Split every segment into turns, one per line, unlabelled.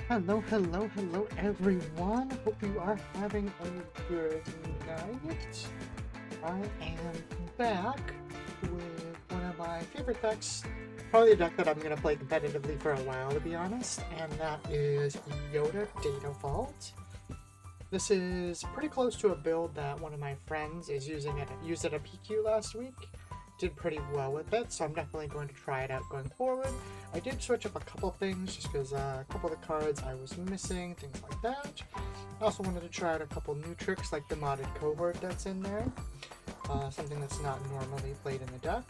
Hello, hello, hello, everyone. Hope you are having a good night. I am back with one of my favorite decks, probably a deck that I'm going to play competitively for a while, to be honest, and that is Yoda Data Vault. This is pretty close to a build that one of my friends is used at a PQ last week. Did pretty well with it, so I'm definitely going to try it out going forward. I did switch up a couple things just because a couple of the cards I was missing, things like that. I also wanted to try out a couple new tricks like the modded cohort that's in there, something that's not normally played in the deck.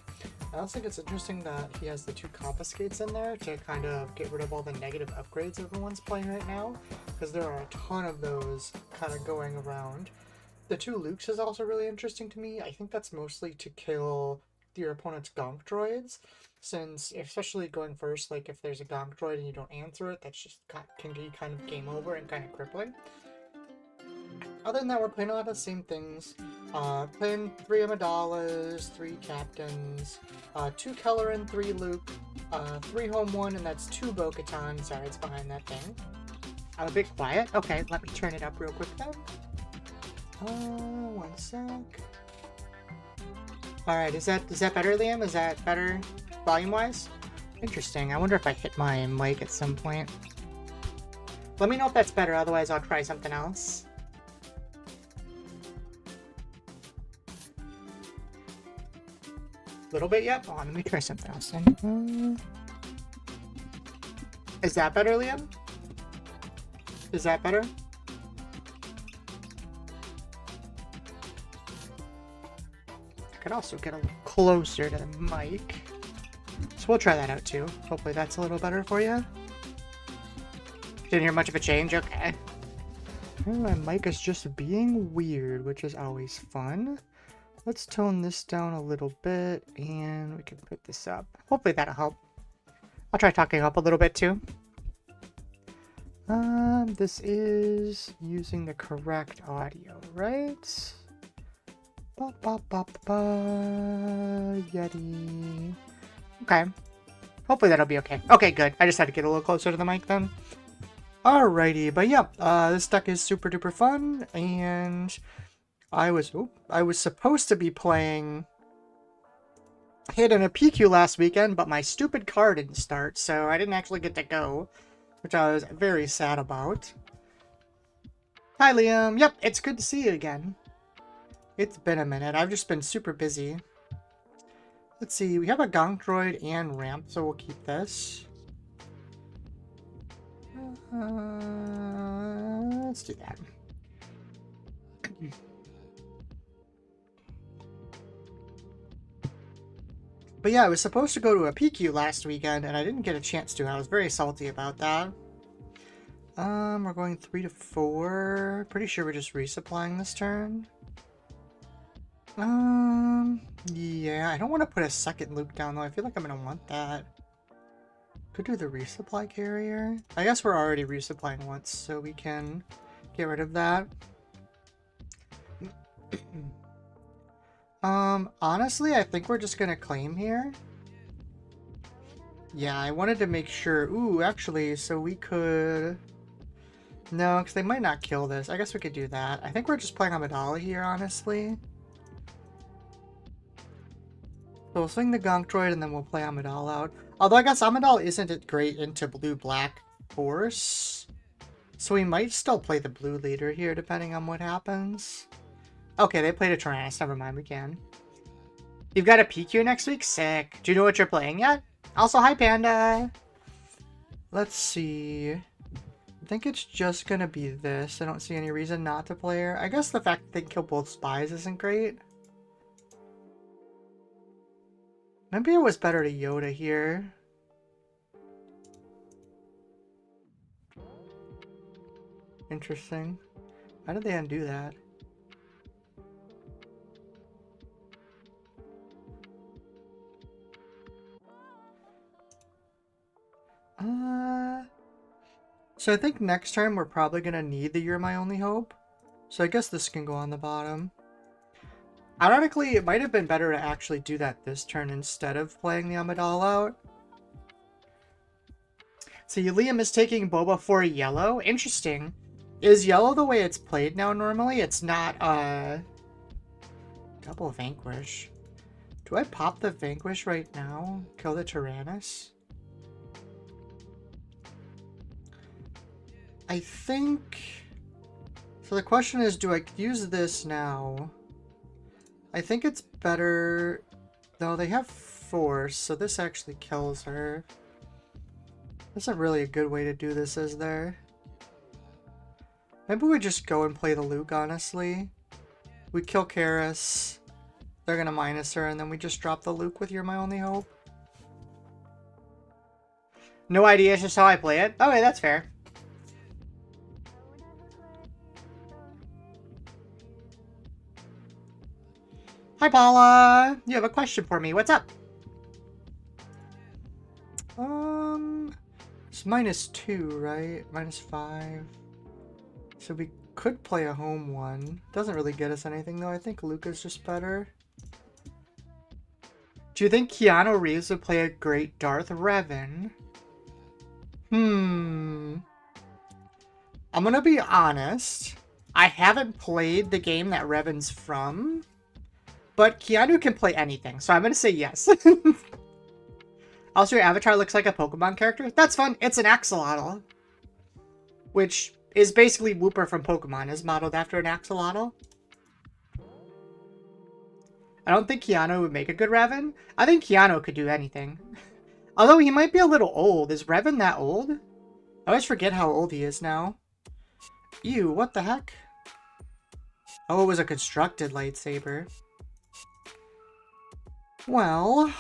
I also think it's interesting that he has the 2 confiscates in there to kind of get rid of all the negative upgrades everyone's playing right now, because there are a ton of those kind of going around. The 2 Lukes is also really interesting to me. I think that's mostly to kill your opponent's gonk droids, since especially going first, like if there's a gonk droid and you don't answer it, that's just can be kind of game over and kind of crippling. Other than that, we're playing a lot of the same things. Playing 3 Amidala's, 3 Captains, 2 Kelleran, 3 Luke, 3 Home 1, and that's 2 Bo-Katan. Sorry, it's behind that thing. I'm a bit quiet. Okay, let me turn it up real quick then. One sec. Alright, is that better, Liam? Is that better volume-wise? Interesting. I wonder if I hit my mic at some point. Let me know if that's better, otherwise I'll try something else. A little bit, yep. Oh, let me try something else then. Is that better, Liam? Is that better? Could also get a little closer to the mic. So we'll try that out too. Hopefully that's a little better for you. Didn't hear much of a change? Okay. My mic is just being weird, which is always fun. Let's tone this down a little bit and we can put this up. Hopefully that'll help. I'll try talking up a little bit too. This is using the correct audio, right? Ba, ba, ba, ba, Yeti. Okay. Hopefully that'll be okay. Okay, good. I just had to get a little closer to the mic then. Alrighty, but yeah, this deck is super duper fun, and I was supposed to be playing Hit in a PQ last weekend, but my stupid car didn't start, so I didn't actually get to go, which I was very sad about. Hi, Liam. Yep, it's good to see you again. It's been a minute. I've just been super busy. Let's see. We have a gonk droid and ramp, so we'll keep this. Let's do that. But yeah, I was supposed to go to a PQ last weekend, and I didn't get a chance to. I was very salty about that. We're going 3 to 4. Pretty sure we're just resupplying this turn. Yeah, I don't want to put a second Luke down though. I feel like I'm gonna want that. Could do the resupply carrier. I guess we're already resupplying once, so we can get rid of that. Honestly, I think we're just gonna claim here. Yeah, I wanted to make sure. Ooh, actually, so we could... No, because they might not kill this. I guess we could do that. I think we're just playing Amidala here, honestly. So we'll swing the gonk droid and then we'll play Amidala out. Although I guess Amidala isn't great into blue-black force. So we might still play the blue leader here depending on what happens. Okay, they played a Tyrannus. Never mind, we can. You've got a PQ next week? Sick. Do you know what you're playing yet? Also, hi Panda! Let's see. I think it's just gonna be this. I don't see any reason not to play her. I guess the fact that they can kill both spies isn't great. Maybe it was better to Yoda here. Interesting. How did they undo that? So I think next turn we're probably gonna need the You're My Only Hope. So I guess this can go on the bottom. Ironically, it might have been better to actually do that this turn instead of playing the Amidala out. So Liam is taking Boba for yellow. Interesting. Is yellow the way it's played now normally? It's not, double Vanquish. Do I pop the Vanquish right now? Kill the Tyrannus? I think... So the question is, do I use this now? I think it's better... No, they have Force, so this actually kills her. That's not really a good way to do this, is there? Maybe we just go and play the Luke, honestly. We kill Karis. They're gonna minus her, and then we just drop the Luke with You're My Only Hope. No idea, it's just how I play it. Okay, that's fair. Hi, Paula. You have a question for me. What's up? It's -2, right? -5. So we could play a home one. Doesn't really get us anything, though. I think Luca's just better. Do you think Keanu Reeves would play a great Darth Revan? I'm gonna be honest. I haven't played the game that Revan's from. But Keanu can play anything, so I'm gonna say yes. Also, your avatar looks like a Pokemon character. That's fun. It's an axolotl. Which is basically Wooper from Pokemon, is modeled after an axolotl. I don't think Keanu would make a good Revan. I think Keanu could do anything. Although he might be a little old. Is Revan that old? I always forget how old he is now. Ew, what the heck? Oh, it was a constructed lightsaber. Well,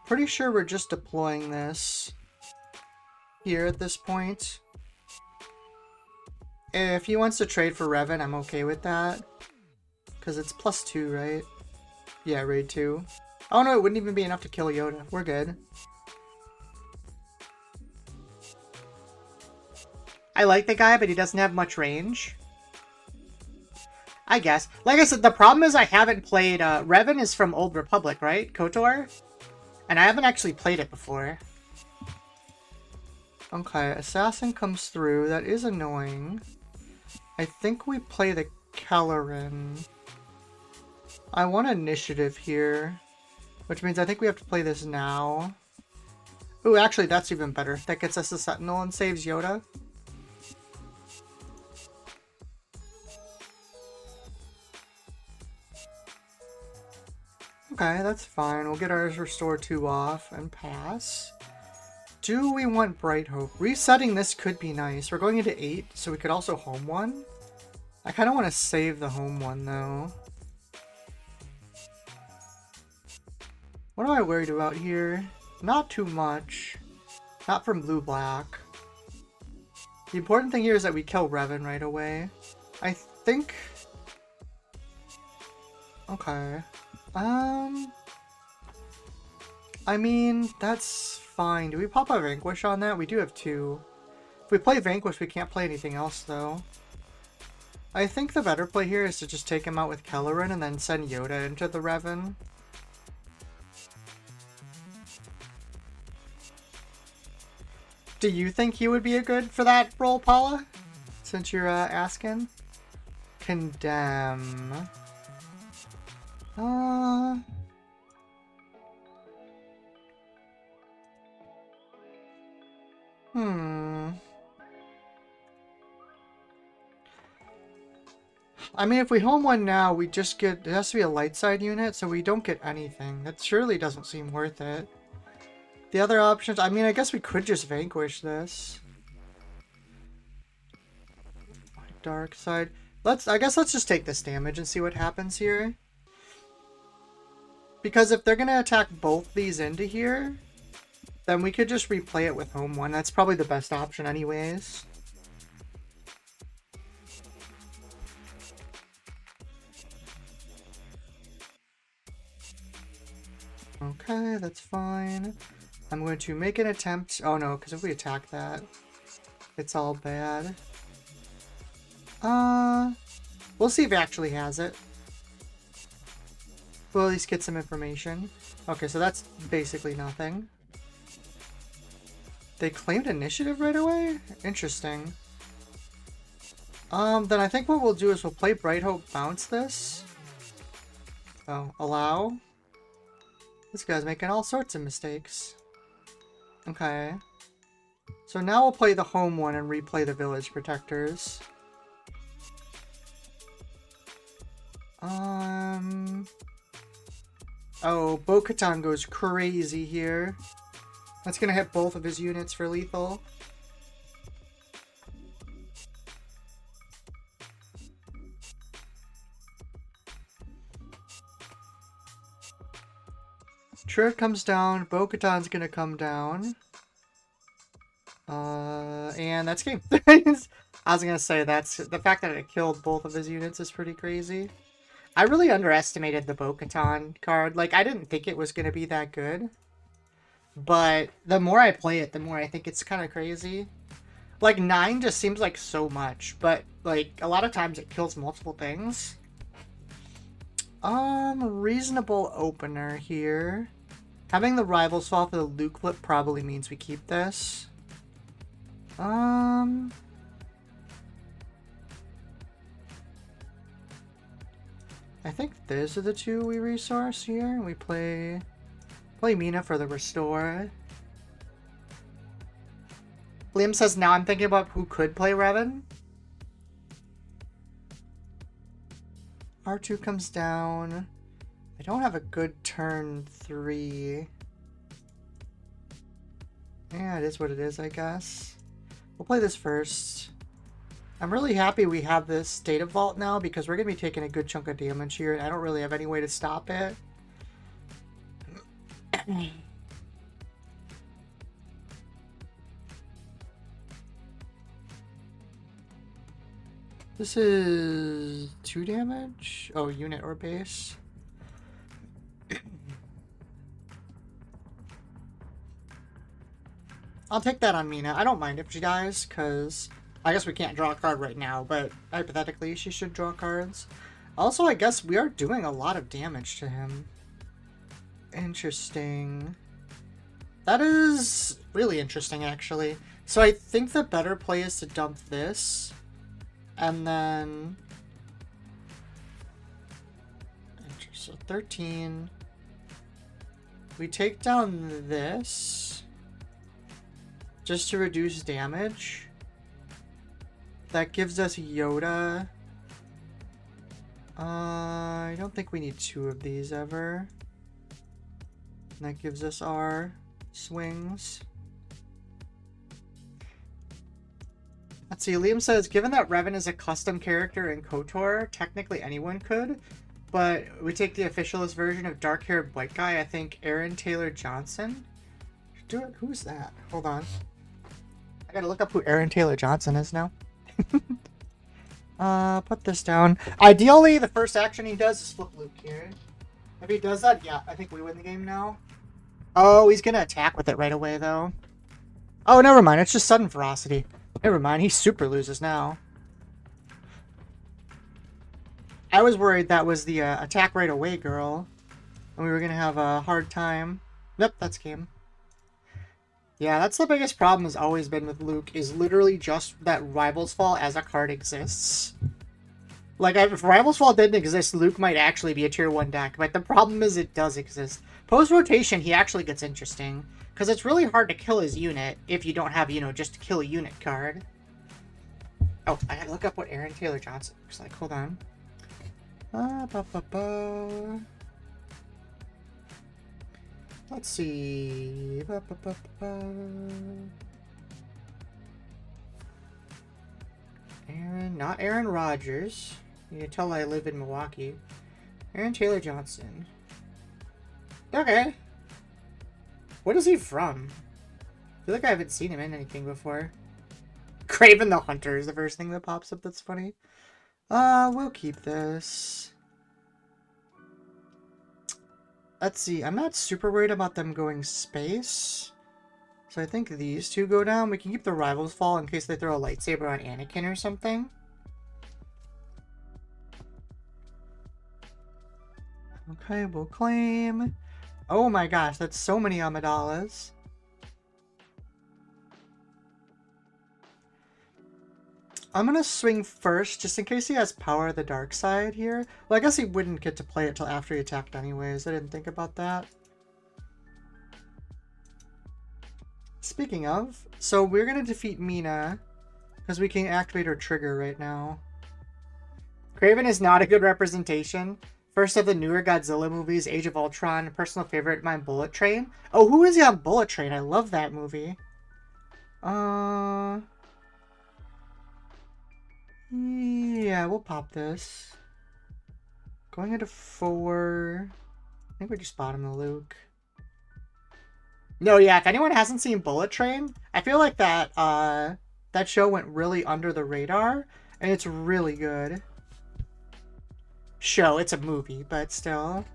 pretty sure we're just deploying this here at this point. If he wants to trade for Revan, I'm okay with that. Because it's +2, right? Yeah, raid 2. Oh no, it wouldn't even be enough to kill Yoda. We're good. I like the guy, but he doesn't have much range. I guess. Like I said, the problem is I haven't played... Revan is from Old Republic, right? KOTOR? And I haven't actually played it before. Okay, Assassin comes through. That is annoying. I think we play the Kelleran. I want initiative here. Which means I think we have to play this now. Ooh, actually, that's even better. That gets us a Sentinel and saves Yoda. Okay, that's fine. We'll get ours Restore 2 off and pass. Do we want Bright Hope? Resetting this could be nice. We're going into 8, so we could also home one. I kind of want to save the home one, though. What am I worried about here? Not too much. Not from blue-black. The important thing here is that we kill Revan right away. I think... Okay. I mean, that's fine. Do we pop a Vanquish on that? We do have 2. If we play Vanquish, we can't play anything else, though. I think the better play here is to just take him out with Kelleran and then send Yoda into the Revan. Do you think he would be a good for that role, Paula? Since you're asking? Condemn. I mean, if we home one now, we just get... It has to be a light side unit, so we don't get anything. That surely doesn't seem worth it. The other options... I mean, I guess we could just Vanquish this. Dark side. I guess let's just take this damage and see what happens here. Because if they're going to attack both these into here, then we could just replay it with home one. That's probably the best option anyways. Okay, that's fine. I'm going to make an attempt... Oh no, because if we attack that, it's all bad. We'll see if he actually has it. We'll at least get some information. Okay, so that's basically nothing. They claimed initiative right away? Interesting. Then I think what we'll do is we'll play Bright Hope bounce this. Oh, allow. This guy's making all sorts of mistakes. Okay. So now we'll play the home one and replay the Village Protectors. Oh, Bo-Katan goes crazy here. That's gonna hit both of his units for lethal. Turret comes down, Bo-Katan's gonna come down. And that's game. I was gonna say, that's the fact that it killed both of his units is pretty crazy. I really underestimated the Bo-Katan card. Like, I didn't think it was gonna be that good. But the more I play it, the more I think it's kind of crazy. Like, 9 just seems like so much, but, like, a lot of times it kills multiple things. Reasonable opener here. Having the rivals fall for the Luke flip probably means we keep this. I think those are the two we resource here. We play Mina for the restore. Liam says, now I'm thinking about who could play Revan. R2 comes down. I don't have a good turn 3. Yeah, it is what it is, I guess. We'll play this first. I'm really happy we have this Data Vault now because we're going to be taking a good chunk of damage here and I don't really have any way to stop it. This is 2 damage? Oh, unit or base. I'll take that on Mina. I don't mind if she dies, because I guess we can't draw a card right now, but hypothetically she should draw cards. Also, I guess we are doing a lot of damage to him. Interesting. That is really interesting, actually. So I think the better play is to dump this, and then... So 13. We take down this, just to reduce damage. That gives us Yoda. I don't think we need 2 of these ever. And that gives us our swings. Let's see, Liam says, given that Revan is a custom character in KOTOR, technically anyone could, but we take the officialist version of dark-haired white guy, I think Aaron Taylor Johnson. Do it. Who's that? Hold on. I gotta look up who Aaron Taylor Johnson is now. Put this down. Ideally, the first action he does is flip Luke here. If he does that, yeah, I think we win the game now. Oh, he's gonna attack with it right away, though. Oh, never mind. It's just sudden ferocity. Never mind. He super loses now. I was worried that was the attack right away girl. And we were gonna have a hard time. Yep, that's game. Yeah, that's the biggest problem has always been with Luke, is literally just that Rivals Fall as a card exists. Like, if Rivals Fall didn't exist, Luke might actually be a tier 1 deck, but the problem is it does exist. Post-rotation, he actually gets interesting, because it's really hard to kill his unit if you don't have, you know, just kill a unit card. Oh, I gotta look up what Aaron Taylor Johnson looks like. Hold on. Let's see. Aaron, not Aaron Rodgers. You can tell I live in Milwaukee. Aaron Taylor Johnson. Okay. What is he from? I feel like I haven't seen him in anything before. Craven the Hunter is the first thing that pops up that's funny. We'll keep this. Let's see, I'm not super worried about them going space. So I think these two go down. We can keep the Rivals Fall in case they throw a lightsaber on Anakin or something. Okay, we'll claim. Oh my gosh, that's so many Amidala's. I'm gonna swing first, just in case he has power of the dark side here. Well, I guess he wouldn't get to play it till after he attacked anyways. I didn't think about that. Speaking of, so we're gonna defeat Mina, because we can activate her trigger right now. Kraven is not a good representation. First of the newer Godzilla movies, Age of Ultron, personal favorite, mine, Bullet Train. Oh, who is he on Bullet Train? I love that movie. Yeah, we'll pop this. Going into 4. I think we just bottom the Luke. No, yeah, if anyone hasn't seen Bullet Train, I feel like that that show went really under the radar, and it's really good. Show, it's a movie, but still.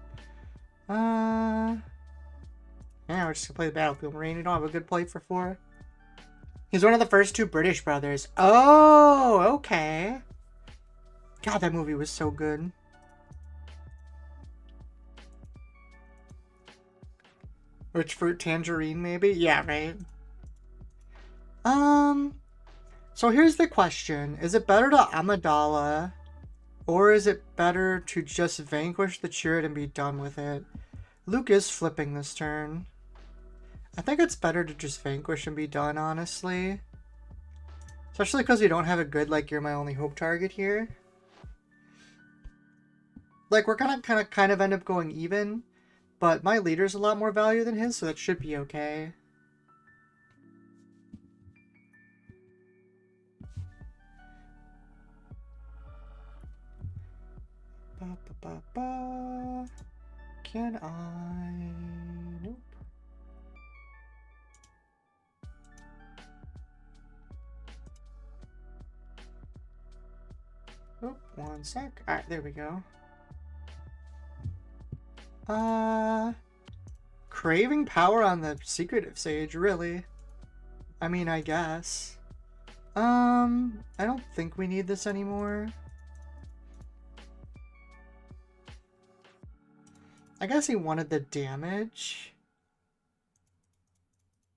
Yeah, we're just gonna play the Battlefield Marine. We don't have a good play for 4. He's one of the first 2 British brothers. Oh, okay. God, that movie was so good. Rich fruit tangerine, maybe? Yeah, right. So here's the question. Is it better to Amidala, or is it better to just vanquish the Chirrut and be done with it? Luke is flipping this turn. I think it's better to just vanquish and be done, honestly. Especially because we don't have a good, like, you're my only hope target here. Like, we're gonna kind of end up going even, but my leader's a lot more value than his, so that should be okay. Can I? Nope. Oh, one sec. Alright, there we go. Craving power on the secretive sage, really? I mean, I guess. I don't think we need this anymore. I guess he wanted the damage.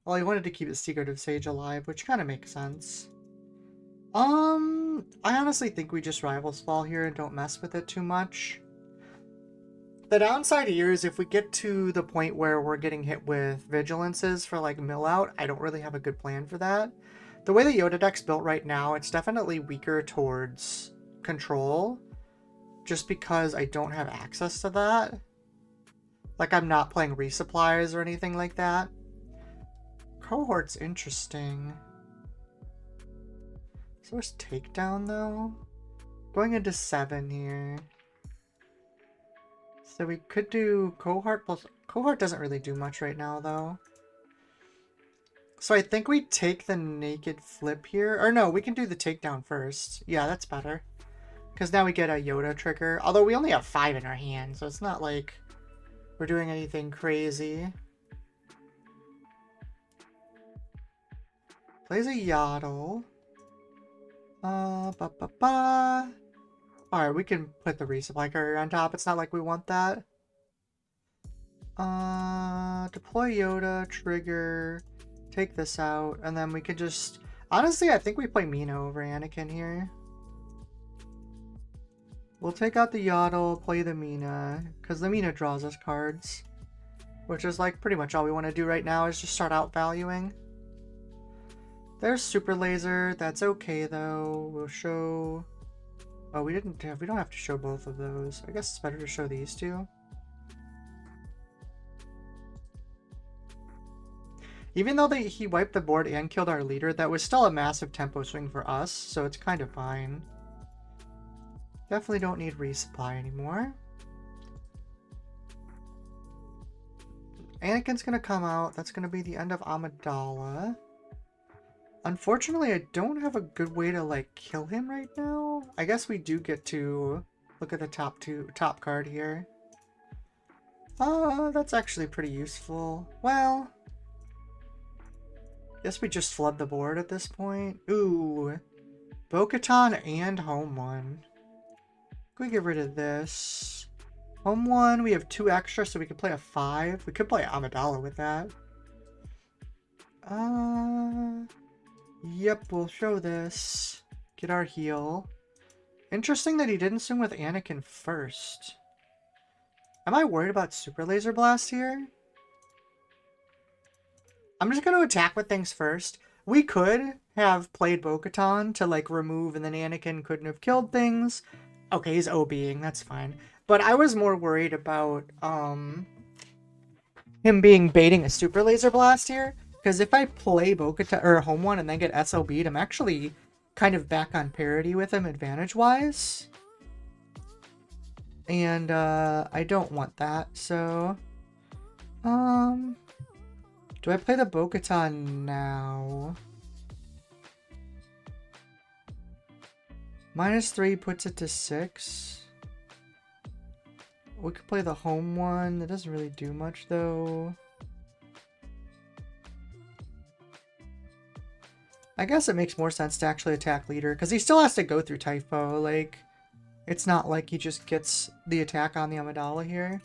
Well, he wanted to keep his secretive sage alive, which kind of makes sense. I honestly think we just Rivals Fall here and don't mess with it too much. The downside here is if we get to the point where we're getting hit with Vigilances for like mill out, I don't really have a good plan for that. The way the Yoda deck's built right now, it's definitely weaker towards control, just because I don't have access to that. Like, I'm not playing resupplies or anything like that. Cohort's interesting. So where's Takedown, though? Going into 7 here. So we could do Cohort plus... Cohort doesn't really do much right now, though. So I think we take the Naked Flip here. Or no, we can do the Takedown first. Yeah, that's better. Because now we get a Yoda trigger. Although we only have 5 in our hand, so it's not like we're doing anything crazy. Plays a Yaddle. Alright, we can put the resupply carrier on top. It's not like we want that. Deploy Yoda, trigger, take this out, and then we could just... Honestly, I think we play Mina over Anakin here. We'll take out the Yaddle, play the Mina, because the Mina draws us cards. Which is like pretty much all we want to do right now is just start out valuing. There's Super Laser. That's okay though. We'll show... Oh, we don't have to show both of those. I guess it's better to show these two. Even though he wiped the board and killed our leader, that was still a massive tempo swing for us, so it's kind of fine. Definitely don't need resupply anymore. Anakin's gonna come out. That's gonna be the end of Amidala. Unfortunately, I don't have a good way to, like, kill him right now. I guess we do get to look at the top card here. That's actually pretty useful. Well, guess we just flood the board at this point. Ooh, Bo-Katan and Home 1. Can we get rid of this? Home 1, we have 2 extra, so we can play a 5. We could play Amidala with that. Yep, we'll show this. Get our heal. Interesting that he didn't swing with Anakin first. Am I worried about Super Laser Blast here? I'm just going to attack with things first. We could have played Bo-Katan to, like, remove, and then Anakin couldn't have killed things. Okay, he's OBing, that's fine. But I was more worried about, him being baiting a Super Laser Blast here. Because if I play Bo-Katan, or Home One, and then get SLB'd, I'm actually kind of back on parity with him advantage-wise. And, I don't want that, so... do I play the Bo-Katan now? -3 puts it to 6. We could play the Home One. That doesn't really do much, though. I guess it makes more sense to actually attack leader, because he still has to go through Typho. Like, it's not like he just gets the attack on the Amidala here.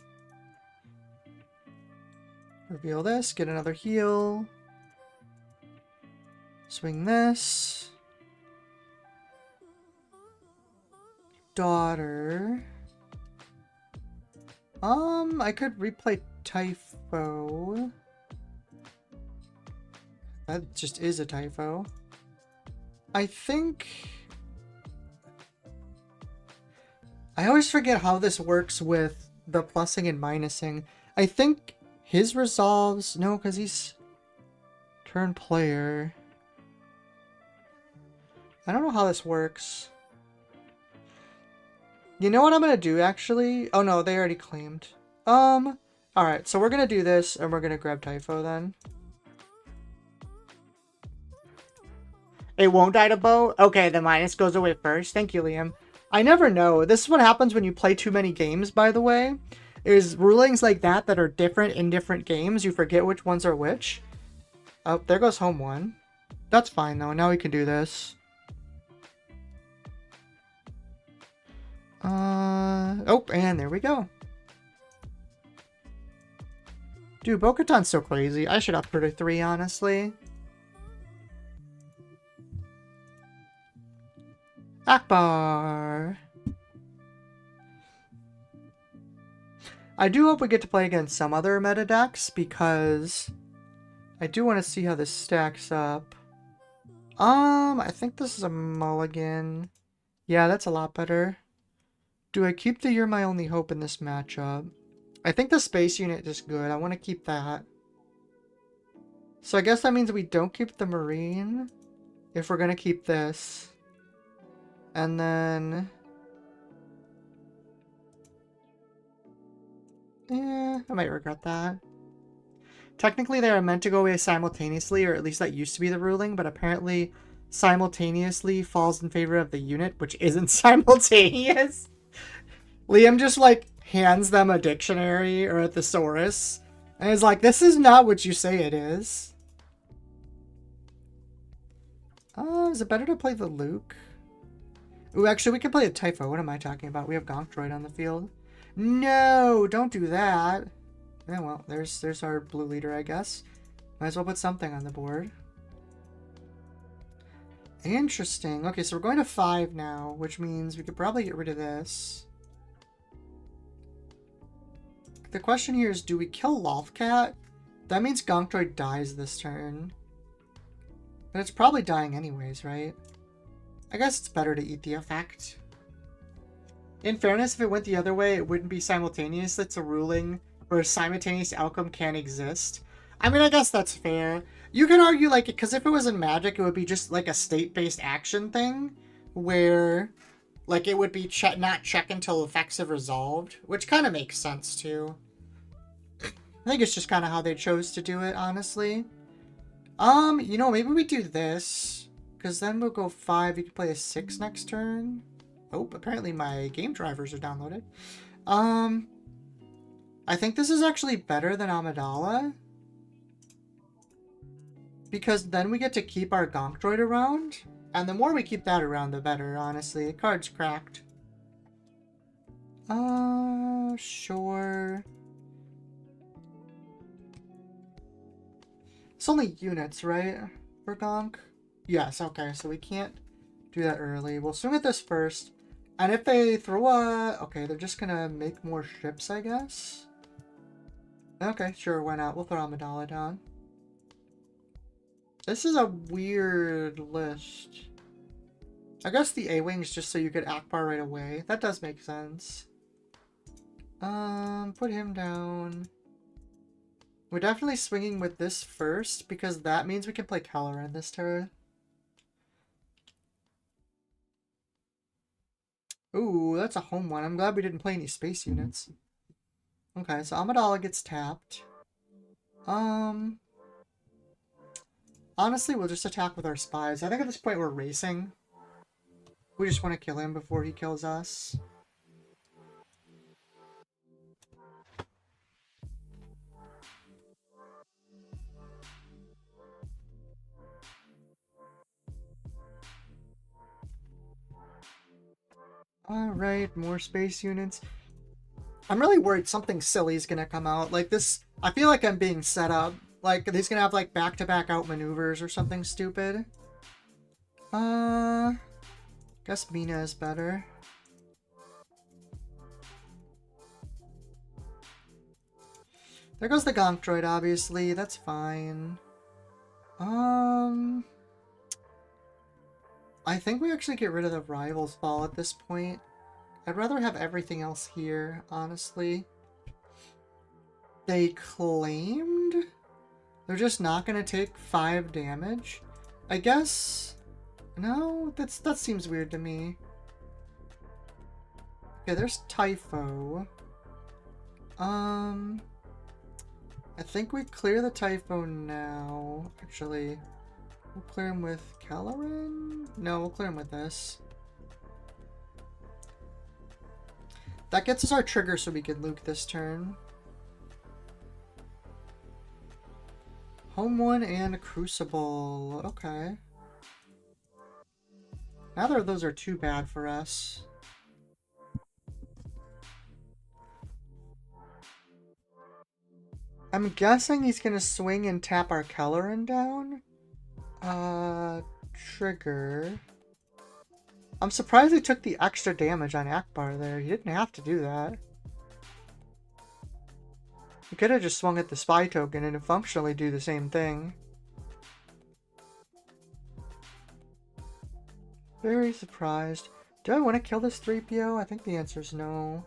Reveal this, get another heal. Swing this. Daughter. I could replay Typho. That just is a Typho. I think... I always forget how this works with the plussing and minusing. I think his resolves... No, because he's turn player. I don't know how this works. You know what I'm going to do, actually? Oh, no, they already claimed. Alright, so we're going to do this, and we're going to grab Typho, then. It won't die to Bo? Okay, the minus goes away first. Thank you, Liam. I never know. This is what happens when you play too many games, by the way. Is rulings like that are different in different games. You forget which ones are which. Oh, there goes Home One. That's fine, though. Now we can do this. Oh, and there we go. Dude, Bo-Katan's so crazy. I should up her to 3, honestly. Akbar! I do hope we get to play against some other meta decks, because I do want to see how this stacks up. I think this is a mulligan. Yeah, that's a lot better. Do I keep the You're My Only Hope in this matchup? I think the space unit is good. I want to keep that. So I guess that means we don't keep the Marine if we're going to keep this. And then... I might regret that. Technically, they are meant to go away simultaneously, or at least that used to be the ruling, but apparently simultaneously falls in favor of the unit, which isn't simultaneous. Liam just, like, hands them a dictionary or a thesaurus, and is like, this is not what you say it is. Is it better to play the Luke? Ooh, actually, we can play a Typho. What am I talking about? We have Gonk Droid on the field. No, don't do that. Yeah, well, there's our blue leader, I guess. Might as well put something on the board. Interesting. Okay, so we're going to 5 now, which means we could probably get rid of this. The question here is, do we kill Lothcat? That means Gonk Droid dies this turn. But it's probably dying anyways, right? I guess it's better to eat the effect. In fairness, if it went the other way, it wouldn't be simultaneous. That's a ruling where a simultaneous outcome can't exist. I mean, I guess that's fair. You can argue, like, because if it was in Magic, it would be just, like, a state-based action thing, where, like, it would be not check until effects have resolved, which kind of makes sense, too. I think it's just kind of how they chose to do it, honestly. You know, maybe we do this, because then we'll go 5. You can play a 6 next turn. Oh, apparently my game drivers are downloaded. I think this is actually better than Amidala, because then we get to keep our Gonk Droid around, and the more we keep that around, the better, honestly. Card's cracked. Sure. It's only units, right? For Gonk? Yes, okay, so we can't do that early. We'll swing at this first. And if they throw a... Okay, they're just gonna make more ships, I guess. Okay, sure, why not? We'll throw Amidala down. This is a weird list. I guess the A-Wing's just so you get Akbar right away. That does make sense. Put him down. We're definitely swinging with this first, because that means we can play Caloran this turn. Ooh, that's a home one. I'm glad we didn't play any space units. Okay, so Amidala gets tapped. Honestly, we'll just attack with our spies. I think at this point we're racing. We just want to kill him before he kills us. Alright, more space units. I'm really worried something silly is gonna come out. Like this, I feel like I'm being set up. Like, he's gonna have like back-to-back outmaneuvers or something stupid. Guess Mina is better. There goes the Gonk droid, obviously. That's fine. I think we actually get rid of the Rivals Ball at this point. I'd rather have everything else here, honestly. They claimed they're just not going to take 5 damage. I guess... No, that seems weird to me. Okay, there's Typho. I think we clear the Typho now. Actually, we'll clear him with Caloran? No, we'll clear him with this. That gets us our trigger so we can Luke this turn. Home one and a Crucible. Okay. Neither of those are too bad for us. I'm guessing he's gonna swing and tap our Caloran down. Trigger. I'm surprised he took the extra damage on Akbar there. He didn't have to do that. He could have just swung at the spy token and functionally do the same thing. Very surprised. Do I want to kill this 3PO? I think the answer is no.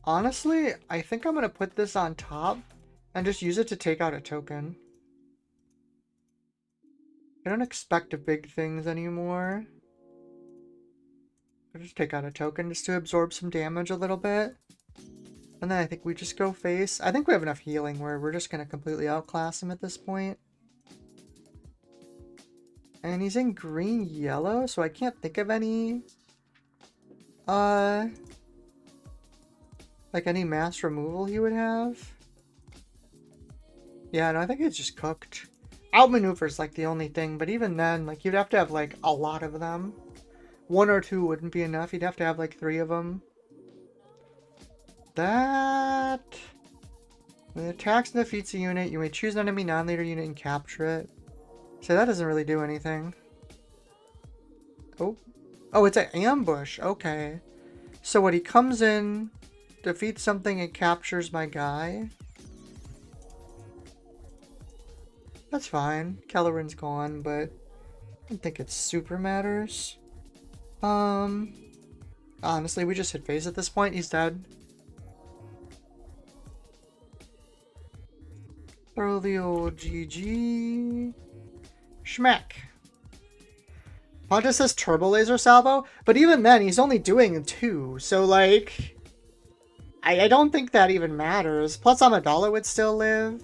Honestly, I think I'm going to put this on top and just use it to take out a token. I don't expect big things anymore. I'll just take out a token just to absorb some damage a little bit. And then I think we just go face. I think we have enough healing where we're just going to completely outclass him at this point. And he's in green-yellow, so I can't think of any... like any mass removal he would have. Yeah, no, I think it's just cooked. Outmaneuver's like the only thing, but even then, like, you'd have to have like a lot of them. 1 or 2 wouldn't be enough. You'd have to have like 3 of them. That... When it attacks and defeats a unit, you may choose an enemy non-leader unit and capture it. So that doesn't really do anything. Oh. Oh, it's an ambush. Okay. So what, he comes in, defeats something, and captures my guy? That's fine. Caloran's gone, but I don't think it super matters. Honestly, we just hit phase at this point. He's dead. Throw the old GG. Schmack. Pontus says turbo laser salvo, but even then, he's only doing 2, so like... I don't think that even matters. Plus, Amidala would still live.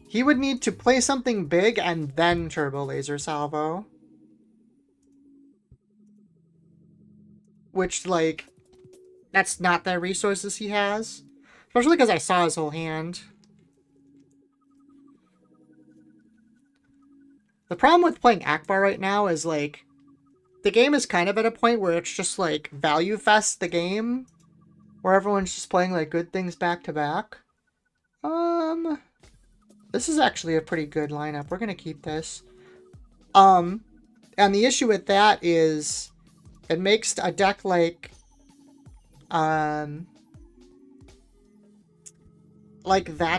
He would need to play something big and then turbo laser salvo. Which, like, that's not the resources he has. Especially because I saw his whole hand. The problem with playing Akbar right now is, like, the game is kind of at a point where it's just, like, value fest the game. Where everyone's just playing, like, good things back to back. This is actually a pretty good lineup. We're gonna keep this. And the issue with that is it makes a deck like that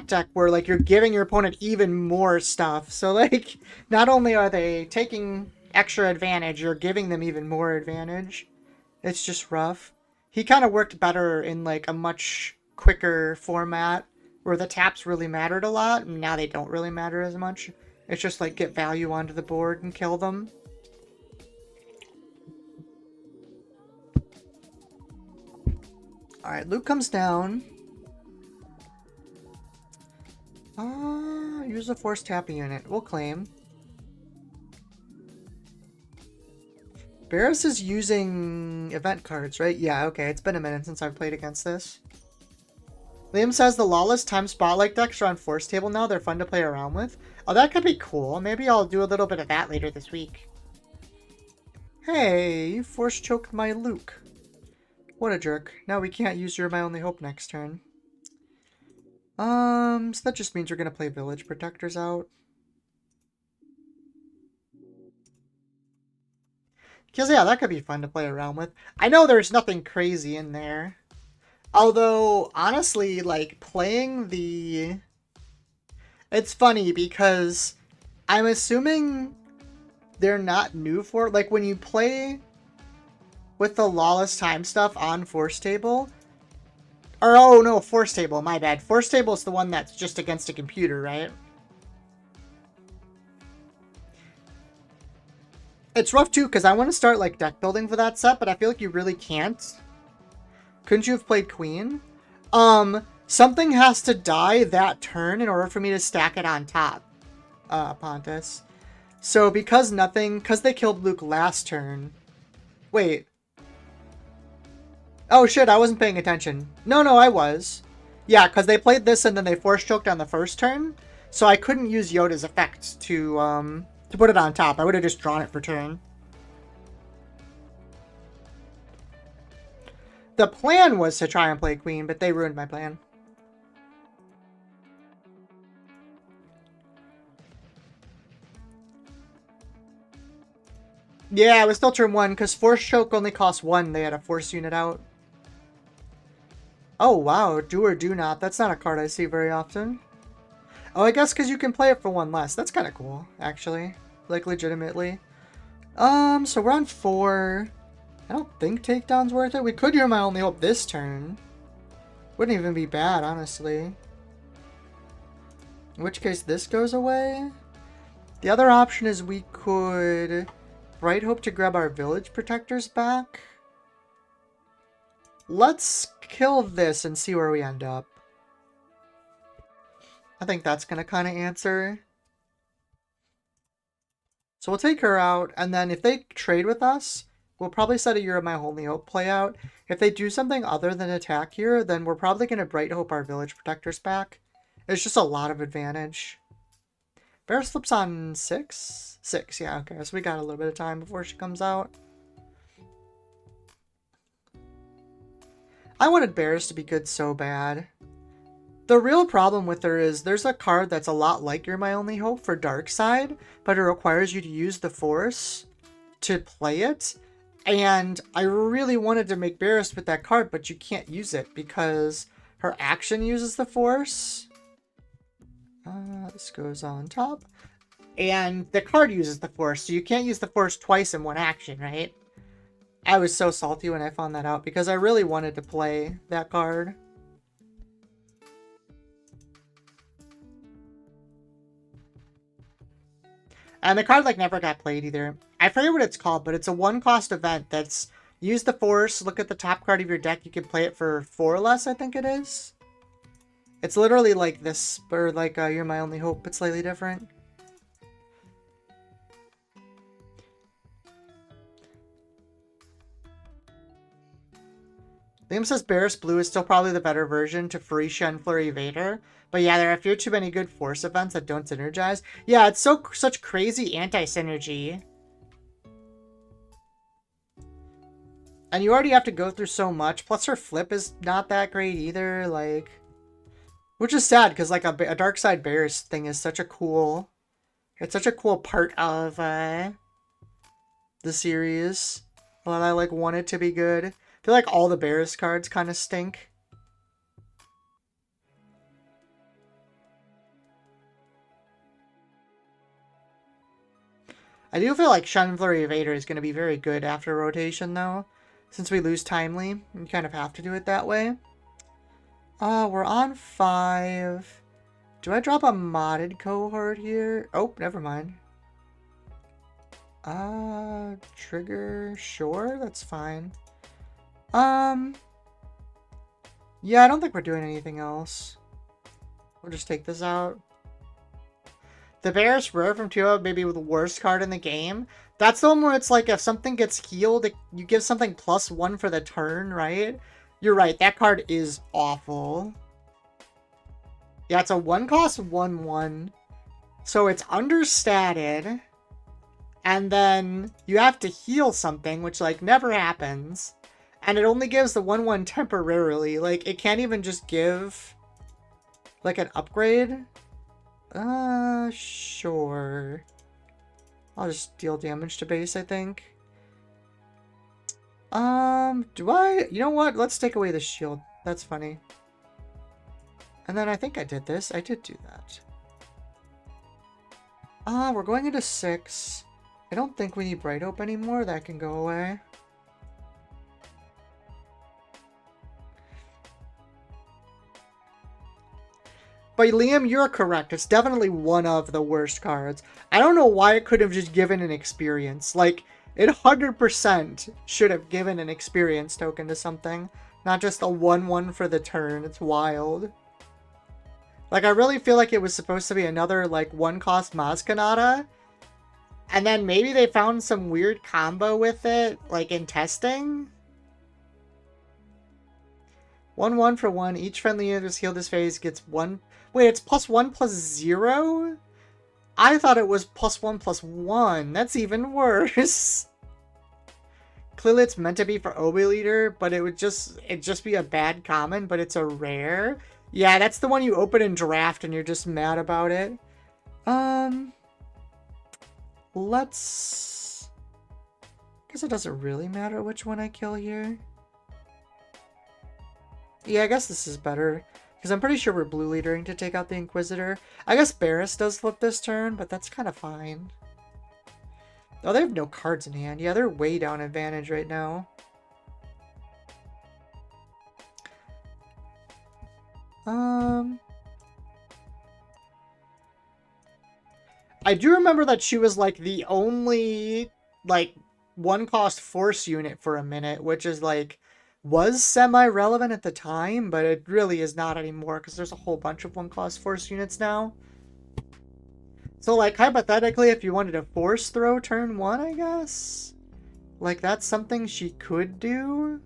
deck where like you're giving your opponent even more stuff. So like not only are they taking extra advantage, you're giving them even more advantage. It's just rough. He kind of worked better in like a much quicker format where the taps really mattered a lot, and now they don't really matter as much. It's just like get value onto the board and kill them. Alright, Luke comes down. Use a force tapping unit. We'll claim. Barris is using event cards, right? Yeah, okay. It's been a minute since I've played against this. Liam says the Lawless Time Spotlight decks are on Force Table now. They're fun to play around with. Oh, that could be cool. Maybe I'll do a little bit of that later this week. Hey, you force choked my Luke. What a jerk. Now we can't use You're My Only Hope next turn. So that just means we're gonna play Village Protectors out. Because, yeah, that could be fun to play around with. I know there's nothing crazy in there. Although, honestly, like, playing the... It's funny because I'm assuming they're not new for... Like, when you play with the Lawless Time stuff on Force Table... Or, oh, no, Force Table, my bad. Force Table is the one that's just against a computer, right? It's rough, too, because I want to start, like, deck building for that set, but I feel like you really can't. Couldn't you have played Queen? Something has to die that turn in order for me to stack it on top, Pontus. So, because they killed Luke last turn... Wait. Oh, shit, I wasn't paying attention. No, I was. Yeah, because they played this and then they force choked on the first turn, so I couldn't use Yoda's effect to put it on top. I would have just drawn it for turn. The plan was to try and play Queen, but they ruined my plan. Yeah, it was still turn 1, because Force Choke only costs 1. They had a Force unit out. Oh, wow. Do or do not. That's not a card I see very often. Oh, I guess because you can play it for 1 less. That's kind of cool, actually. Like, legitimately. So we're on 4. I don't think Takedown's worth it. We could You're My Only Hope this turn. Wouldn't even be bad, honestly. In which case, this goes away. The other option is we could Bright Hope to grab our Village Protectors back. Let's kill this and see where we end up. I think that's going to kind of answer. So we'll take her out, and then if they trade with us, we'll probably set a You're My Only Hope play out. If they do something other than attack here, then we're probably going to Bright Hope our Village Protectors back. It's just a lot of advantage. Barris flips on 6? 6, yeah, okay. So we got a little bit of time before she comes out. I wanted Barris to be good so bad. The real problem with her is there's a card that's a lot like You're My Only Hope for Dark Side, but it requires you to use the Force to play it. And I really wanted to make Barris with that card, but you can't use it because her action uses the Force. This goes on top. And the card uses the Force, so you can't use the Force twice in one action, right? I was so salty when I found that out because I really wanted to play that card. And the card, like, never got played either. I forget what it's called, but it's a 1-cost event that's use the Force, look at the top card of your deck, you can play it for 4 less, I think it is. It's literally like this, or like You're My Only Hope, but slightly different. Liam says Barris Blue is still probably the better version to Furisha and Flurry Vader. But yeah, there are a few too many good Force events that don't synergize. Yeah, it's such crazy anti-synergy. And you already have to go through so much. Plus her flip is not that great either. Like, Which is sad, because like a Dark Side Bears thing is such a cool... It's such a cool part of the series. And I like want it to be good. I feel like all the Bears cards kind of stink. I do feel like Shun Flurry Evader is going to be very good after rotation, though. Since we lose Timely, you kind of have to do it that way. We're on 5. Do I drop a modded cohort here? Oh, never mind. Trigger, sure, that's fine. Yeah, I don't think we're doing anything else. We'll just take this out. The Bears rare from 2 maybe the worst card in the game. That's the one where it's like if something gets healed, you give something +1 for the turn, right? You're right, that card is awful. Yeah, it's a 1-cost 1/1. So it's understated. And then you have to heal something, which like never happens. And it only gives the 1/1 temporarily. Like it can't even just give like an upgrade. Sure. I'll just deal damage to base, I think. Do I? You know what? Let's take away the shield. That's funny. And then I think I did this. I did do that. We're going into 6. I don't think we need Bright Hope anymore. That can go away. But Liam, you're correct. It's definitely one of the worst cards. I don't know why it could have just given an experience. Like, it 100% should have given an experience token to something. Not just a 1/1 for the turn. It's wild. Like, I really feel like it was supposed to be another, like, 1-cost Mazkanata. And then maybe they found some weird combo with it, like, in testing. 1/1 for 1. Each friendly unit that's healed this phase gets 1... Wait, it's +1/+0? I thought it was +1/+1. That's even worse. Clearly it's meant to be for Obi Leader, but it'd just be a bad common, but it's a rare. Yeah, that's the one you open in draft and you're just mad about it. Let's... Guess it doesn't really matter which one I kill here. Yeah, I guess this is better. Because I'm pretty sure we're blue leadering to take out the Inquisitor. I guess Barris does flip this turn, but that's kind of fine. Oh, they have no cards in hand. Yeah, they're way down advantage right now. I do remember that she was like the only like 1-cost force unit for a minute, which is like was semi-relevant at the time, but it really is not anymore because there's a whole bunch of 1-cost force units now. So like hypothetically, if you wanted to force throw turn 1, I guess like that's something she could do.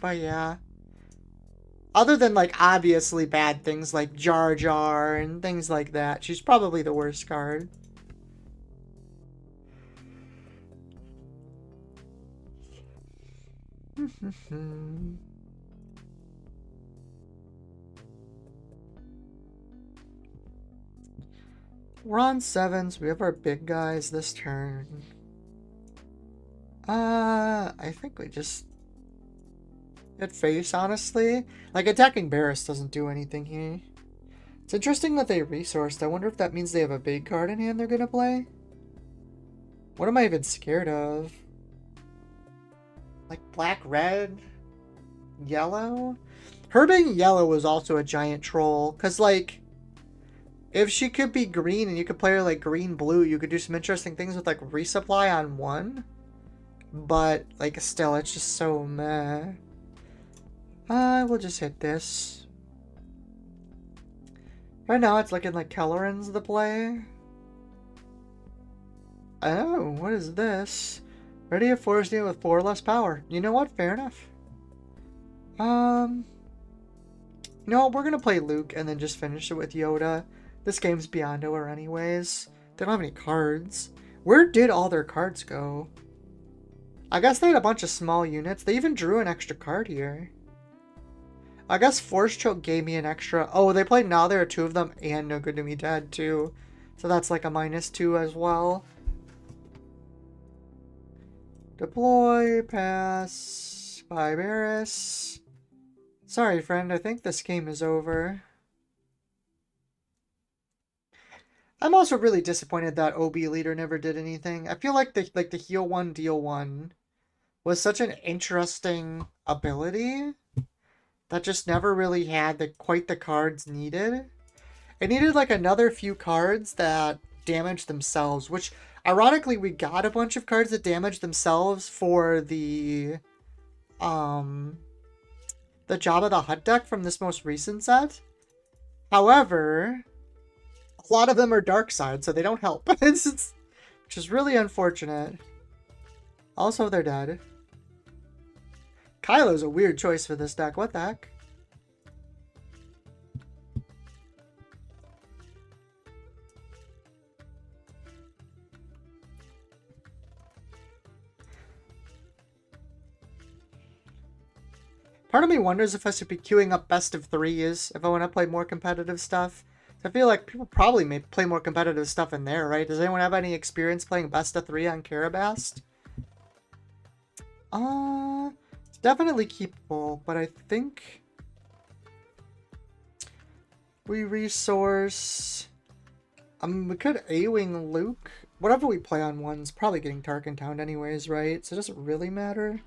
But yeah. Other than, like, obviously bad things like Jar Jar and things like that, she's probably the worst card. We're on 7s. We have our big guys this turn. I think we just... at face, honestly. Like, attacking Barris doesn't do anything here. It's interesting that they resourced. I wonder if that means they have a big card in hand they're gonna play. What am I even scared of? Like, black, red, yellow? Her being yellow was also a giant troll. Because, like, if she could be green and you could play her, like, green-blue, you could do some interesting things with, like, resupply on 1. But, like, still, it's just so meh. We'll just hit this. Right now, it's looking like Kelleran's the play. Oh, what is this? Ready a force unit with 4 less power. You know what? Fair enough. You know what? We're gonna play Luke and then just finish it with Yoda. This game's beyond over anyways. They don't have any cards. Where did all their cards go? I guess they had a bunch of small units. They even drew an extra card here. I guess Force Choke gave me an extra... Oh, they played Now There Are Two of Them and No Good To Me Dead, too. So that's like a -2 as well. Deploy, pass, bye Barris. Sorry, friend, I think this game is over. I'm also really disappointed that OB leader never did anything. I feel like the heal one, deal one was such an interesting ability that just never really had quite the cards needed. It needed like another few cards that damage themselves, which ironically we got a bunch of cards that damage themselves for the Jabba the Hutt deck from this most recent set. However, a lot of them are dark side, so they don't help. Which is really unfortunate. Also, they're dead. Kylo's a weird choice for this deck. What the heck? Part of me wonders if I should be queuing up best of threes if I want to play more competitive stuff. I feel like people probably may play more competitive stuff in there, right? Does anyone have any experience playing best of 3 on Karabast? It's definitely keepable, but I think we resource. We could A-Wing Luke. Whatever we play on one's probably getting Tarkin Town anyways, right? So it doesn't really matter.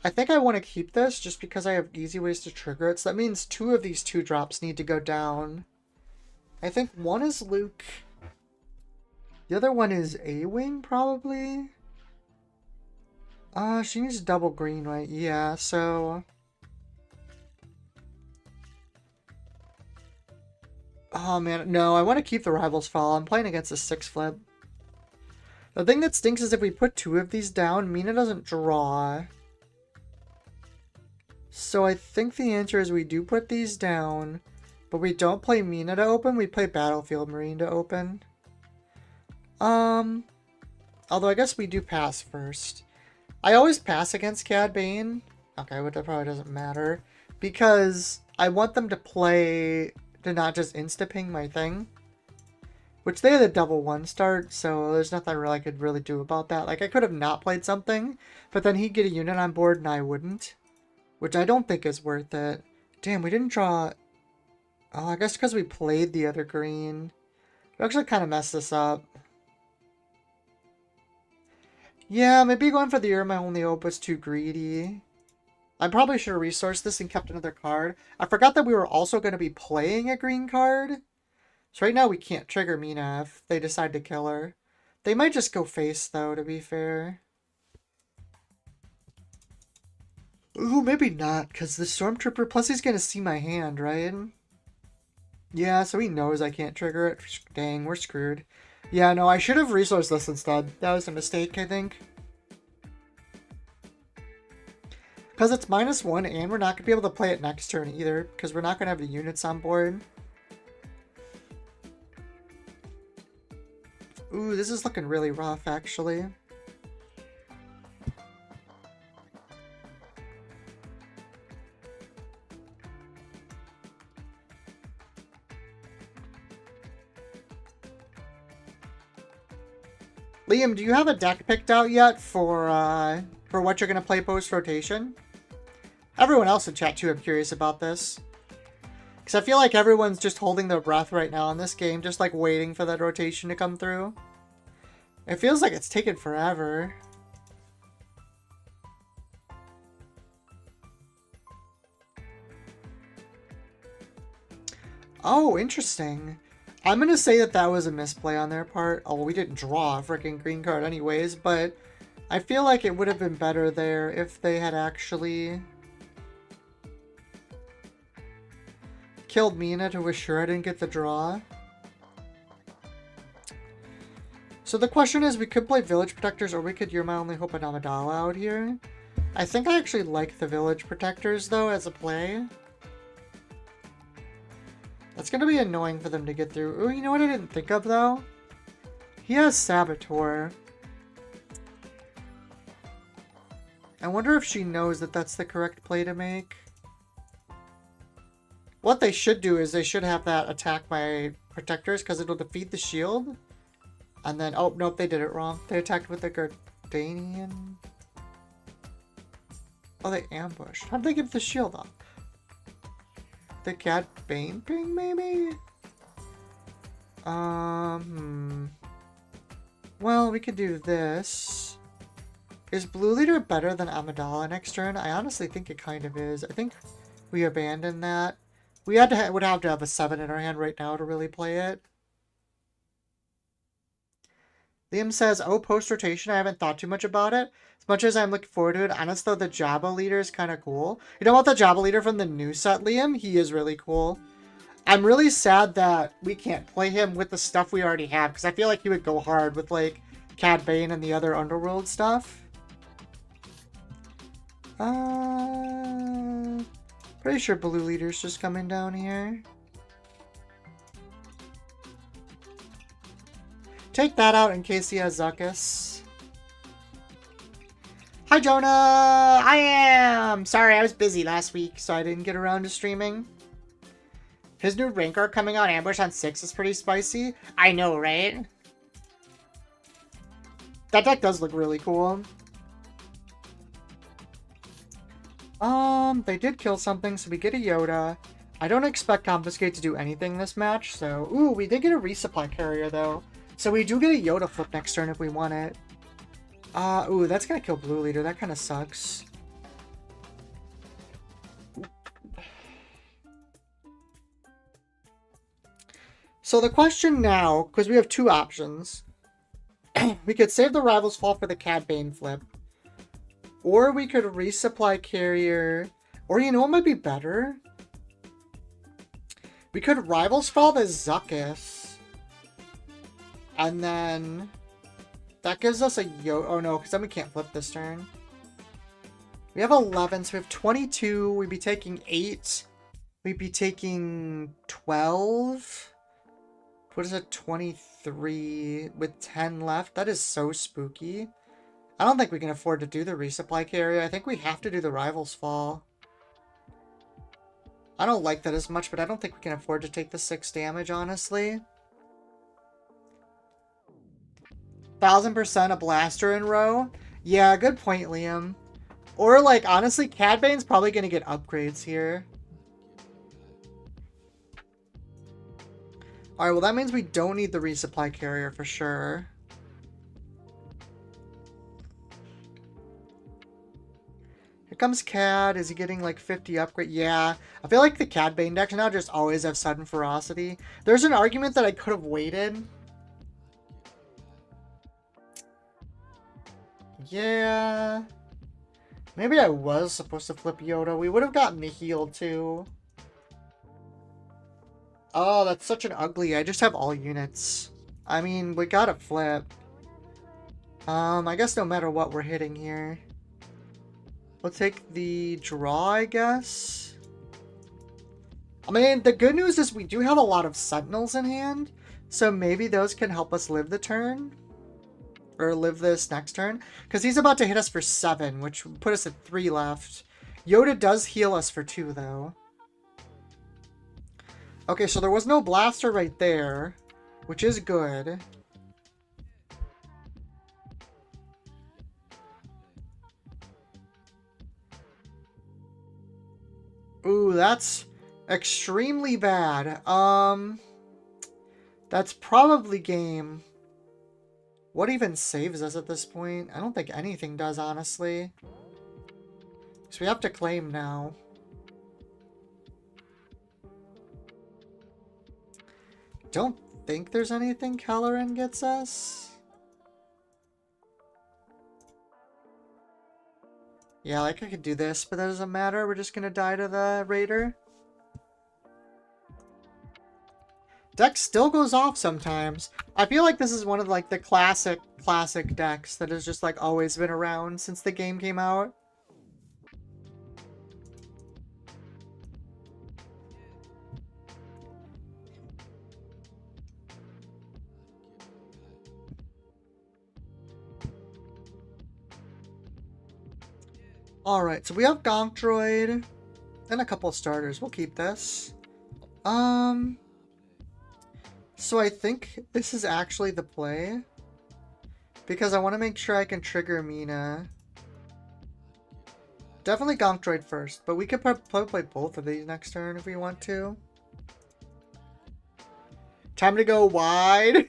I think I want to keep this just because I have easy ways to trigger it. So that means 2 of these 2 drops need to go down. I think one is Luke. The other one is A-Wing, probably. She needs double green, right? Yeah, so... Oh, man. No, I want to keep the Rivals Fall. I'm playing against a 6 flip. The thing that stinks is if we put 2 of these down, Mina doesn't draw. So I think the answer is we do put these down, but we don't play Mina to open, we play Battlefield Marine to open. Although I guess we do pass first. I always pass against Cad Bane. Okay, but that probably doesn't matter. Because I want them to play, to not just insta-ping my thing. Which they had a double 1-start, so there's nothing really I could really do about that. Like, I could have not played something, but then he'd get a unit on board and I wouldn't. Which I don't think is worth it. Damn, we didn't draw... Oh, I guess because we played the other green. We actually kind of messed this up. Yeah, maybe going for the Irma only Hope was too greedy. I probably should have resourced this and kept another card. I forgot that we were also going to be playing a green card. So right now we can't trigger Mina if they decide to kill her. They might just go face, though, to be fair. Ooh, maybe not, because the Stormtrooper, plus he's going to see my hand, right? Yeah, so he knows I can't trigger it. Dang, we're screwed. Yeah, no, I should have resourced this instead. That was a mistake, I think. Because it's -1, and we're not going to be able to play it next turn either, because we're not going to have the units on board. Ooh, this is looking really rough, actually. Liam, do you have a deck picked out yet for what you're going to play post-rotation? Everyone else in chat, too, I'm curious about this. Because I feel like everyone's just holding their breath right now in this game, just like waiting for that rotation to come through. It feels like it's taken forever. Oh, interesting. I'm going to say that that was a misplay on their part. Oh, we didn't draw a freaking green card anyways, but I feel like it would have been better there if they had actually killed Mina to assure I didn't get the draw. So the question is, we could play Village Protectors or we could You're My Only Hope and Amidala out here. I think I actually like the Village Protectors, though, as a play. That's going to be annoying for them to get through. Ooh, you know what I didn't think of, though? He has Saboteur. I wonder if she knows that that's the correct play to make. What they should do is they should have that attack by protectors because it'll defeat the shield. And then, oh, nope, they did it wrong. They attacked with the Gardanian. Oh, they ambushed. How'd they give the shield up? The Cad Bane ping, maybe? Well, we could do this. Is Blue Leader better than Amidala next turn? I honestly think it kind of is. I think we abandoned that. We would have to have a 7 in our hand right now to really play it. Liam says, oh, post-rotation, I haven't thought too much about it. As much as I'm looking forward to it, honestly, though, the Jabba leader is kind of cool. You know what, the Jabba leader from the new set, Liam? He is really cool. I'm really sad that we can't play him with the stuff we already have, because I feel like he would go hard with, like, Cad Bane and the other Underworld stuff. Pretty sure Blue Leader's just coming down here. Take that out in case he has Zuckuss. Hi, Jonah! I am! Sorry, I was busy last week, so I didn't get around to streaming. His new rank arc coming out, Ambush on 6, is pretty spicy. I know, right? That deck does look really cool. They did kill something, so we get a Yoda. I don't expect Confiscate to do anything this match, so... Ooh, we did get a resupply carrier, though. So we do get a Yoda flip next turn if we want it. Ooh, that's gonna kill Blue Leader. That kind of sucks. So the question now, because we have two options. We could save the Rival's Fall for the Cad Bane flip. Or we could resupply carrier. Or you know what might be better? We could Rival's Fall the Zuckuss. And then that gives us a oh no, because then we can't flip this turn. We have 11, so we have 22. We'd be taking 8. We'd be taking 12. What is it? 23 with 10 left. That is so spooky. I don't think we can afford to do the resupply carrier. I think we have to do the Rival's Fall. I don't like that as much, but I don't think we can afford to take the 6 damage, honestly. 1000% a blaster in row? Yeah, good point, Liam. Or, like, honestly, Cad Bane's probably going to get upgrades here. Alright, well, that means we don't need the resupply carrier for sure. Here comes Cad. Is he getting, like, 50 upgrade? Yeah. I feel like the Cad Bane decks now just always have sudden ferocity. There's an argument that I could have waited. Yeah. Maybe I was supposed to flip Yoda. We would have gotten the heal too. Oh, that's such an ugly. I just have all units. I mean, we gotta flip. I guess no matter what we're hitting here. We'll take the draw, I guess. I mean, the good news is we do have a lot of Sentinels in hand. So maybe those can help us live the turn. Or live this next turn. Because he's about to hit us for 7, which would put us at 3 left. Yoda does heal us for 2, though. Okay, so there was no blaster right there. Which is good. Ooh, that's extremely bad. That's probably game. What even saves us at this point? I don't think anything does, honestly. So we have to claim now. Don't think there's anything Kelleran gets us. Yeah, like I could do this, but that doesn't matter. We're just gonna die to the Raider. Deck still goes off sometimes. I feel like this is one of like the classic decks that has just like always been around since the game came out. Alright, so we have Gonk Droid and a couple of starters. We'll keep this. So I think this is actually the play. Because I want to make sure I can trigger Mina. Definitely Gonk Droid first, but we could probably play both of these next turn if we want to. Time to go wide.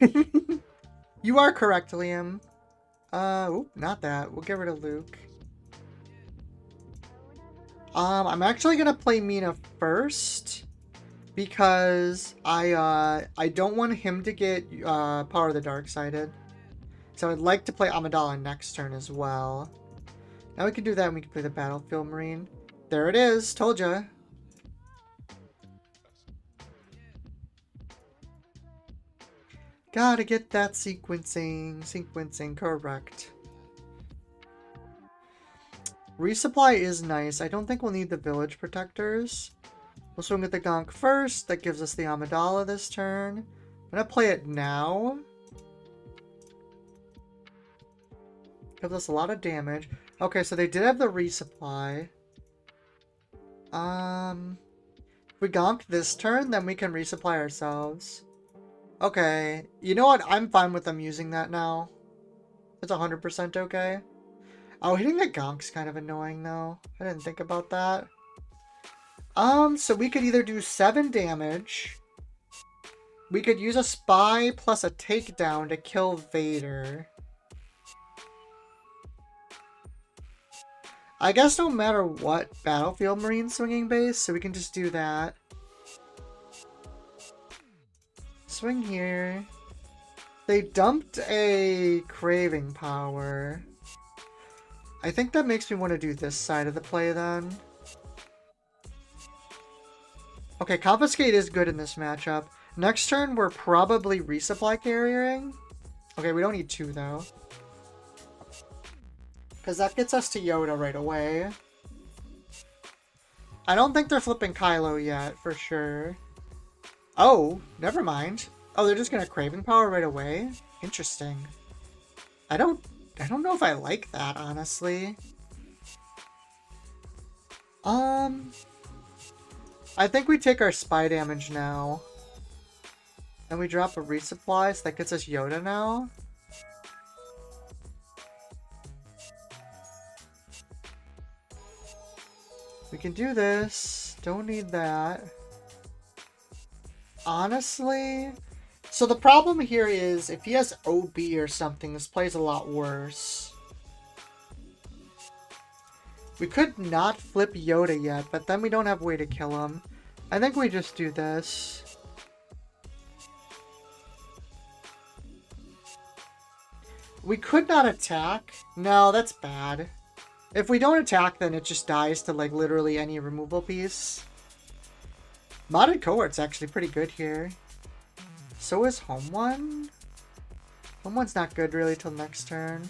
You are correct, Liam. Oop, not that. We'll get rid of Luke. I'm actually gonna play Mina first because I don't want him to get Power of the Dark-Sided. So I'd like to play Amidala next turn as well. Now we can do that and we can play the Battlefield Marine. There it is, told ya. Gotta get that sequencing correct. Resupply is nice. I don't think we'll need the village protectors. We'll swing at the Gonk first. That gives us the Amidala this turn. I'm gonna play it now. Gives us a lot of damage. Okay, so they did have the resupply. If we Gonk this turn, then we can resupply ourselves. Okay, you know what? I'm fine with them using that now. It's 100% okay. Oh, hitting the Gonk's kind of annoying though. I didn't think about that. So we could either do 7 damage. We could use a spy plus a takedown to kill Vader. I guess no matter what, Battlefield Marine swinging base, so we can just do that. Swing here. They dumped a Craving Power. I think that makes me want to do this side of the play then. Okay, Confiscate is good in this matchup. Next turn, we're probably resupply carrying. Okay, we don't need 2 though. Because that gets us to Yoda right away. I don't think they're flipping Kylo yet, for sure. Oh, never mind. Oh, they're just gonna Craving Power right away? Interesting. I don't know if I like that, honestly. I think we take our spy damage now. And we drop a resupply, so that gets us Yoda now. We can do this. Don't need that. Honestly... So the problem here is, if he has OB or something, this plays a lot worse. We could not flip Yoda yet, but then we don't have a way to kill him. I think we just do this. We could not attack. No, that's bad. If we don't attack, then it just dies to, like, literally any removal piece. Modded Cohort's actually pretty good here. So is Home One? Home One's not good really till next turn.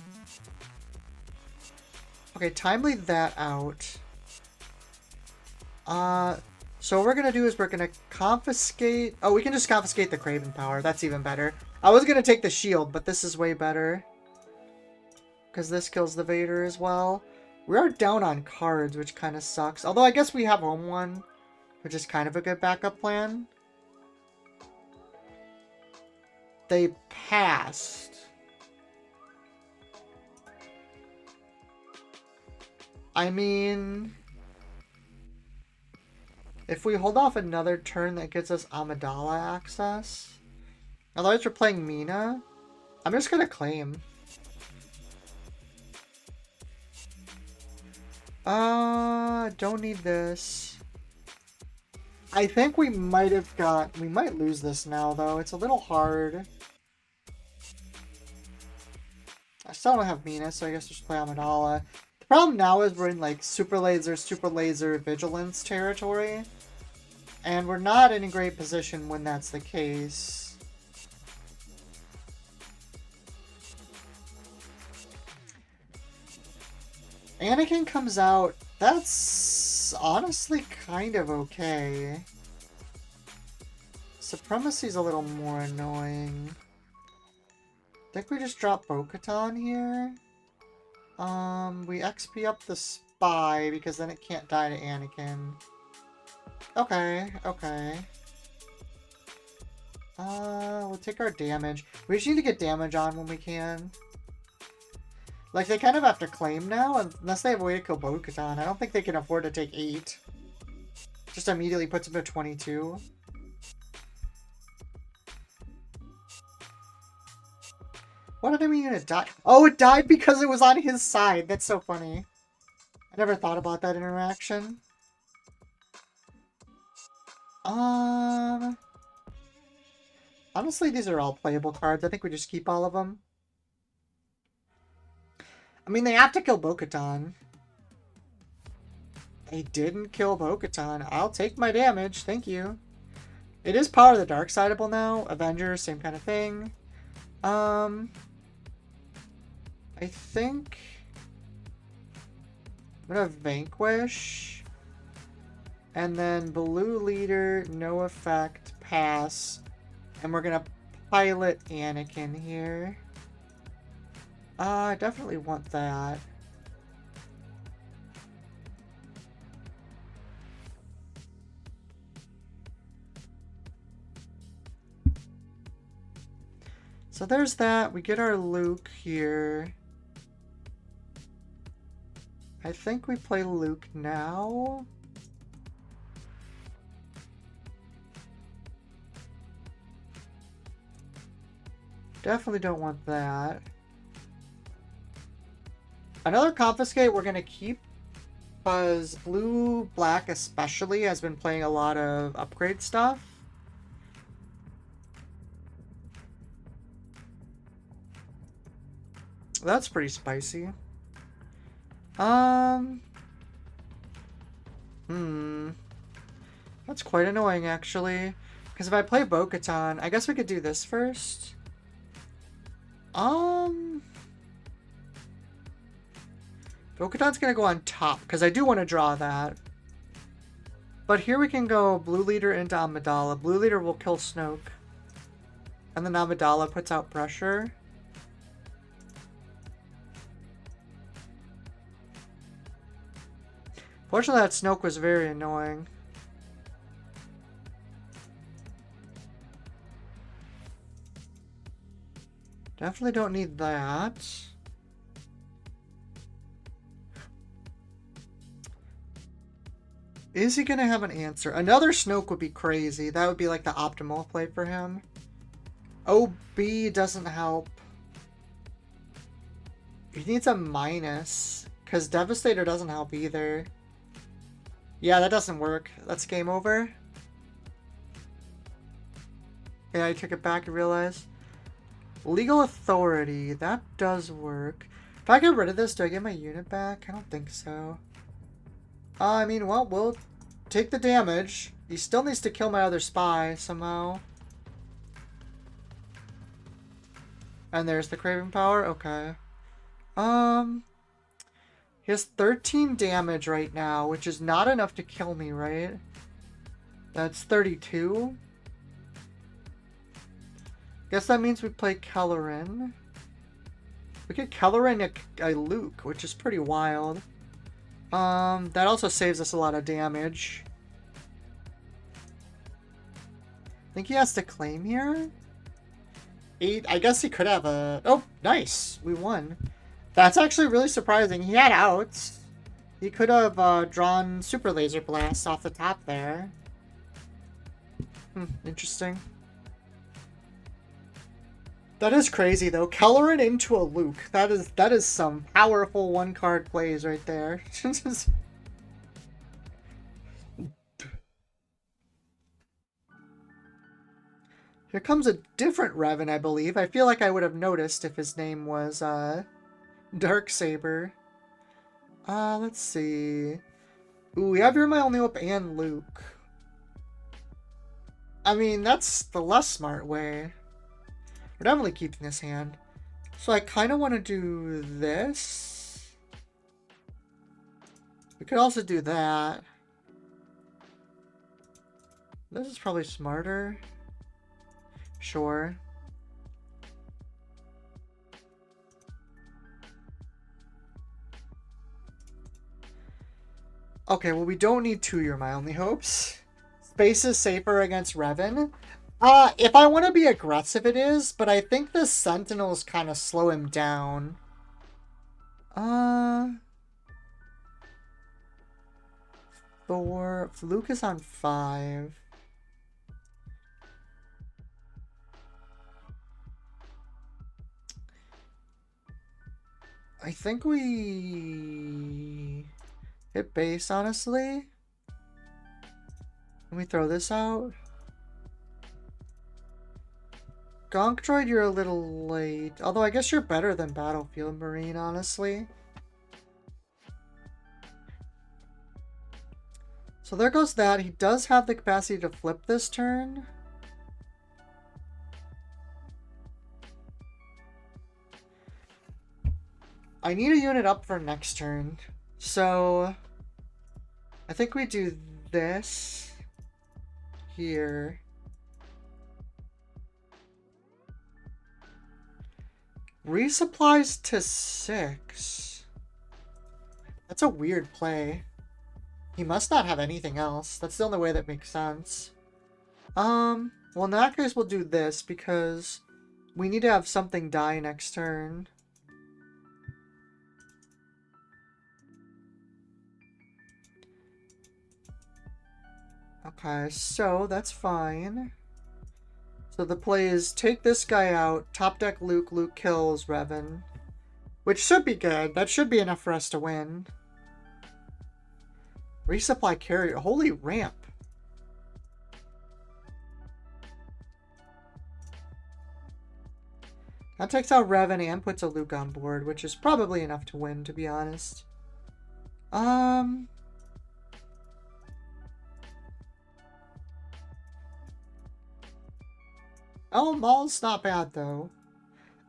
Okay, timely that out. So what we're gonna do is we're gonna confiscate... Oh, we can just confiscate the Craven Power. That's even better. I was gonna take the shield, but this is way better. Because this kills the Vader as well. We are down on cards, which kind of sucks. Although I guess we have Home One, which is kind of a good backup plan. They passed. I mean... If we hold off another turn, that gets us Amidala access. Otherwise, we're playing Mina. I'm just gonna claim. Don't need this. I think we might have got... We might lose this now, though. It's a little hard. I still don't have Mina, so I guess we'll just play Amidala. The problem now is we're in, like, super laser vigilance territory. And we're not in a great position when that's the case. Anakin comes out. That's honestly kind of okay. Supremacy's a little more annoying. I think we just drop Bo-Katan here. We XP up the spy because then it can't die to Anakin. Okay, okay. We'll take our damage. We just need to get damage on when we can. Like, they kind of have to claim now, unless they have a way to kill Bo-Katan. I don't think they can afford to take 8. Just immediately puts him to 22. What did enemy unit die? Oh, it died because it was on his side. That's so funny. I never thought about that interaction. Honestly, these are all playable cards. I think we just keep all of them. I mean, they have to kill Bo-Katan. They didn't kill Bo-Katan. I'll take my damage. Thank you. It is Power of the Darkseidable now. Avengers, same kind of thing. I think I'm gonna Vanquish. And then Blue Leader, no effect, pass. And we're gonna pilot Anakin here. I definitely want that. So there's that. We get our Luke here. I think we play Luke now. Definitely don't want that. Another Confiscate we're going to keep because Blue-Black especially has been playing a lot of upgrade stuff. That's pretty spicy. That's quite annoying, actually. Because if I play Bo-Katan, I guess we could do this first. Bo-Katan's gonna go on top, because I do want to draw that. But here we can go Blue Leader into Amidala. Blue Leader will kill Snoke. And then Amidala puts out pressure. Fortunately, that Snoke was very annoying. Definitely don't need that. Is he going to have an answer? Another Snoke would be crazy. That would be like the optimal play for him. OB doesn't help. He needs a minus. Because Devastator doesn't help either. Yeah, that doesn't work. That's game over. Yeah, I took it back and realized. Legal Authority. That does work. If I get rid of this, do I get my unit back? I don't think so. I mean, well, we'll take the damage. He still needs to kill my other spy somehow. And there's the Craven Power. Okay. He has 13 damage right now, which is not enough to kill me, right? That's 32. Guess that means we play Kelleran. We get Kelleran a Luke, which is pretty wild. That also saves us a lot of damage. I think he has to claim here. 8. I guess he could have a... Oh, nice. We won. That's actually really surprising. He had outs. He could have drawn Super Laser Blast off the top there. Interesting. That is crazy, though. Kelleran into a Luke. That is some powerful one-card plays right there. Here comes a different Revan, I believe. I feel like I would have noticed if his name was, Darksaber. Let's see. Ooh, we have You're My Only Hope and Luke. I mean, that's the less smart way. We're definitely keeping this hand. So I kind of want to do this. We could also do that. This is probably smarter. Sure. Okay, well, we don't need 2 You're My Only Hopes. Space is safer against Revan. If I want to be aggressive, it is, but I think the Sentinels kind of slow him down. Uh, Luke is on 5. I think we hit base, honestly. Let me throw this out. Gonk Droid, you're a little late. Although I guess you're better than Battlefield Marine, honestly. So there goes that. He does have the capacity to flip this turn. I need a unit up for next turn. So I think we do this here. Resupplies to 6. That's a weird play. He must not have anything else. That's the only way that makes sense. Well, in that case, we'll do this because we need to have something die next turn. Okay, so that's fine. So the play is take this guy out, top deck Luke, Luke kills Revan. Which should be good. That should be enough for us to win. Resupply carrier. Holy ramp. That takes out Revan and puts a Luke on board, which is probably enough to win, to be honest. Oh, Maul's not bad, though.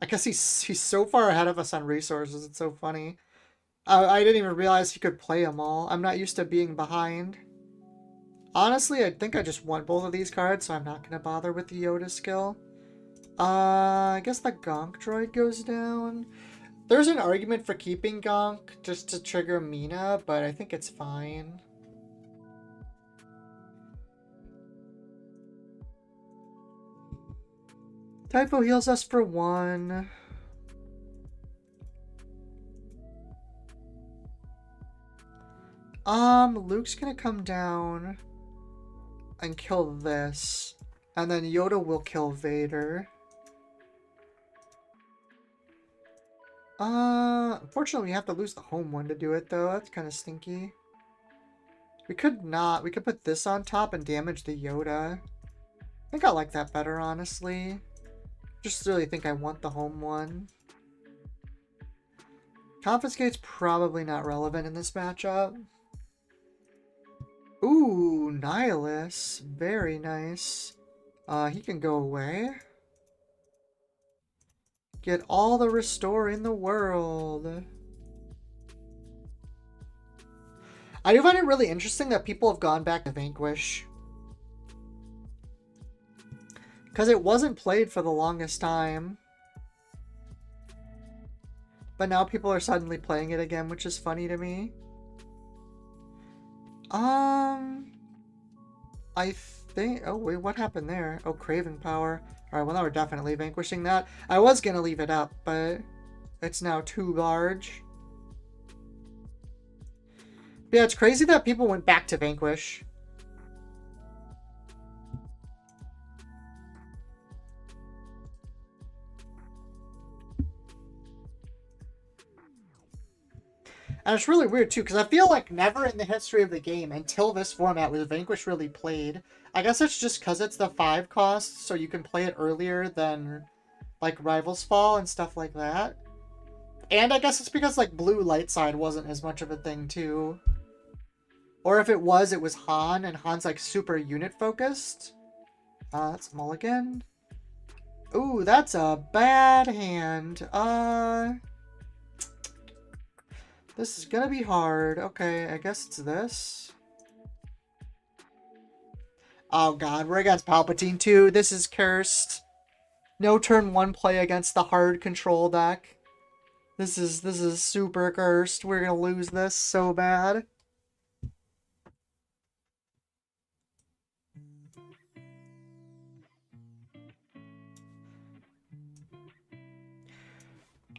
I guess he's so far ahead of us on resources. It's so funny. I didn't even realize he could play them all. I'm not used to being behind. Honestly, I think I just want both of these cards, so I'm not going to bother with the Yoda skill. I guess the Gonk droid goes down. There's an argument for keeping Gonk just to trigger Mina, but I think it's fine. Typho heals us for 1. Luke's gonna come down and kill this. And then Yoda will kill Vader. Unfortunately we have to lose the home one to do it though. That's kind of stinky. We could not. We could put this on top and damage the Yoda. I think I like that better, honestly. Just really think I want the home one. Confiscate's probably not relevant in this matchup. Ooh, Nihilus. Very nice. He can go away. Get all the restore in the world. I do find it really interesting that people have gone back to Vanquish. Because it wasn't played for the longest time. But now people are suddenly playing it again, which is funny to me. I think... Oh, wait, what happened there? Oh, Craven Power. Alright, well now we're definitely vanquishing that. I was gonna leave it up, but it's now too large. But yeah, it's crazy that people went back to Vanquish. And it's really weird, too, because I feel like never in the history of the game, until this format, was Vanquish really played. I guess it's just because it's the 5 cost, so you can play it earlier than, like, Rivals Fall and stuff like that. And I guess it's because, like, Blue Light Side wasn't as much of a thing, too. Or if it was Han, and Han's, like, super unit-focused. That's Mulligan. Ooh, that's a bad hand. This is gonna be hard. Okay, I guess it's this. Oh god, we're against Palpatine too. This is cursed. No turn 1 play against the hard control deck. This is super cursed. We're gonna lose this so bad.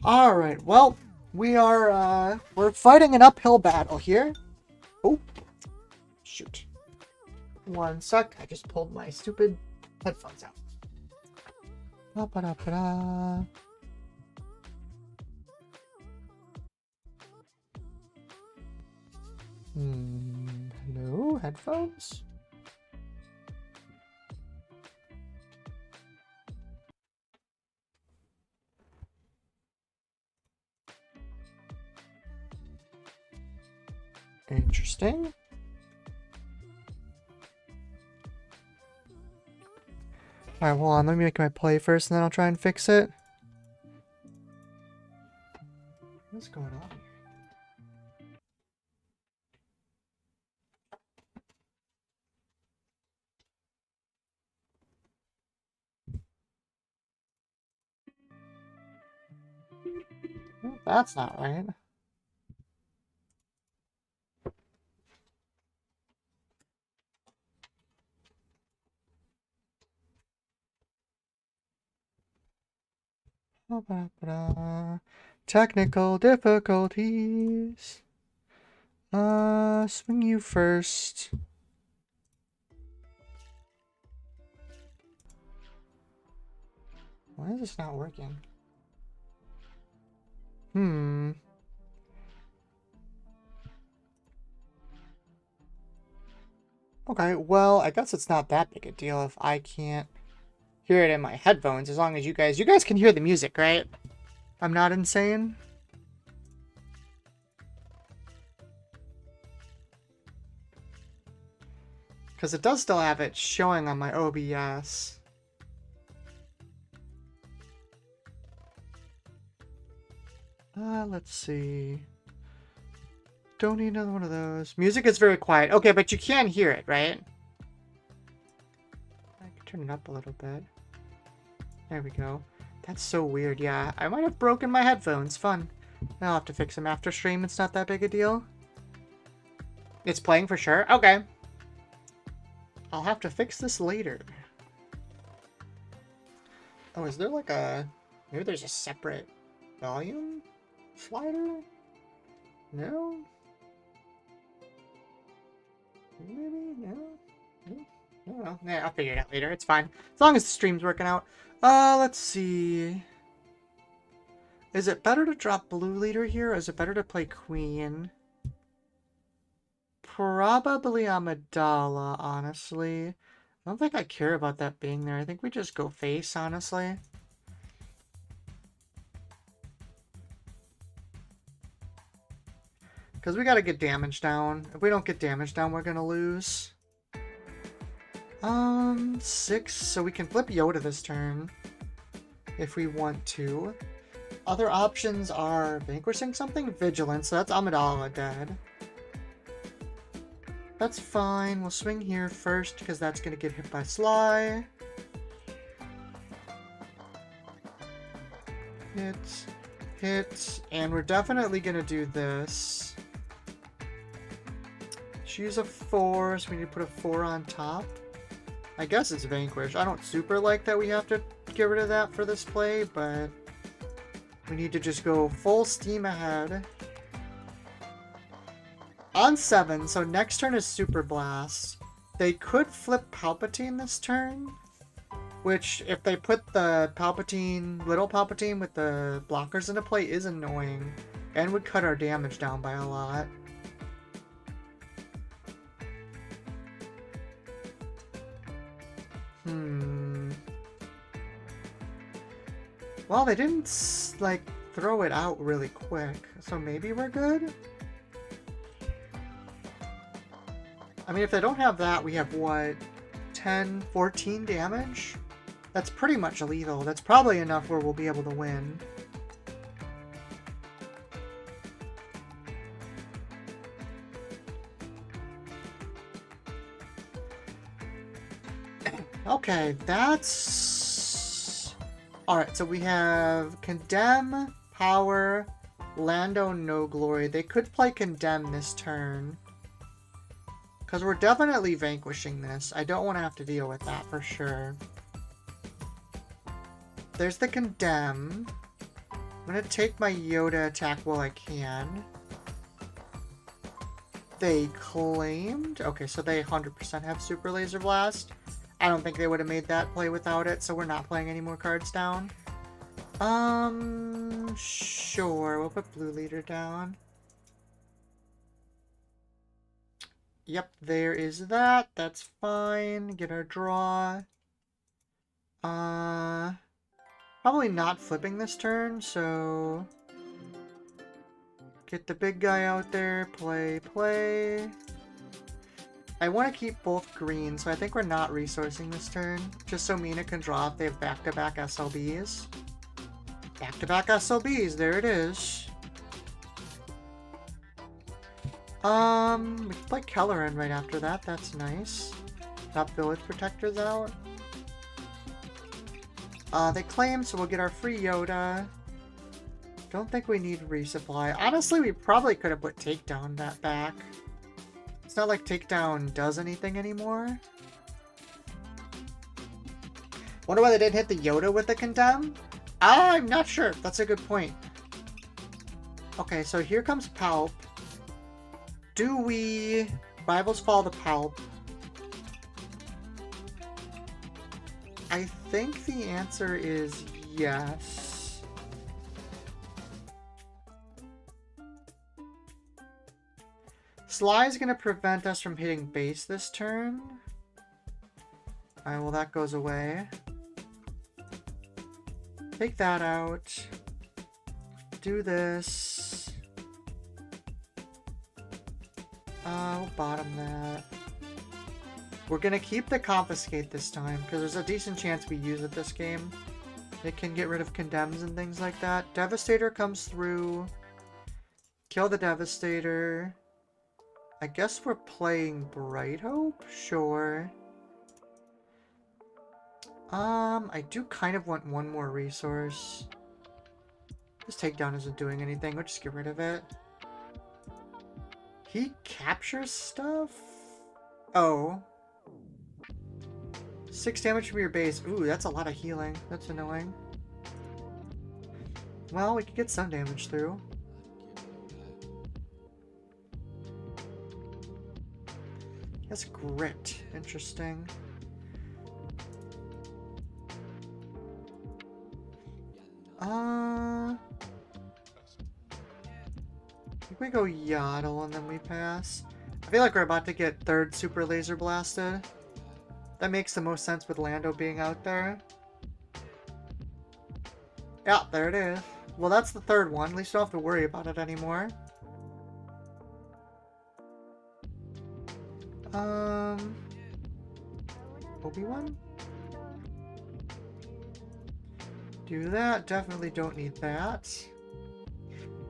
Alright, well, we're fighting an uphill battle here. Oh, shoot. One sec, I just pulled my stupid headphones out. Ba-ba-da-ba-da. No headphones? Interesting. Alright, hold on. Let me make my play first, and then I'll try and fix it. What's going on here? Well, that's not right. Technical difficulties. Swing you first. Why is this not working? Okay, well, I guess it's not that big a deal if I can't hear it in my headphones, as long as you guys can hear the music, right? I'm not insane. Because it does still have it showing on my OBS. Let's see. Don't need another one of those. Music is very quiet. Okay, but you can hear it, right? I can turn it up a little bit. There we go. That's so weird. Yeah, I might have broken my headphones. Fun. I'll have to fix them after stream. It's not that big a deal. It's playing for sure? Okay. I'll have to fix this later. Oh, is there like a... Maybe there's a separate volume slider? No? Maybe? No? I don't know. Yeah, I'll figure it out later. It's fine. As long as the stream's working out. Let's see. Is it better to drop blue leader here, or is it better to play queen? Probably Amidala, honestly. I don't think I care about that being there. I think we just go face, honestly. Because we gotta get damage down. If we don't get damage down, we're gonna lose. 6, so we can flip Yoda this turn. If we want to. Other options are vanquishing something? Vigilance, so that's Amidala dead. That's fine. We'll swing here first, because that's gonna get hit by Sly. Hit, and we're definitely gonna do this. Choose a 4, so we need to put a 4 on top. I guess it's Vanquish. I don't super like that we have to get rid of that for this play, but we need to just go full steam ahead. On 7, so next turn is Super Blast. They could flip Palpatine this turn, which, if they put the Palpatine, little Palpatine with the blockers into play, is annoying, and would cut our damage down by a lot. Well, they didn't, like, throw it out really quick, so maybe we're good? I mean, if they don't have that, we have, what, 10, 14 damage? That's pretty much lethal. That's probably enough where we'll be able to win. Okay, that's... Alright, so we have Condemn, Power, Lando, No Glory. They could play Condemn this turn. Because we're definitely vanquishing this. I don't want to have to deal with that for sure. There's the Condemn. gonna take my Yoda attack while I can. They claimed... Okay, so they 100% have Super Laser Blast. I don't think they would have made that play without it, so we're not playing any more cards down. Sure. We'll put Blue Leader down. Yep, there is that. That's fine. Get our draw. Probably not flipping this turn, so... Get the big guy out there. Play, play. I want to keep both green, so I think we're not resourcing this turn. Just so Mina can draw if they have back-to-back SLBs. Back-to-back SLBs, there it is. We can play Kelleran right after that, that's nice. Top Village Protector's out. They claim, so we'll get our free Yoda. Don't think we need resupply. Honestly, we probably could have put Takedown that back. It's not like Takedown does anything anymore. Wonder why they didn't hit the Yoda with the Condemn? I'm not sure. That's a good point. Okay, so here comes Palp. Do we... Rivals fall to Palp. I think the answer is yes. Sly is going to prevent us from hitting base this turn. Alright, well that goes away. Take that out. Do this. We'll bottom that. We're going to keep the Confiscate this time, because there's a decent chance we use it this game. It can get rid of Condemns and things like that. Devastator comes through. Kill the Devastator. I guess we're playing Bright Hope? Sure. I do kind of want one more resource. This takedown isn't doing anything. We'll just get rid of it. He captures stuff? Oh. 6 damage from your base. Ooh, that's a lot of healing. That's annoying. Well, we could get some damage through. That's Grit. Interesting. I think we go Yaddle and then we pass. I feel like we're about to get third Super Laser Blasted. That makes the most sense with Lando being out there. Yeah, there it is. Well, that's the third one. At least we don't have to worry about it anymore. Obi-Wan? Do that. Definitely don't need that.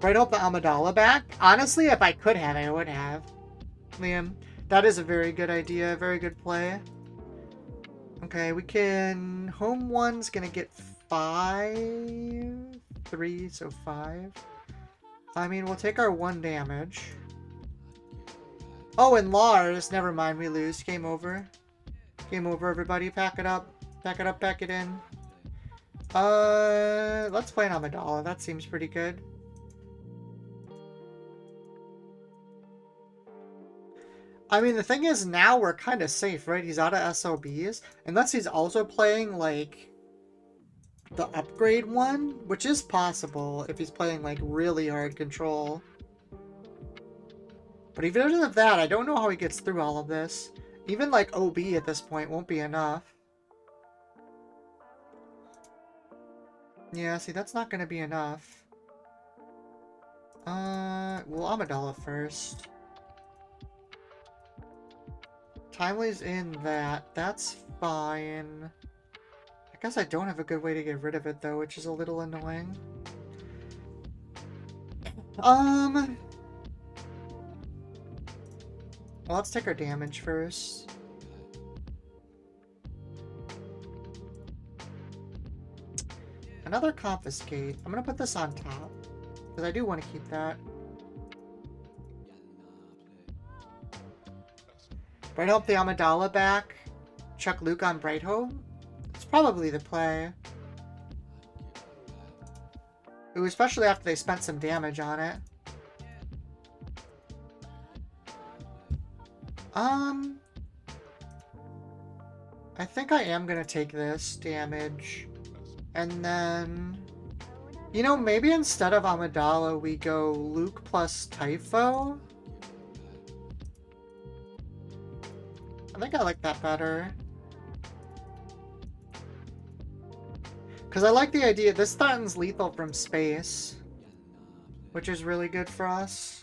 Right up the Amidala back? Honestly, if I could have, I would have. Liam, that is a very good idea. Very good play. Okay, we can... Home one's gonna get 5... 3, so 5. I mean, we'll take our 1 damage. Oh, and Lars. Never mind, we lose. Game over. Game over, everybody. Pack it up. Pack it up, pack it in. Let's play an Amidala. That seems pretty good. I mean, the thing is, now we're kind of safe, right? He's out of SLBs. Unless he's also playing, like, the upgrade one, which is possible if he's playing, like, really hard control. But if he doesn't have that, I don't know how he gets through all of this. Even, like, OB at this point won't be enough. Yeah, see, that's not going to be enough. Well, Amidala first. Timely's in that. That's fine. I guess I don't have a good way to get rid of it, though, which is a little annoying. Well, let's take our damage first. Another Confiscate. I'm going to put this on top, because I do want to keep that. Bright Hope the Amidala back. Chuck Luke on Bright Hope. It's probably the play. Ooh, especially after they spent some damage on it. I think I am gonna take this damage. And then... You know, maybe instead of Amidala, we go Luke plus Typho? I think I like that better. Because I like the idea, this threatens lethal from space, which is really good for us.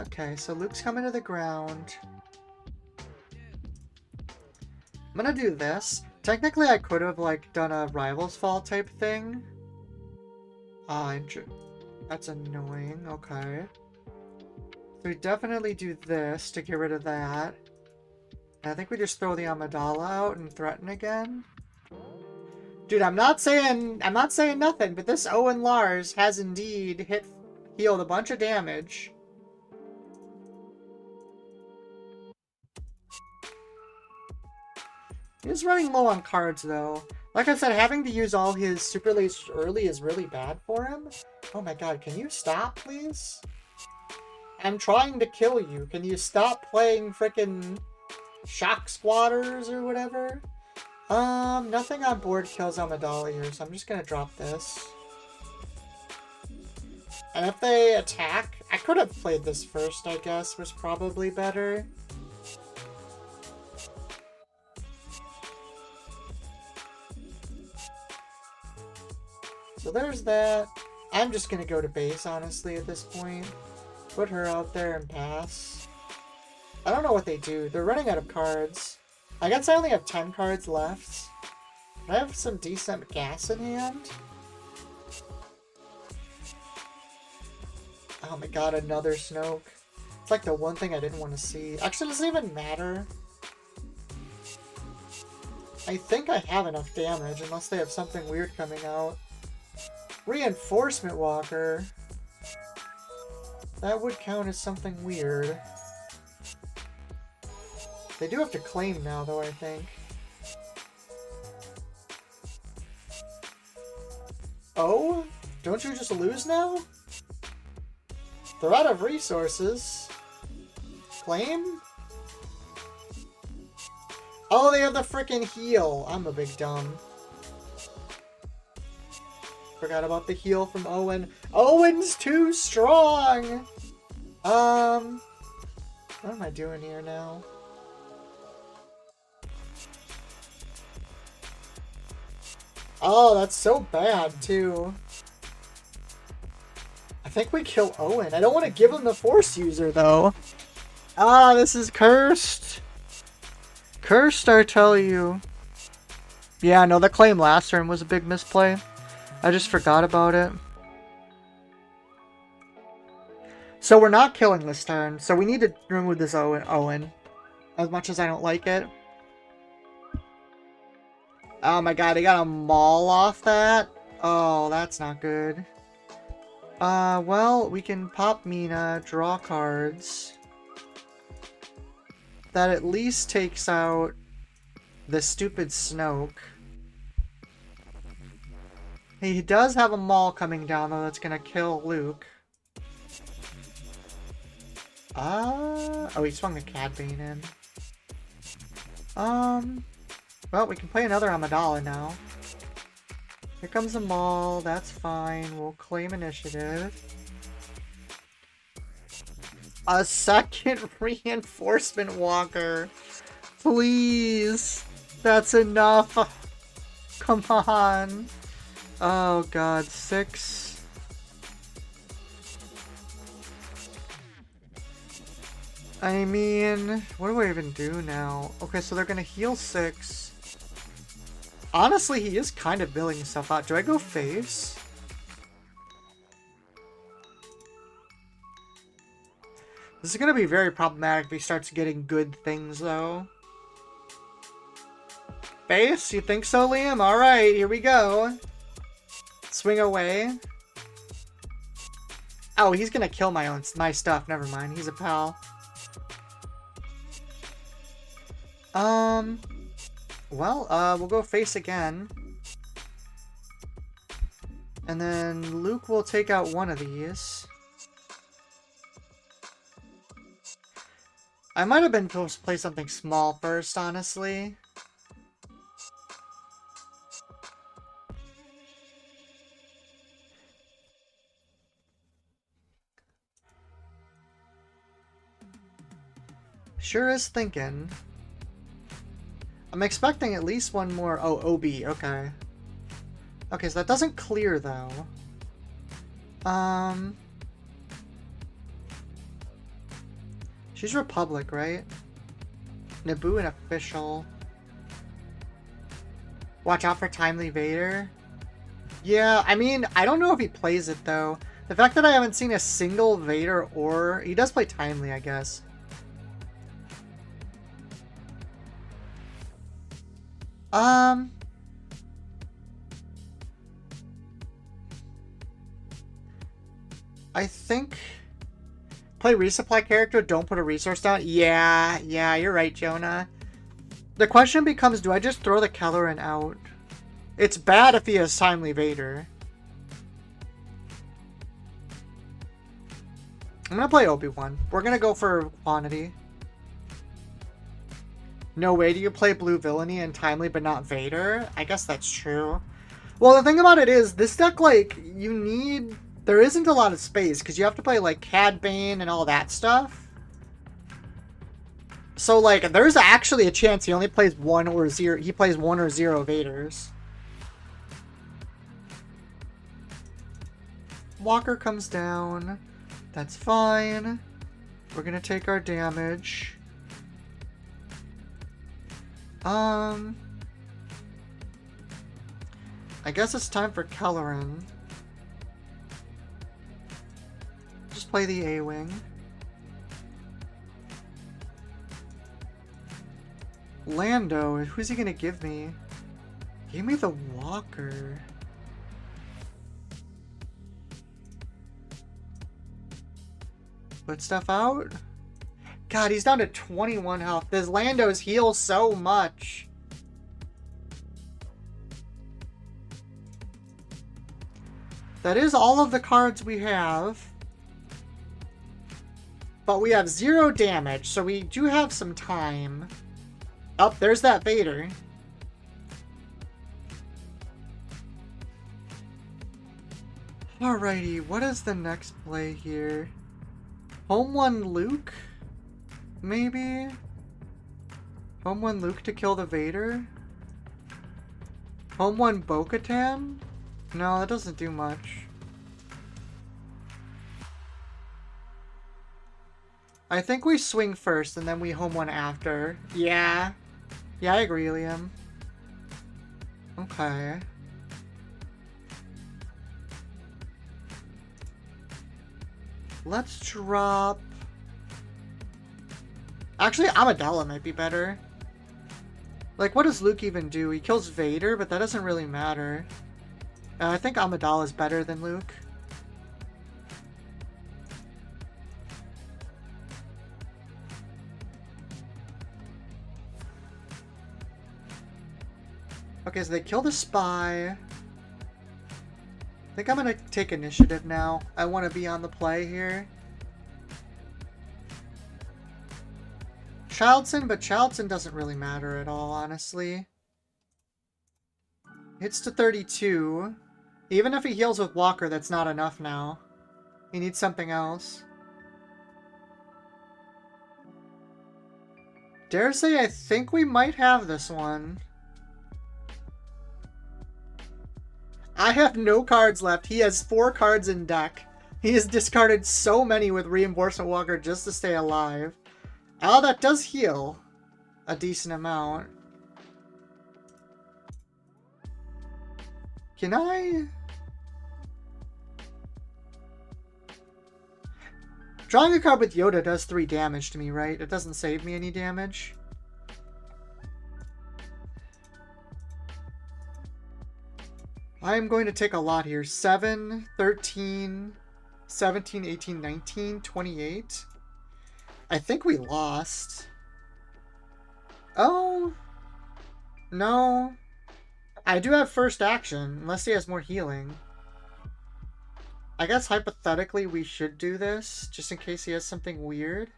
Okay, so Luke's coming to the ground. I'm gonna do this. Technically, I could have, like, done a Rival's Fall type thing. That's annoying. Okay. So we definitely do this to get rid of that. And I think we just throw the Amidala out and threaten again. Dude, I'm not saying nothing, but this Owen Lars has indeed healed a bunch of damage. He's running low on cards, though. Like I said, having to use all his super lace early is really bad for him. Oh my god, can you stop, please? I'm trying to kill you. Can you stop playing frickin' Shock Squatters or whatever? Nothing on board kills Amidala here, so I'm just gonna drop this. And if they attack, I could have played this first, I guess, was probably better. So there's that. I'm just gonna go to base, honestly, at this point. Put her out there and pass. I don't know what they do. They're running out of cards. I guess I only have 10 cards left. I have some decent gas in hand. Oh my god, another Snoke. It's like the one thing I didn't want to see. Actually, it doesn't even matter. I think I have enough damage, unless they have something weird coming out. Reinforcement Walker. That would count as something weird. They do have to claim now, though, I think. Oh? Don't you just lose now? They're out of resources. Claim? Oh, they have the frickin' heal. I'm a big dumb. Forgot about the heal from Owen. Owen's too strong! What am I doing here now? Oh, that's so bad, too. I think we kill Owen. I don't want to give him the Force User, though. Ah, this is cursed. Cursed, I tell you. Yeah, no, the claim last turn was a big misplay. I just forgot about it. So we're not killing this turn, so we need to remove this Owen. As much as I don't like it. Oh my god, he got a maul off that? Oh, that's not good. Well, we can pop Mina, draw cards. That at least takes out the stupid Snoke. He does have a maul coming down, though, that's gonna kill Luke. Oh, he swung the Cad Bane in. Well, we can play another Amidala now. Here comes a maul, that's fine. We'll claim initiative. A second reinforcement walker. Please. That's enough. Come on. Oh god, 6. I mean, what do I even do now? Okay, so they're gonna heal 6. Honestly, he is kind of billing himself out. Do I go face? This is gonna be very problematic if he starts getting good things, though. Face? You think so, Liam? Alright, here we go. Swing away. Oh, he's gonna kill my stuff. Never mind. He's a pal. We'll go face again. And then Luke will take out one of these. I might have been supposed to play something small first, honestly. Sure is thinking. I'm expecting at least one more. Oh, OB, okay. Okay, so that doesn't clear, though. She's Republic, right? Naboo and official. Watch out for Timely Vader. Yeah, I mean, I don't know if he plays it, though. The fact that I haven't seen a single Vader or... He does play Timely, I guess. I think... Play resupply character, don't put a resource down? Yeah, you're right, Jonah. The question becomes, do I just throw the Kelleran out? It's bad if he has Timely Vader. I'm gonna play Obi-Wan. We're gonna go for quantity. No way do you play Blue Villainy and Timely but not Vader? I guess that's true. Well, the thing about it is, this deck, like, you need... There isn't a lot of space, because you have to play, like, Cad Bane and all that stuff. So, like, there's actually a chance he only plays one or zero... He plays 1 or 0 Vaders. Walker comes down. That's fine. We're gonna take our damage. I guess it's time for Kelleran. Just play the A-Wing. Lando, who's he gonna give me? Give me the Walker. Put stuff out? God, he's down to 21 health. This Lando's heals so much. That is all of the cards we have. But we have 0 damage, so we do have some time. Oh, there's that Vader. Alrighty, what is the next play here? Home 1 Luke? Maybe? Home 1 Luke to kill the Vader? Home 1 Bo-Katan? No, that doesn't do much. I think we swing first and then we home 1 after. Yeah. Yeah, I agree, Liam. Okay. Let's drop... Actually, Amidala might be better. Like, what does Luke even do? He kills Vader, but that doesn't really matter. I think Amidala is better than Luke. Okay, so they kill the spy. I think I'm gonna take initiative now. I want to be on the play here. Childson, but Childson doesn't really matter at all, honestly. Hits to 32. Even if he heals with Walker, that's not enough now. He needs something else. Dare say I think we might have this one. I have no cards left. He has 4 cards in deck. He has discarded so many with Reinforcement Walker just to stay alive. Oh, that does heal a decent amount. Can I... Drawing a card with Yoda does 3 damage to me, right? It doesn't save me any damage. I'm going to take a lot here. 7, 13, 17, 18, 19, 28. I think we lost. Oh, no. I do have first action, unless he has more healing. I guess hypothetically we should do this, just in case he has something weird.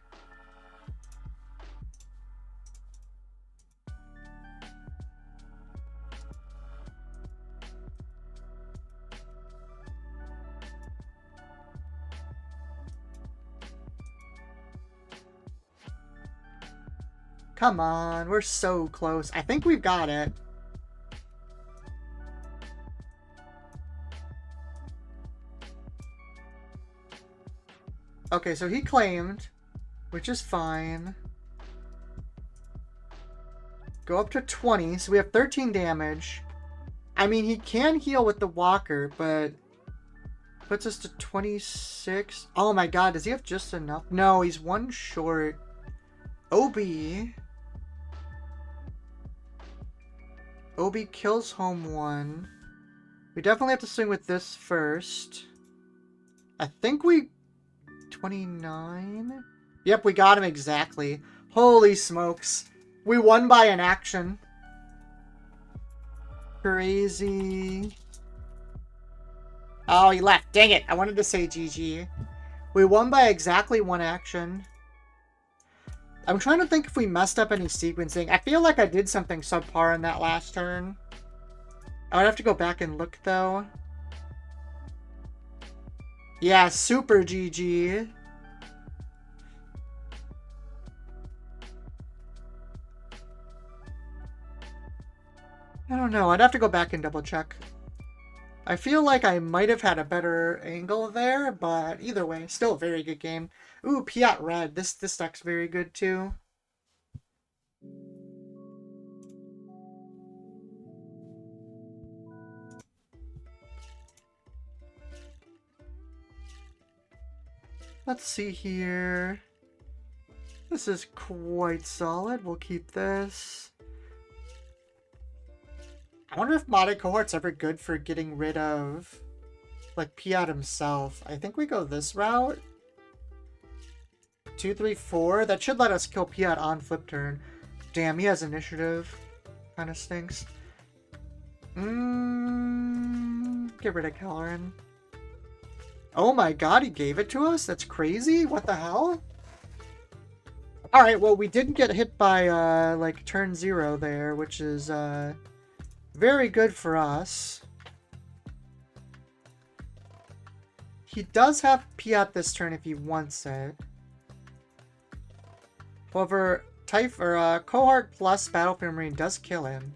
Come on, we're so close. I think we've got it. Okay, so he claimed, which is fine. Go up to 20, so we have 13 damage. I mean, he can heal with the walker, but puts us to 26. Oh my god, does he have just enough? No, he's one short. OB kills home one. We definitely have to swing with this first. I think we... 29? Yep, we got him exactly. Holy smokes. We won by an action. Crazy. Oh, he left. Dang it. I wanted to say GG. We won by exactly one action. I'm trying to think if we messed up any sequencing. I feel like I did something subpar in that last turn. I would have to go back and look, though. Yeah, super GG. I don't know. I'd have to go back and double check. I feel like I might have had a better angle there, but either way, still a very good game. Ooh, Piat Red. This deck's very good, too. Let's see here. This is quite solid. We'll keep this. I wonder if modded cohort's ever good for getting rid of, like, Piat himself. I think we go this route. 2, 3, 4. That should let us kill Piat on flip turn. Damn, he has initiative. Kind of stinks. Get rid of Kellerin. Oh my god, he gave it to us? That's crazy? What the hell? Alright, well, we didn't get hit by, like, turn 0 there, which is, very good for us. He does have Piat this turn if he wants it. However, Cohort plus Battlefield Marine does kill him.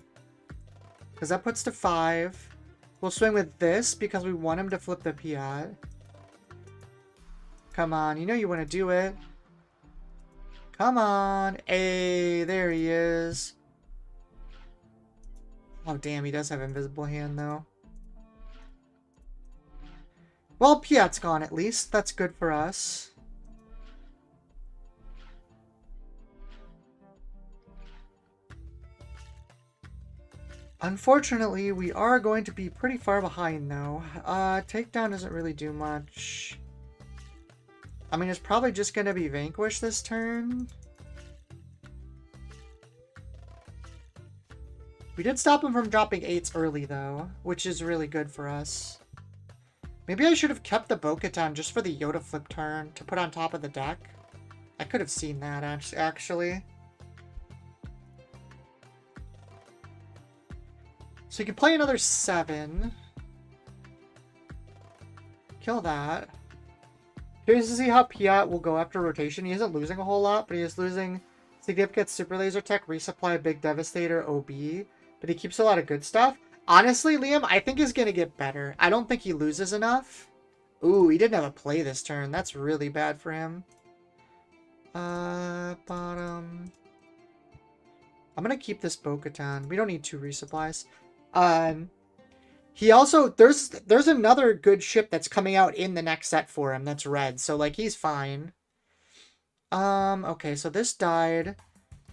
Because that puts to 5. We'll swing with this because we want him to flip the Piat. Come on, you know you want to do it. Come on. Hey, there he is. Oh, damn, he does have Invisible Hand, though. Well, Piat's gone, at least. That's good for us. Unfortunately, we are going to be pretty far behind, though. Takedown doesn't really do much. I mean, it's probably just going to be Vanquish this turn. We did stop him from dropping 8s early, though, which is really good for us. Maybe I should have kept the Bo-Katan just for the Yoda flip turn to put on top of the deck. I could have seen that, actually. So you can play another 7. Kill that. Curious to see how Piat will go after rotation. He isn't losing a whole lot, but he is losing significant Super Laser Tech, Resupply, Big Devastator, OB. But he keeps a lot of good stuff. Honestly, Liam, I think he's going to get better. I don't think he loses enough. Ooh, he didn't have a play this turn. That's really bad for him. Bottom. I'm going to keep this Bo-Katan. We don't need 2 resupplies. He also, there's another good ship that's coming out in the next set for him that's red. So, like, he's fine. Okay, so this died.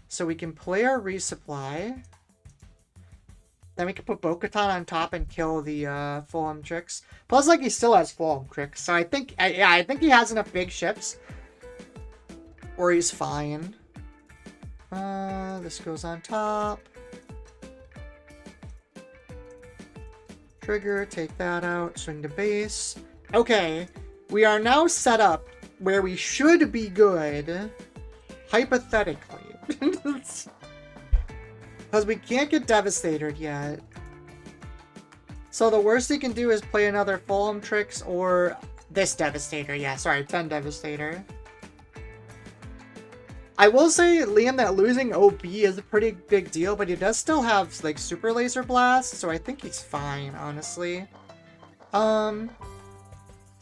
So we can play our resupply. Then we can put Bo-Katan on top and kill the Fulham Tricks. Plus, like, he still has Fulham Tricks. So I think, yeah, I think he has enough big ships. Or he's fine. This goes on top. Trigger, take that out, swing to base. Okay, we are now set up where we should be good, hypothetically. Because we can't get Devastated yet. So the worst he can do is play another Fulham Tricks or this Devastator. Yeah, sorry, 10 Devastator. I will say, Liam, that losing OB is a pretty big deal, but he does still have, like, Super Laser Blast, so I think he's fine, honestly. So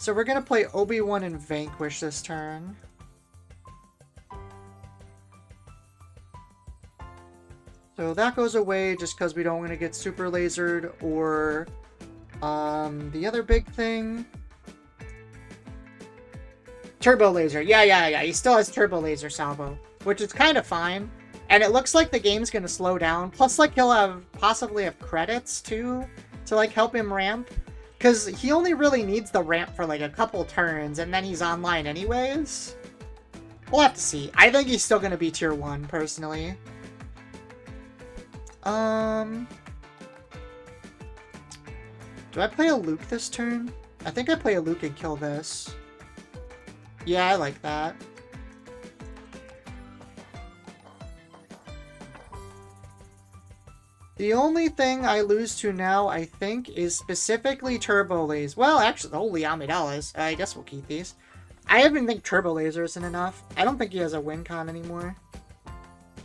we're gonna play Obi-Wan and Vanquish this turn. So that goes away just because we don't want to get Super Lasered, or the other big thing, Turbo Laser. Yeah. He still has Turbo Laser Salvo, which is kind of fine. And it looks like the game's going to slow down. Plus, like, he'll possibly have credits, too, to, like, help him ramp. Because he only really needs the ramp for, like, a couple turns, and then he's online anyways. We'll have to see. I think he's still going to be tier 1, personally. Do I play a Luke this turn? I think I play a Luke and kill this. Yeah, I like that. The only thing I lose to now, I think, is specifically Turbo Laser. Well, actually, holy Amidelas. I guess we'll keep these. I even think Turbo Laser isn't enough. I don't think he has a win con anymore.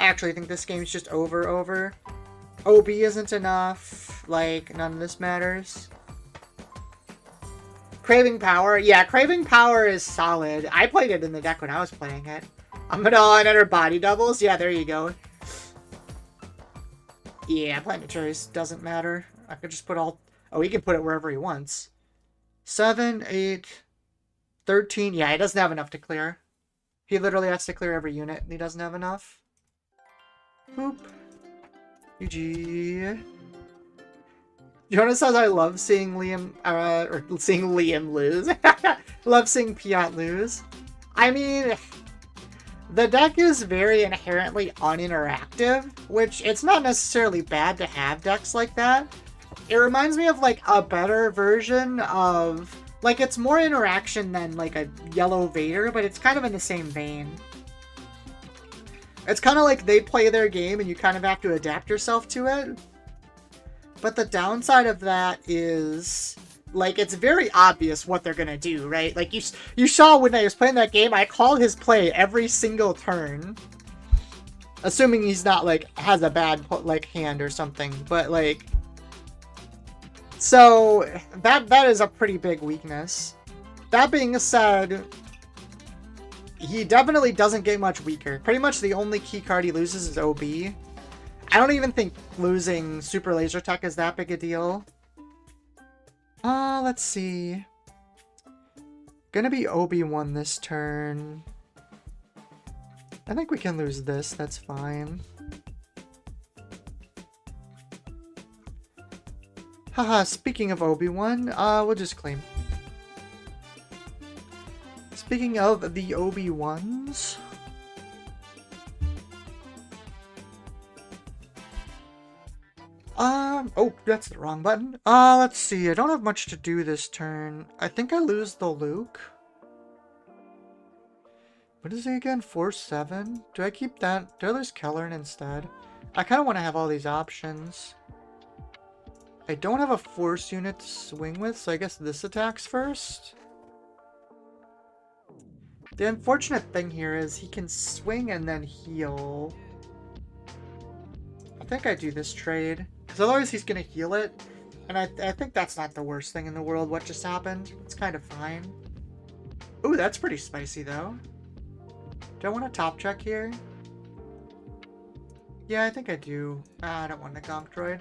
I actually think this game's just over. OB isn't enough. Like, none of this matters. Craving Power. Yeah, Craving Power is solid. I played it in the deck when I was playing it. Amidala and other body doubles. Yeah, there you go. Yeah, Planetaries doesn't matter. I could just put all... Oh, he can put it wherever he wants. 7, 8, 13. Yeah, he doesn't have enough to clear. He literally has to clear every unit, and he doesn't have enough. Boop. GG. Jonah says, I love seeing Liam, or seeing Liam lose. Love seeing Piat lose. I mean, the deck is very inherently uninteractive, which it's not necessarily bad to have decks like that. It reminds me of, like, a better version of, like, it's more interaction than, like, a Yellow Vader, but it's kind of in the same vein. It's kind of like they play their game and you kind of have to adapt yourself to it. But the downside of that is, like, it's very obvious what they're gonna do, right? Like, you saw when I was playing that game, I called his play every single turn. Assuming he's not, like, has a bad, like, hand or something. But, like... So, that is a pretty big weakness. That being said... He definitely doesn't get much weaker. Pretty much the only key card he loses is OB. I don't even think losing Super Laser Tech is that big a deal. Let's see. Gonna be Obi-Wan this turn. I think we can lose this, that's fine. Haha, speaking of Obi-Wan, we'll just claim. Speaking of the Obi-Wans... Oh, that's the wrong button. Let's see. I don't have much to do this turn. I think I lose the Luke. What is he again? 4-7? Do I keep that? Do I lose Kellern instead? I kind of want to have all these options. I don't have a force unit to swing with, so I guess this attacks first. The unfortunate thing here is he can swing and then heal. I think I do this trade. Because otherwise he's going to heal it. And I think that's not the worst thing in the world, what just happened. It's kind of fine. Ooh, that's pretty spicy, though. Do I want to top check here? Yeah, I think I do. I don't want a Gonk Droid.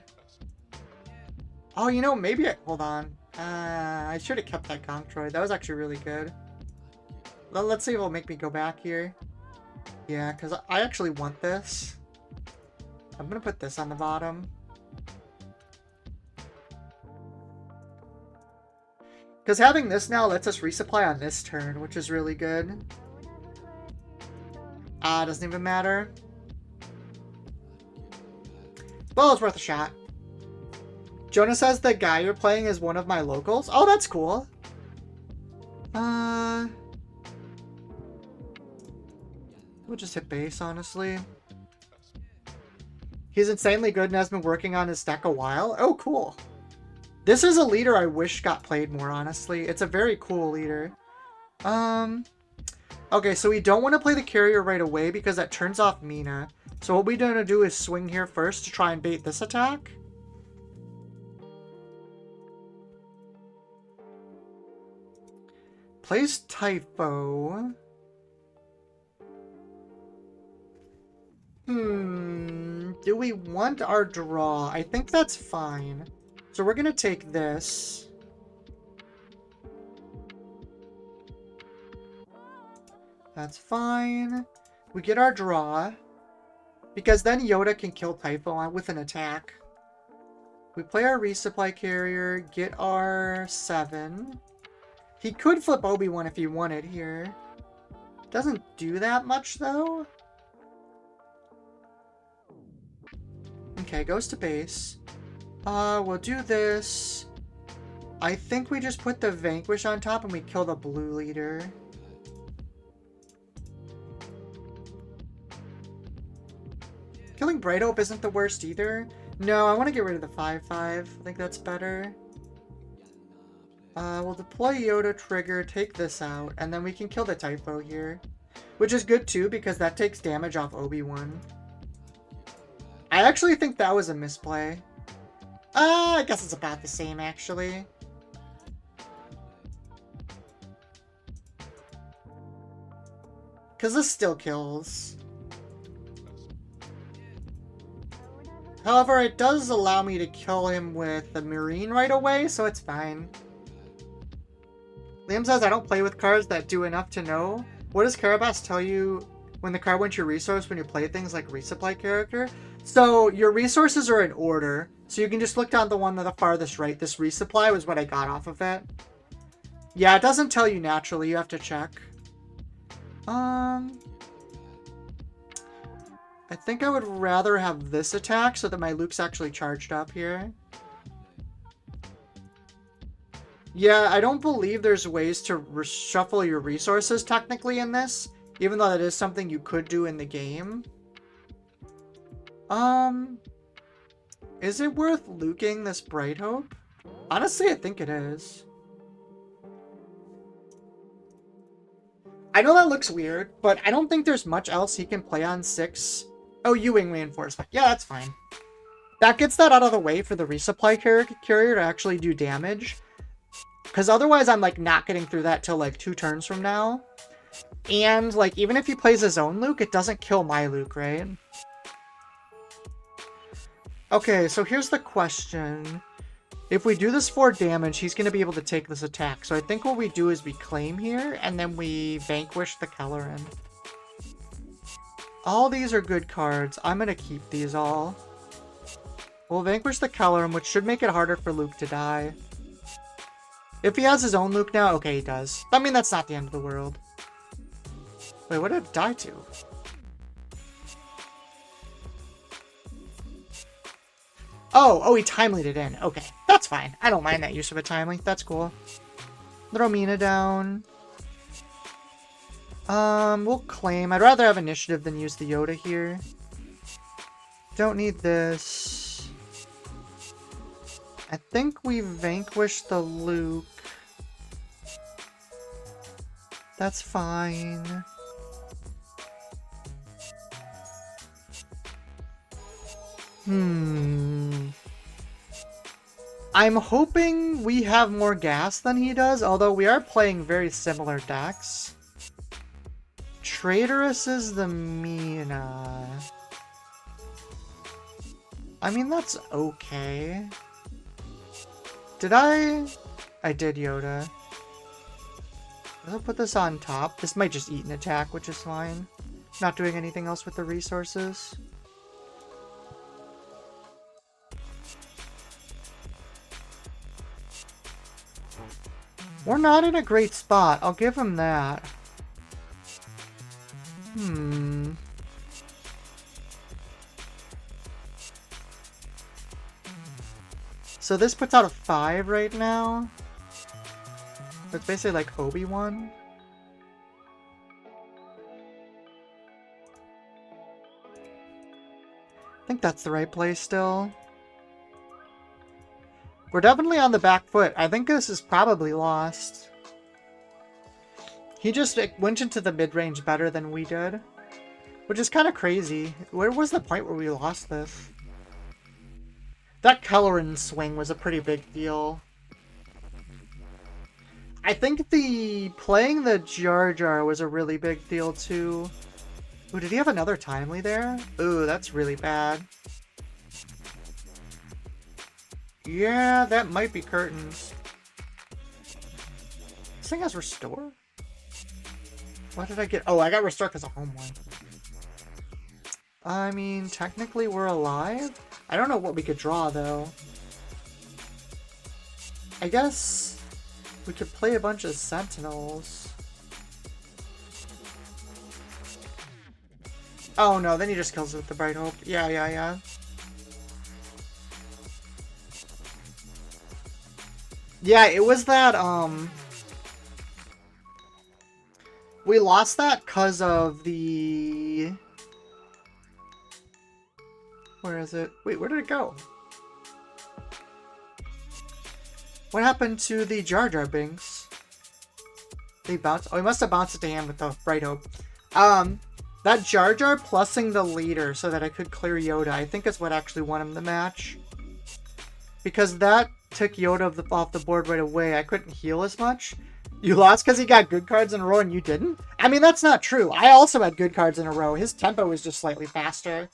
Oh, you know, maybe I... Hold on. I should have kept that Gonk Droid. That was actually really good. Let's see if it'll make me go back here. Yeah, because I actually want this. I'm going to put this on the bottom. Because having this now lets us resupply on this turn, which is really good. Doesn't even matter. Well, it's worth a shot. Jonah says the guy you're playing is one of my locals. Oh, that's cool. We'll just hit base, honestly. He's insanely good and has been working on his deck a while. Oh, cool. This is a leader I wish got played more, honestly. It's a very cool leader. Okay, so we don't want to play the carrier right away because that turns off Mina. So what we're going to do is swing here first to try and bait this attack. Plays Typho. Do we want our draw? I think that's fine. So we're going to take this. That's fine. We get our draw. Because then Yoda can kill Typho with an attack. We play our resupply carrier, get our 7. He could flip Obi-Wan if he wanted here. Doesn't do that much, though. Okay, goes to base. We'll do this. I think we just put the Vanquish on top and we kill the blue leader. Killing Bright Hope isn't the worst either. No, I want to get rid of the 5/5. I think that's better. We'll deploy Yoda trigger, take this out, and then we can kill the Typho here. Which is good too, because that takes damage off Obi-Wan. I actually think that was a misplay. I guess it's about the same, actually. Because this still kills. However, it does allow me to kill him with the Marine right away, so it's fine. Liam says, I don't play with cards that do enough to know. What does Karabas tell you when the card went to your resource when you play things like resupply character? So your resources are in order, so you can just look down the one on the farthest right. This resupply was what I got off of it. Yeah, it doesn't tell you naturally. You have to check. I think I would rather have this attack so that my Luke's actually charged up here. Yeah, I don't believe there's ways to reshuffle your resources technically in this, even though that is something you could do in the game. Is it worth luking this Bright Hope? Honestly, I think it is. I know that looks weird, but I don't think there's much else he can play on 6. Oh, U-Wing reinforcement. Yeah, that's fine. That gets that out of the way for the resupply carrier to actually do damage. Because otherwise I'm, like, not getting through that till, like, 2 turns from now. And, like, even if he plays his own Luke, it doesn't kill my Luke, right? Okay, so here's the question. If we do this for damage, he's going to be able to take this attack. So I think what we do is we claim here, and then we vanquish the Kelleran. All these are good cards. I'm going to keep these all. We'll vanquish the Kelleran, which should make it harder for Luke to die. If he has his own Luke now, okay, he does. I mean, that's not the end of the world. Wait, what did it die to? Oh, he timelied it in. Okay, that's fine. I don't mind that use of a timely. That's cool. Throw Mina down. We'll claim. I'd rather have initiative than use the Yoda here. Don't need this. I think we vanquished the Luke. That's fine. I'm hoping we have more gas than he does, although we are playing very similar decks. Traitorous is the Mina. I mean, that's okay. Did I? I did Yoda. I'll put this on top. This might just eat an attack, which is fine. Not doing anything else with the resources. We're not in a great spot. I'll give him that. So this puts out a 5 right now. It's basically like Obi-Wan. I think that's the right play still. We're definitely on the back foot. I think this is probably lost. He just went into the mid-range better than we did. Which is kind of crazy. Where was the point where we lost this? That Kelleran swing was a pretty big deal. I think playing the Jar Jar was a really big deal too. Ooh, did he have another timely there? Ooh, that's really bad. Yeah, that might be curtains. This thing has restore? What did I get? Oh, I got restore because of home one. I mean, technically we're alive. I don't know what we could draw though. I guess we could play a bunch of sentinels. Oh no, then he just kills it with the Bright Hope. Yeah. Yeah, it was that, we lost that because of the... Where is it? Wait, where did it go? What happened to the Jar Jar Binks? They bounced... Oh, he must have bounced it to him with the Bright Hope. That Jar Jar plussing the leader so that I could clear Yoda, I think is what actually won him the match. Because that took Yoda off the board right away. I couldn't heal as much. You lost because he got good cards in a row and you didn't? I mean, that's not true. I also had good cards in a row. His tempo was just slightly faster.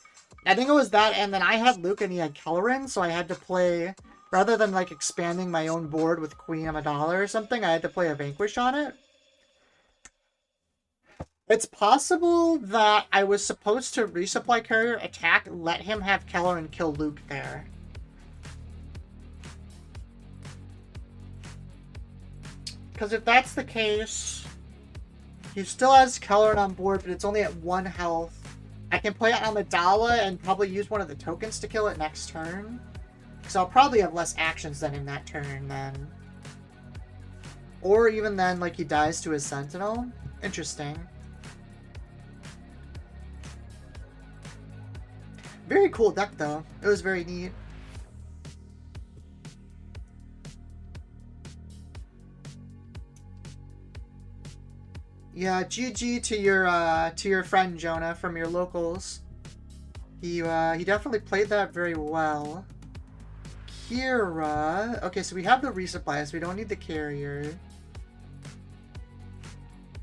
I think it was that, and then I had Luke and he had Kelleran, so I had to play, rather than like expanding my own board with Queen Amidala or something, I had to play a Vanquish on it. It's possible that I was supposed to resupply carrier, attack, let him have Kelleran kill Luke there. Because if that's the case, he still has Kelleran on board, but it's only at 1 health. I can play Amidala and probably use one of the tokens to kill it next turn. So I'll probably have less actions than in that turn then. Or even then, like, he dies to his Sentinel. Interesting. Very cool deck, though. It was very neat. Yeah, GG to your friend Jonah from your locals. He definitely played that very well. Kira. Okay, so we have the resupply, so we don't need the carrier.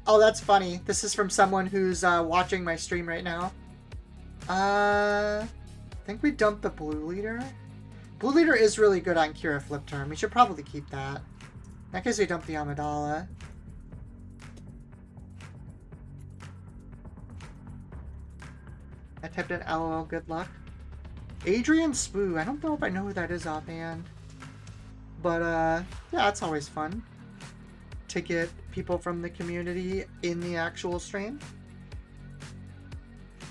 Oh, that's funny. This is from someone who's watching my stream right now. I think we dumped the blue leader. Blue leader is really good on Kira flip turn. We should probably keep that. In that case, we dump the Amidala. I typed in LOL, good luck. Adrian Spoo. I don't know if I know who that is offhand. But, yeah, that's always fun. To get people from the community in the actual stream.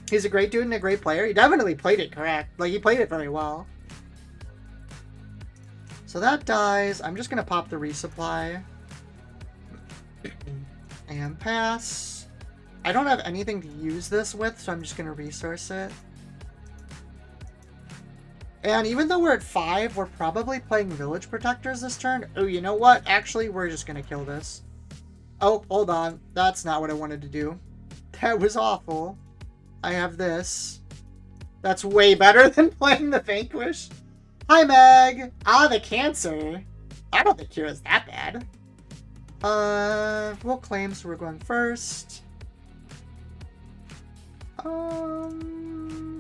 He's a great dude and a great player. He definitely played it correct. Like, he played it very well. So that dies. I'm just going to pop the resupply. And pass. I don't have anything to use this with, so I'm just going to resource it. And even though we're at 5, we're probably playing Village Protectors this turn. Oh, you know what? Actually, we're just going to kill this. Oh, hold on. That's not what I wanted to do. That was awful. I have this. That's way better than playing the Vanquish. Hi, Meg! Ah, the Cancer. I don't think Kira's that bad. We'll claim, so we're going first.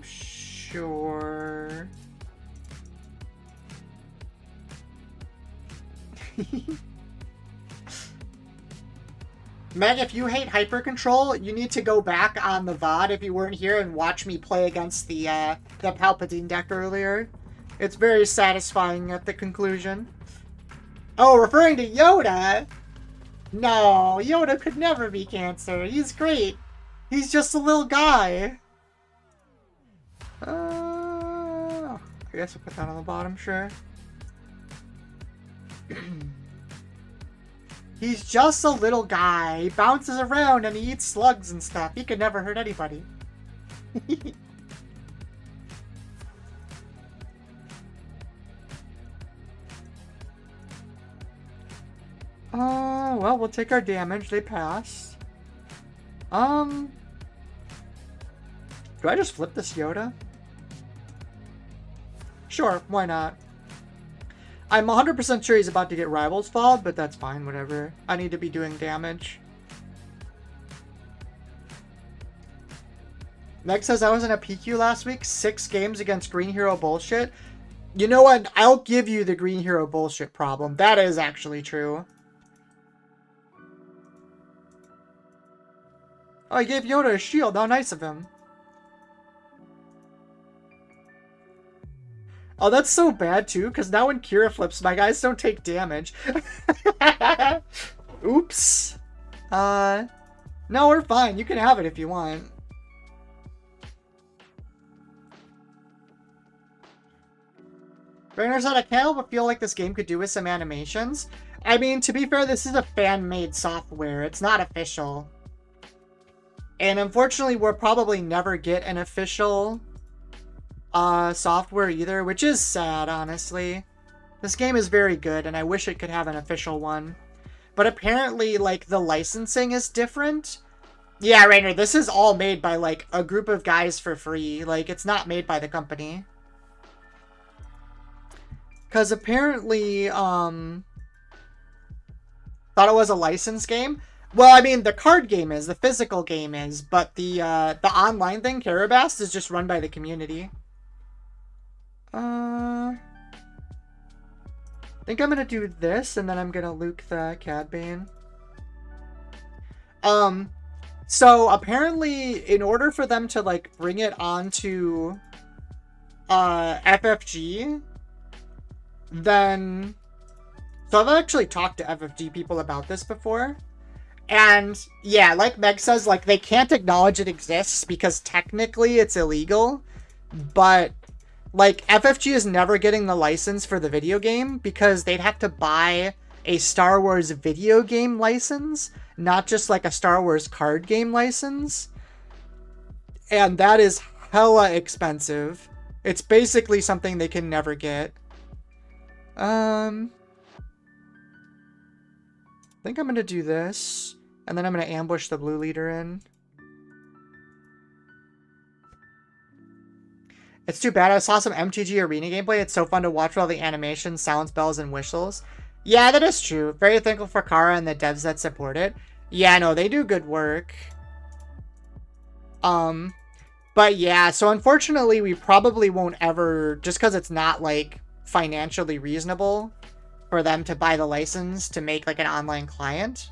Sure. Meg, if you hate hyper control, you need to go back on the VOD if you weren't here and watch me play against the Palpatine deck earlier. It's very satisfying at the conclusion. Oh, referring to Yoda? No, Yoda could never be Cancer. He's great. He's just a little guy. I guess we'll put that on the bottom, sure. He's just a little guy. He bounces around and he eats slugs and stuff. He could never hurt anybody. Well, we'll take our damage. They passed. Do I just flip this Yoda? Sure, why not? I'm 100% sure he's about to get Rivals Fall, but that's fine, whatever. I need to be doing damage. Meg says, I was in a PQ last week, 6 games against Green Hero bullshit. You know what? I'll give you the Green Hero bullshit problem. That is actually true. Oh, he gave Yoda a shield. How nice of him. Oh, that's so bad, too, because now when Kira flips, my guys don't take damage. Oops. No, we're fine. You can have it if you want. Rainer said, I can't help but feel like this game could do with some animations. I mean, to be fair, this is a fan-made software. It's not official. And unfortunately, we'll probably never get an official software either, which is sad, honestly. This game is very good, and I wish it could have an official one. But apparently, like, the licensing is different. Yeah, Rainer, this is all made by, like, a group of guys for free. Like, it's not made by the company. Because apparently, thought it was a licensed game. Well, I mean, the card game is, the physical game is, but the online thing, Carabast, is just run by the community. I think I'm gonna do this, and then I'm gonna Luke the Cad Bane. So apparently, in order for them to, like, bring it onto FFG, then... So I've actually talked to FFG people about this before. And, yeah, like Meg says, like, they can't acknowledge it exists because technically it's illegal. But, like, FFG is never getting the license for the video game because they'd have to buy a Star Wars video game license, not just, like, a Star Wars card game license. And that is hella expensive. It's basically something they can never get. I think I'm going to do this, and then I'm going to ambush the blue leader in. It's too bad. I saw some MTG Arena gameplay. It's so fun to watch with all the animations, sounds, bells, and whistles. Yeah, that is true. Very thankful for Kara and the devs that support it. Yeah, no, they do good work. But yeah, so unfortunately, we probably won't ever, just because it's not, like, financially reasonable for them to buy the license to make, like, an online client.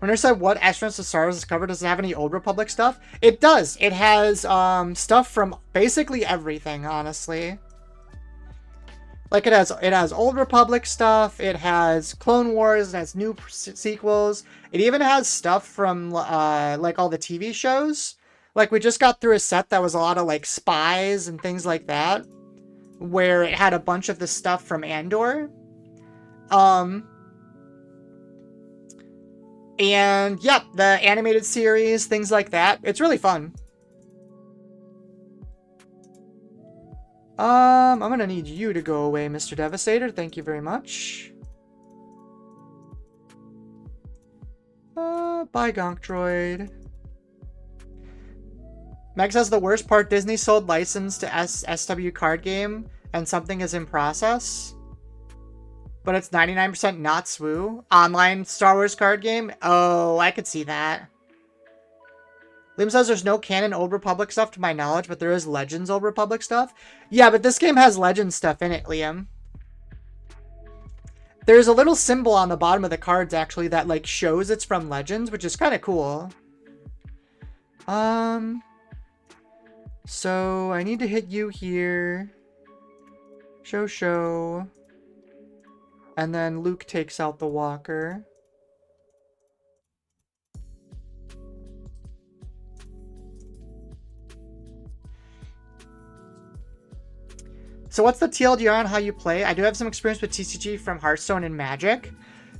When I said what Astronauts of Star Wars is covered, does it have any Old Republic stuff? It does. It has stuff from basically everything, honestly. Like, it has Old Republic stuff, it has Clone Wars, it has new sequels. It even has stuff from, like, all the TV shows. Like, we just got through a set that was a lot of, like, spies and things like that, where it had a bunch of the stuff from Andor. And, yep, the animated series, things like that. It's really fun. I'm gonna need you to go away, Mr. Devastator. Thank you very much. Bye, Gonk Droid. Meg says the worst part, Disney sold license to SW card game, and something is in process. But it's 99% not SWU. Online Star Wars card game? Oh, I could see that. Liam says there's no canon Old Republic stuff to my knowledge, but there is Legends Old Republic stuff. Yeah, but this game has Legends stuff in it, Liam. There's a little symbol on the bottom of the cards, actually, that, like, shows it's from Legends, which is kind of cool. So I need to hit you here. Show. And then Luke takes out the walker. So what's the TLDR on how you play? I do have some experience with TCG from Hearthstone and Magic.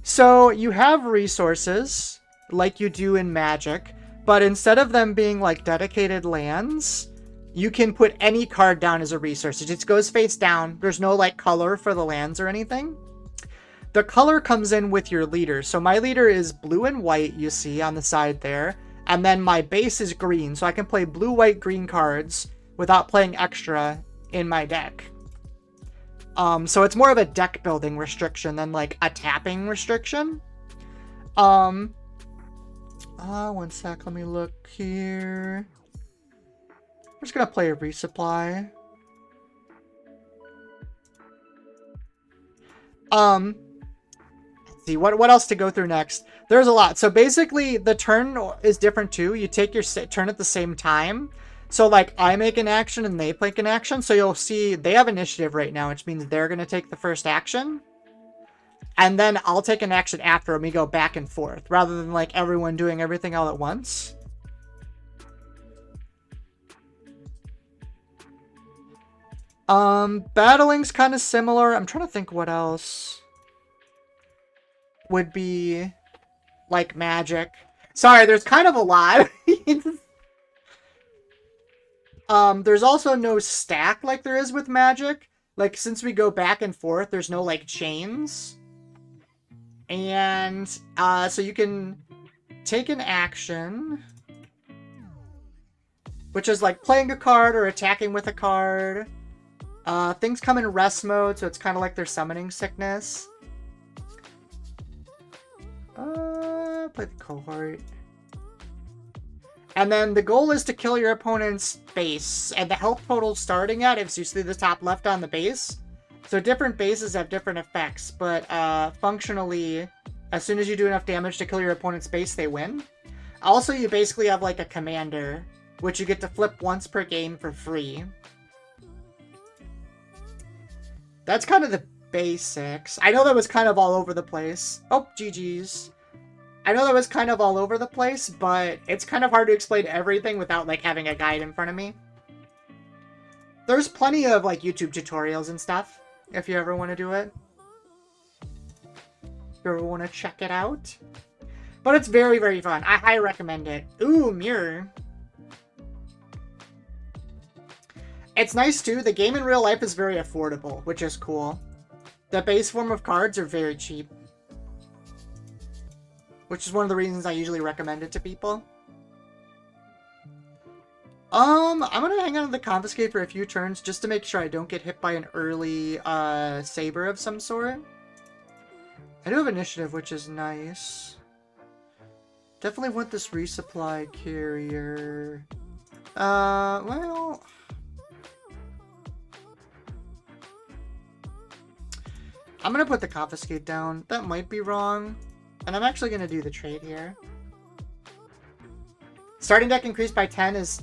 So you have resources like you do in Magic, but instead of them being like dedicated lands, you can put any card down as a resource. It just goes face down. There's no like color for the lands or anything. The color comes in with your leader. So my leader is blue and white, you see on the side there. And then my base is green. So I can play blue, white, green cards without playing extra in my deck. So it's more of a deck building restriction than like a tapping restriction. One sec, let me look here. I'm just gonna play a resupply. Let's see, what else to go through next? There's a lot. So basically, the turn is different too. You take your turn at the same time. So like, I make an action and they make an action. So you'll see they have initiative right now, which means they're gonna take the first action. And then I'll take an action after and we go back and forth, rather than like everyone doing everything all at once. Battling's kind of similar. I'm trying to think what else would be like Magic. Sorry, there's kind of a lot. There's also no stack like there is with Magic. Like, since we go back and forth, there's no like chains. And so you can take an action, which is like playing a card or attacking with a card. Things come in rest mode, so it's kind of like they're summoning sickness. Play the cohort. And then the goal is to kill your opponent's base. And the health total starting at, if you see the top left on the base. So different bases have different effects, but functionally, as soon as you do enough damage to kill your opponent's base, they win. Also, you basically have like a commander, which you get to flip once per game for free. That's kind of the basics. I know that was kind of all over the place. Oh, GG's. I know that was kind of all over the place, but it's kind of hard to explain everything without like having a guide in front of me. There's plenty of like YouTube tutorials and stuff, if you ever want to do it. If you ever want to check it out. But it's very, very fun. I highly recommend it. Ooh, mirror. It's nice too. The game in real life is very affordable, which is cool. The base form of cards are very cheap, which is one of the reasons I usually recommend it to people. I'm gonna hang on to the confiscate for a few turns just to make sure I don't get hit by an early saber of some sort. I do have initiative, which is nice. Definitely want this resupply carrier. Well, I'm gonna put the confiscate down. That might be wrong. And I'm actually gonna do the trade here. Starting deck increased by 10 is...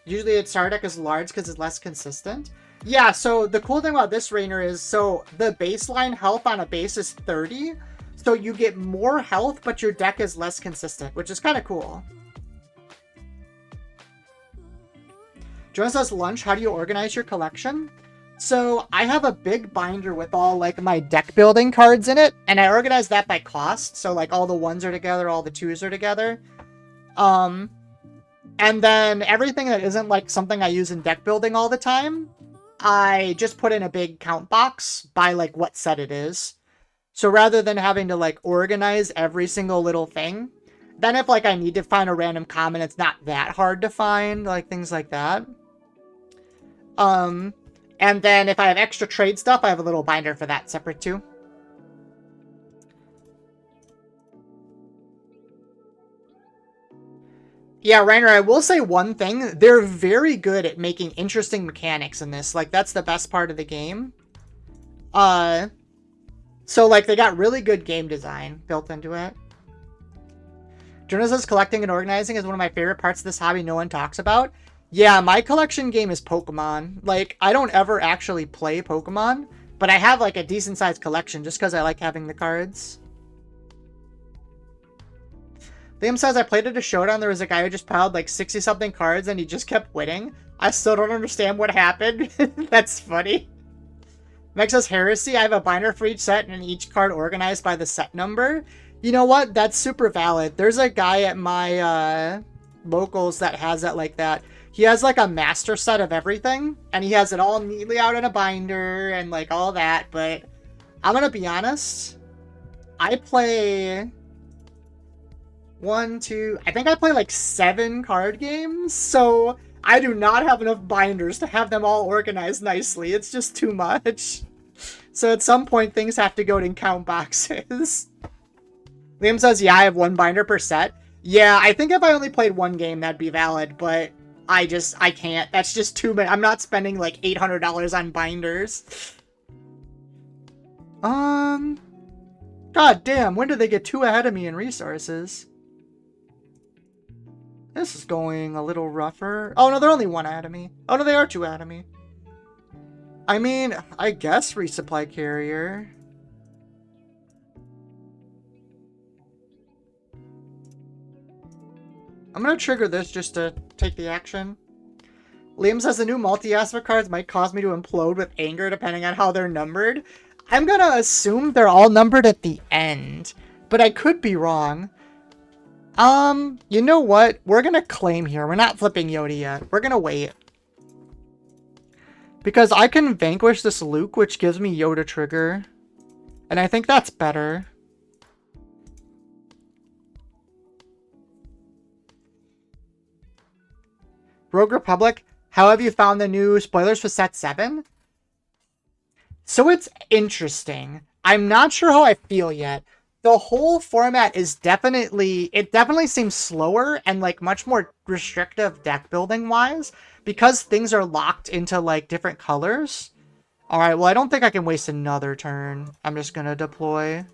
Usually its starter deck is large because it's less consistent. Yeah, so the cool thing about this Rainer is, so the baseline health on a base is 30. So you get more health, but your deck is less consistent, which is kind of cool. Jonas says, lunch, how do you organize your collection? So I have a big binder with all like my deck building cards in it, and I organize that by cost. So like all the ones are together, all the twos are together. And then everything that isn't like something I use in deck building all the time, I just put in a big count box by like what set it is. So rather than having to like organize every single little thing, then if like I need to find a random common, it's not that hard to find, like things like that. And then if I have extra trade stuff, I have a little binder for that separate too. Yeah, Rainer, I will say one thing. They're very good at making interesting mechanics in this. Like, that's the best part of the game. So, like, they got really good game design built into it. Jonas says collecting and organizing is one of my favorite parts of this hobby no one talks about. Yeah, my collection game is Pokemon. Like, I don't ever actually play Pokemon, but I have, like, a decent-sized collection just because I like having the cards. Liam says, I played at a showdown. There was a guy who just piled, like, 60-something cards, and he just kept winning. I still don't understand what happened. That's funny. Mexa's Heresy, I have a binder for each set and each card organized by the set number. You know what? That's super valid. There's a guy at my locals that has it like that. He has like a master set of everything, and he has it all neatly out in a binder and like all that, but I'm gonna be honest. I play I think I play like 7 card games, so I do not have enough binders to have them all organized nicely. It's just too much. So at some point, things have to go in count boxes. Liam says, yeah, I have 1 binder per set. Yeah, I think if I only played 1 game, that'd be valid, but I can't. That's just too many. I'm not spending like $800 on binders. God damn, when did they get 2 ahead of me in resources? This is going a little rougher. Oh, no, they're only 1 ahead of me. Oh, no, they are 2 ahead of me. I mean, I guess resupply carrier. I'm going to trigger this just to take the action. Liam says the new multi-aspect cards might cause me to implode with anger depending on how they're numbered. I'm going to assume they're all numbered at the end, but I could be wrong. You know what? We're going to claim here. We're not flipping Yoda yet. We're going to wait. Because I can vanquish this Luke, which gives me Yoda trigger. And I think that's better. Rogue Republic, how have you found the new spoilers for set 7? So it's interesting. I'm not sure how I feel yet. The whole format is definitely seems slower and like much more restrictive deck building wise because things are locked into like different colors. All right, well, I don't think I can waste another turn. I'm just going to deploy.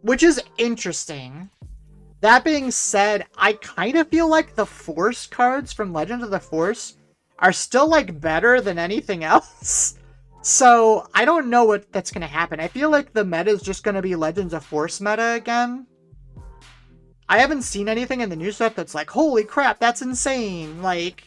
Which is interesting. That being said, I kind of feel like the Force cards from Legends of the Force are still like better than anything else. So I don't know what that's going to happen. I feel like the meta is just going to be Legends of Force meta again. I haven't seen anything in the new stuff that's like, holy crap, that's insane. Like,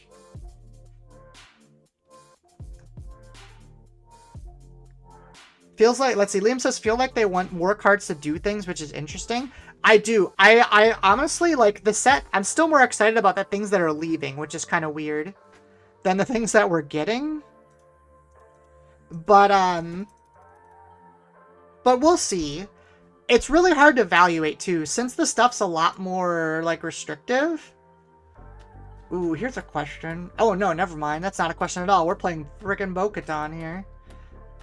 feels like, let's see, Liam says, feel like they want more cards to do things, which is interesting. I do. I honestly, like, the set, I'm still more excited about the things that are leaving, which is kind of weird, than the things that we're getting. But we'll see. It's really hard to evaluate, too, since the stuff's a lot more, like, restrictive. Ooh, here's a question. Oh, no, never mind. That's not a question at all. We're playing frickin' Bo-Katan here.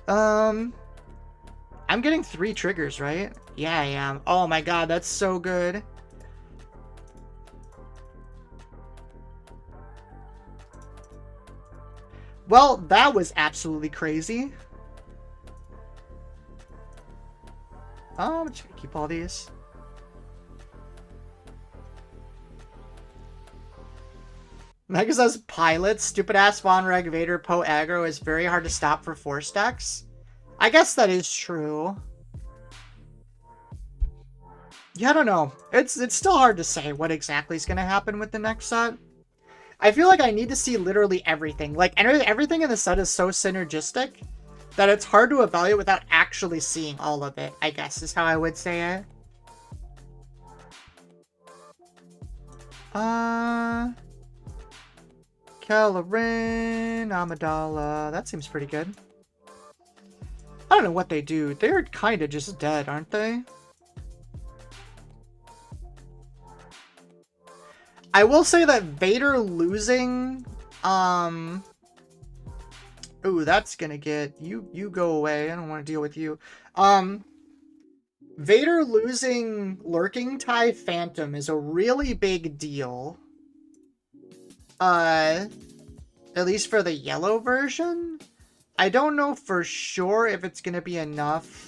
I'm getting 3 triggers, right? Yeah, I am. Oh my god, that's so good. Well, that was absolutely crazy. I'm just gonna keep all these. Mega says pilots, stupid ass Von Reg Vader Poe aggro is very hard to stop for Force decks. I guess that is true. Yeah, I don't know. It's still hard to say what exactly is going to happen with the next set. I feel like I need to see literally everything. Like, everything in the set is so synergistic that it's hard to evaluate without actually seeing all of it, I guess is how I would say it. Kellerin, Amidala. That seems pretty good. I don't know what they do. They're kind of just dead, aren't they? I will say that Vader losing, ooh, that's gonna get, you go away. I don't want to deal with you. Vader losing Lurking Tie Phantom is a really big deal. At least for the yellow version. I don't know for sure if it's gonna be enough.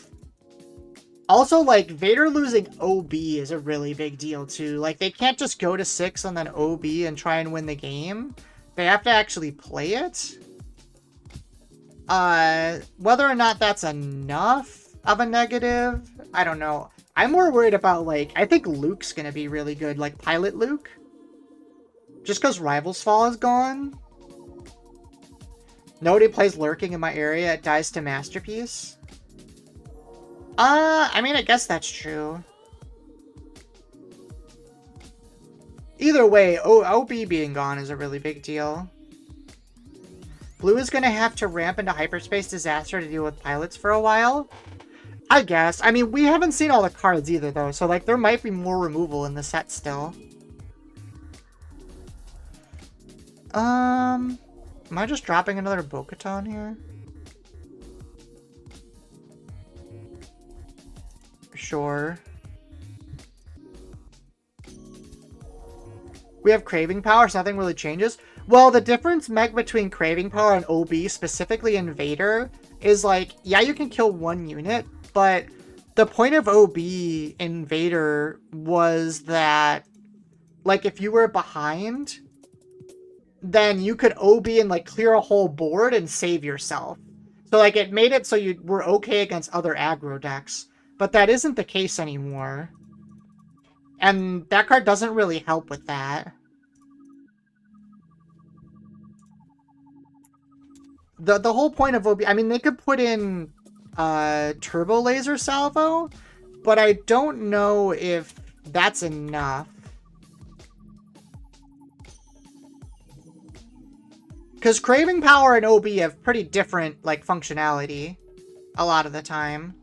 Also, like, Vader losing OB is a really big deal, too. Like, they can't just go to 6 and then OB and try and win the game. They have to actually play it. Whether or not that's enough of a negative, I don't know. I'm more worried about, like, I think Luke's gonna be really good. Like, Pilot Luke. Just because Rival's Fall is gone. Nobody plays Lurking in my area. It dies to Masterpiece. I mean, I guess that's true. Either way, OB being gone is a really big deal. Blue is going to have to ramp into Hyperspace Disaster to deal with pilots for a while. I guess. I mean, we haven't seen all the cards either, though. So, like, there might be more removal in the set still. Am I just dropping another Bo-Katan here? Sure. We have Craving Power, so nothing really changes. Well, the difference between Craving Power and OB, specifically Invader, is like, yeah, you can kill one unit, but the point of OB Invader was that, like, if you were behind, then you could OB and, like, clear a whole board and save yourself. So, like, it made it so you were okay against other aggro decks. But that isn't the case anymore. And that card doesn't really help with that. The whole point of OB... I mean, they could put in Turbo Laser Salvo, but I don't know if that's enough. Because Craving Power and OB have pretty different, like, functionality a lot of the time.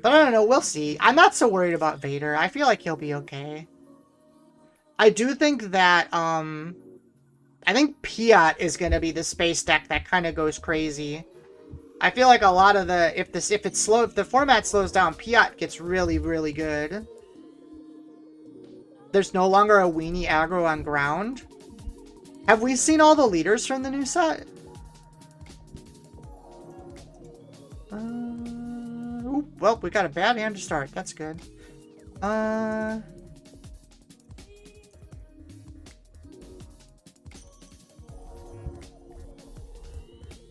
But I don't know, we'll see. I'm not so worried about Vader. I feel like he'll be okay. I do think that, I think Piat is going to be the space deck that kind of goes crazy. I feel like a lot of the... If the format slows down, Piat gets really, really good. There's no longer a weenie aggro on ground. Have we seen all the leaders from the new set? Well, we got a bad hand to start. That's good. I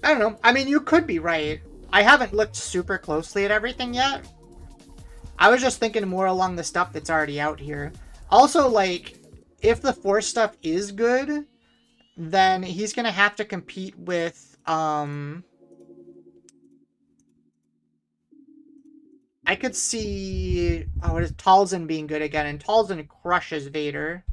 don't know. I mean, you could be right. I haven't looked super closely at everything yet. I was just thinking more along the stuff that's already out here. Also, like, if the Force stuff is good, then he's going to have to compete with, I could see, what is Talzin being good again, and Talzin crushes Vader.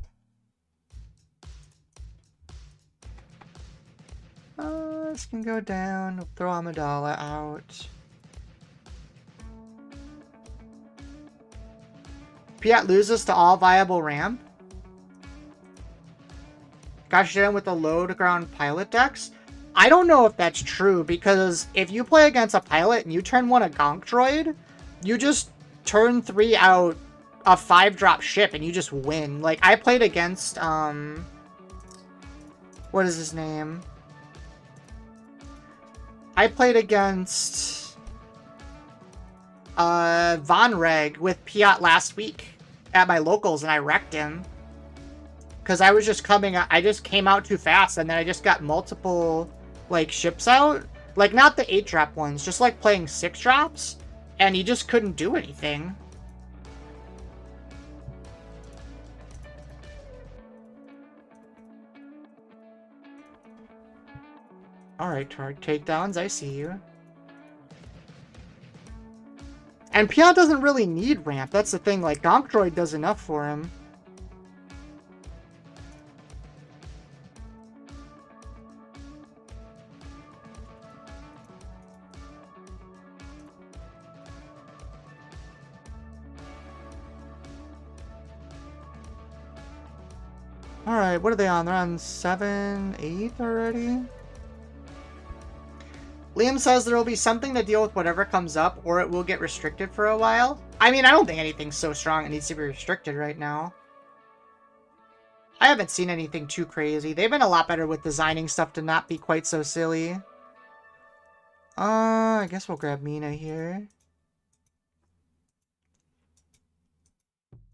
This can go down. Throw Amidala out. Piat loses to all viable ramp. Gosh, in with the low-to-ground pilot decks. I don't know if that's true, because if you play against a pilot and you turn one a Gonk Droid, you just turn 3 out a 5-drop ship and you just win. Like, I played against, what is his name? I played against, Von Reg with Piat last week at my locals, and I wrecked him. Because I was just I just came out too fast, and then I just got multiple, like, ships out. Like, not the 8-drop ones, just, like, playing 6-drops. And he just couldn't do anything. Alright, target takedowns, I see you. And Piat doesn't really need ramp, that's the thing. Like, Gonk Droid does enough for him. Alright, what are they on? They're on 7, 8 already? Liam says there will be something to deal with whatever comes up, or it will get restricted for a while. I mean, I don't think anything's so strong it needs to be restricted right now. I haven't seen anything too crazy. They've been a lot better with designing stuff to not be quite so silly. I guess we'll grab Mina here.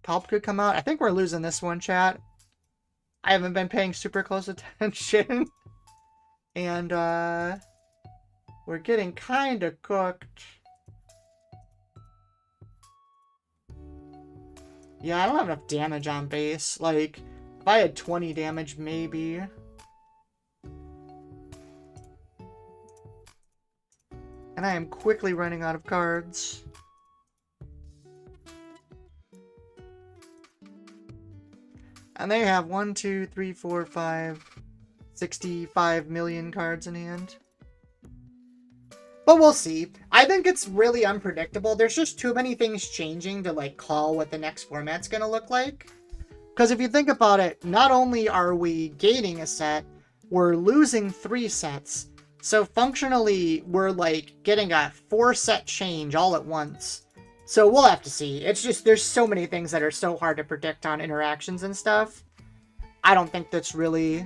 Pulp could come out. I think we're losing this one, chat. I haven't been paying super close attention. And, we're getting kind of cooked. Yeah, I don't have enough damage on base. Like, if I had 20 damage, maybe. And I am quickly running out of cards. And they have 1, 2, 3, 4, 5, 65 million cards in hand. But we'll see. I think it's really unpredictable. There's just too many things changing to like call what the next format's going to look like. Because if you think about it, not only are we gaining a set, we're losing 3 sets. So functionally, we're like getting a 4-set change all at once. So we'll have to see. It's just, there's so many things that are so hard to predict on interactions and stuff. I don't think that's really...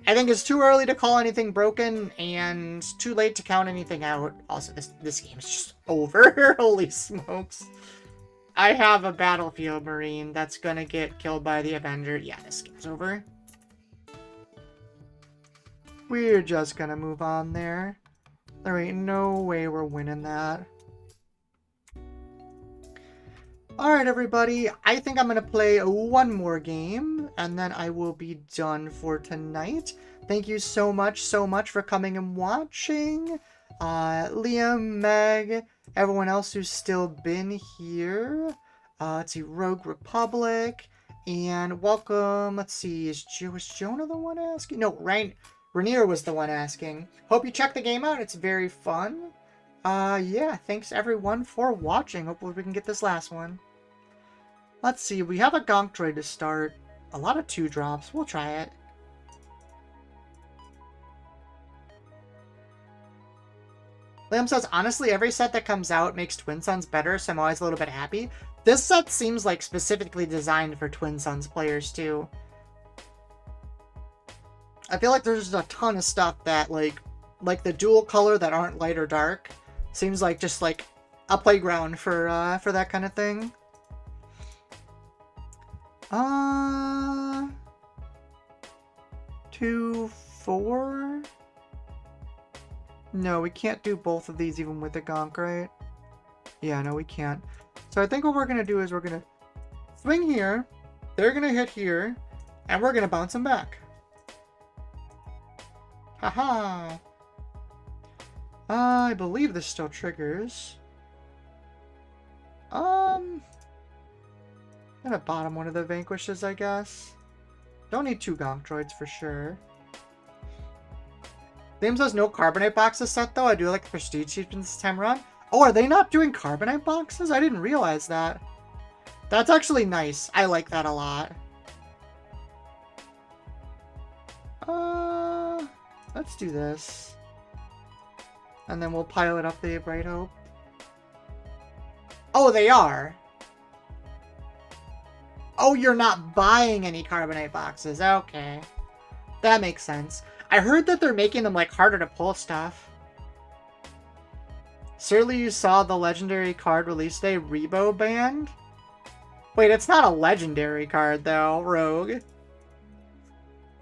I think it's too early to call anything broken and too late to count anything out. Also, this game is just over. Holy smokes. I have a Battlefield Marine that's gonna get killed by the Avenger. Yeah, this game's over. We're just gonna move on there. There ain't no way we're winning that. Alright, everybody. I think I'm gonna play one more game, and then I will be done for tonight. Thank you so much for coming and watching. Liam, Meg, everyone else who's still been here. Let's see, Rogue Republic. And welcome, let's see, was Jonah the one asking? No, Rainier was the one asking. Hope you check the game out, it's very fun. Yeah, thanks everyone for watching. Hopefully we can get this last one. Let's see, we have a Gonk trade to start. A lot of 2-drops, we'll try it. Liam says, honestly, every set that comes out makes Twin Suns better, so I'm always a little bit happy. This set seems like specifically designed for Twin Suns players, too. I feel like there's a ton of stuff that, like the dual color that aren't light or dark, seems like just, like, a playground for that kind of thing. 2, 4... No, we can't do both of these even with the Gonk, right? Yeah, no, we can't. So I think what we're going to do is we're going to swing here, they're going to hit here, and we're going to bounce them back. Haha! I believe this still triggers. I'm going to bottom one of the Vanquishes, I guess. Don't need 2 Gonk droids for sure. Liam says no Carbonite boxes set, though. I do like the Prestige Chieftain this time around. Oh, are they not doing Carbonite boxes? I didn't realize that. That's actually nice. I like that a lot. Let's do this. And then we'll pilot up the Bright Hope. Oh, they are. Oh, you're not buying any Carbonite boxes. Okay. That makes sense. I heard that they're making them, like, harder to pull stuff. Certainly you saw the legendary card release day, Rebo banned? Wait, it's not a legendary card, though, Rogue.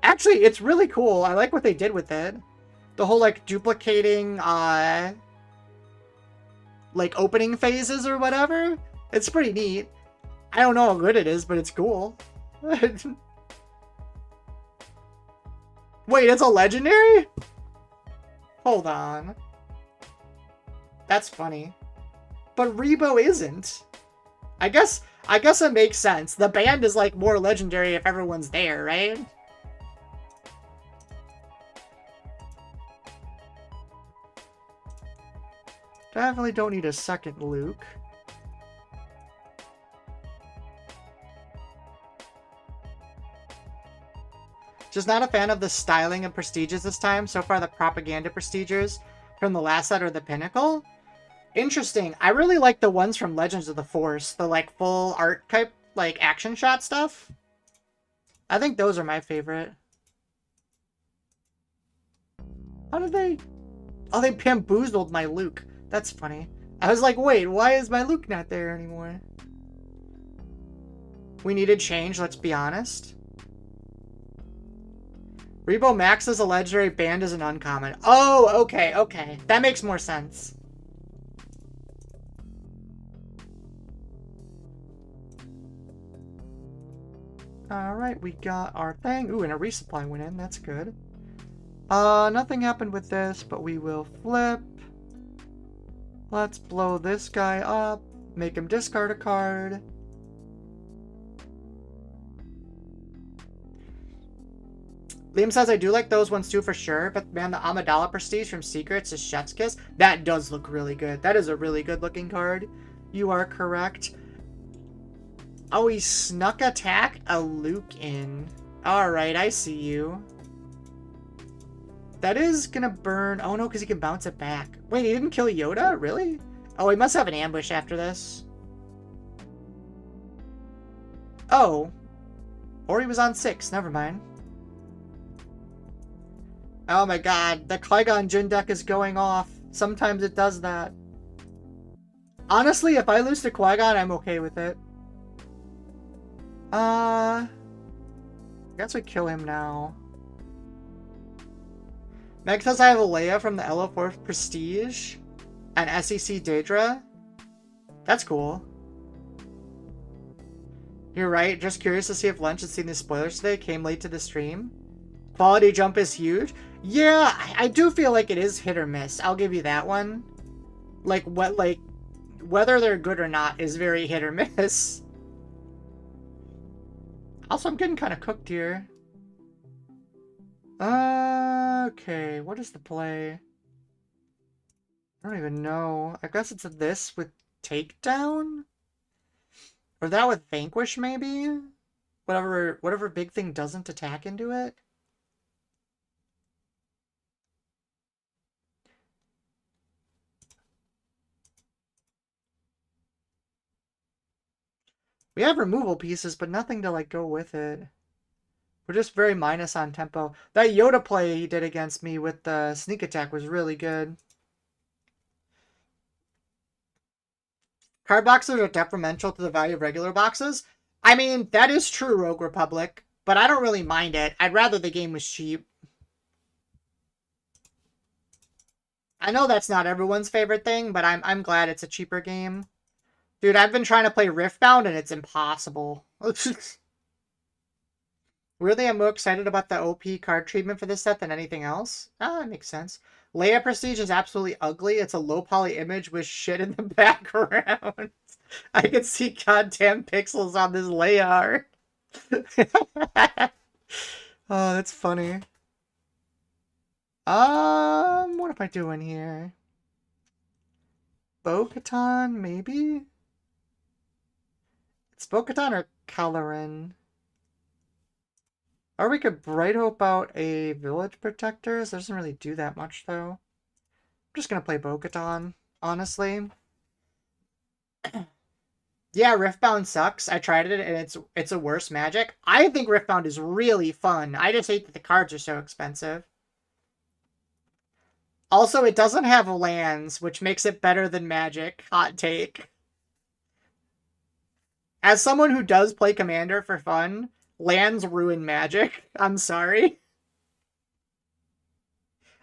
Actually, it's really cool. I like what they did with it. The whole, like, duplicating, like, opening phases or whatever. It's pretty neat. I don't know how good it is, but it's cool. Wait, it's a legendary? Hold on. That's funny. But Rebo isn't. I guess it makes sense. The band is, like, more legendary if everyone's there, right? Definitely don't need a second Luke. Just not a fan of the styling of Prestiges this time. So far, the propaganda Prestiges from the last set are the pinnacle. Interesting. I really like the ones from Legends of the Force. The, like, full art type, like, action shot stuff. I think those are my favorite. How did they... Oh, they bamboozled my Luke. That's funny. I was like, wait, why is my Luke not there anymore? We needed change, let's be honest. Rebo Max is a legendary, band is an uncommon. Oh, okay, okay. That makes more sense. Alright, we got our thing. Ooh, and a resupply went in. That's good. Nothing happened with this, but we will flip. Let's blow this guy up. Make him discard a card. Liam says, I do like those ones too for sure, but man, the Amidala Prestige from Secrets is Chef's Kiss. That does look really good. That is a really good looking card. You are correct. Oh, he snuck attack a Luke in. Alright, I see you. That is gonna burn. Oh no, because he can bounce it back. Wait, he didn't kill Yoda? Really? Oh, he must have an ambush after this. Oh. Or he was on 6. Never mind. Oh my god, the Qui-Gon Jinn deck is going off. Sometimes it does that. Honestly, if I lose to Qui-Gon, I'm okay with it. I guess we kill him now. Meg says I have a Leia from the LO4 Prestige and SEC Daedra. That's cool. You're right, just curious to see if Lunch had seen the spoilers today. Came late to the stream. Quality jump is huge. Yeah, I do feel like it is hit or miss. I'll give you that one. Like, whether they're good or not is very hit or miss. Also, I'm getting kind of cooked here. Okay, what is the play? I don't even know. I guess it's this with Takedown? Or that with Vanquish, maybe? Whatever big thing doesn't attack into it? We have removal pieces, but nothing to, like, go with it. We're just very minus on tempo. That Yoda play he did against me with the sneak attack was really good. Card boxes are detrimental to the value of regular boxes. I mean, that is true, Rogue Republic, but I don't really mind it. I'd rather the game was cheap. I know that's not everyone's favorite thing, but I'm glad it's a cheaper game. Dude, I've been trying to play Riftbound and it's impossible. Really, I'm more excited about the OP card treatment for this set than anything else. Ah, that makes sense. Leia Prestige is absolutely ugly. It's a low poly image with shit in the background. I can see goddamn pixels on this Leia art. Oh, that's funny. What am I doing here? Bo-Katan, maybe? It's Bo-Katan or Caloran. Or we could Bright Hope out a Village Protectors. That doesn't really do that much, though. I'm just gonna play Bo-Katan, honestly. Yeah, Riftbound sucks. I tried it, and it's a worse Magic. I think Riftbound is really fun. I just hate that the cards are so expensive. Also, it doesn't have lands, which makes it better than Magic. Hot take. As someone who does play Commander for fun, lands ruin Magic. I'm sorry.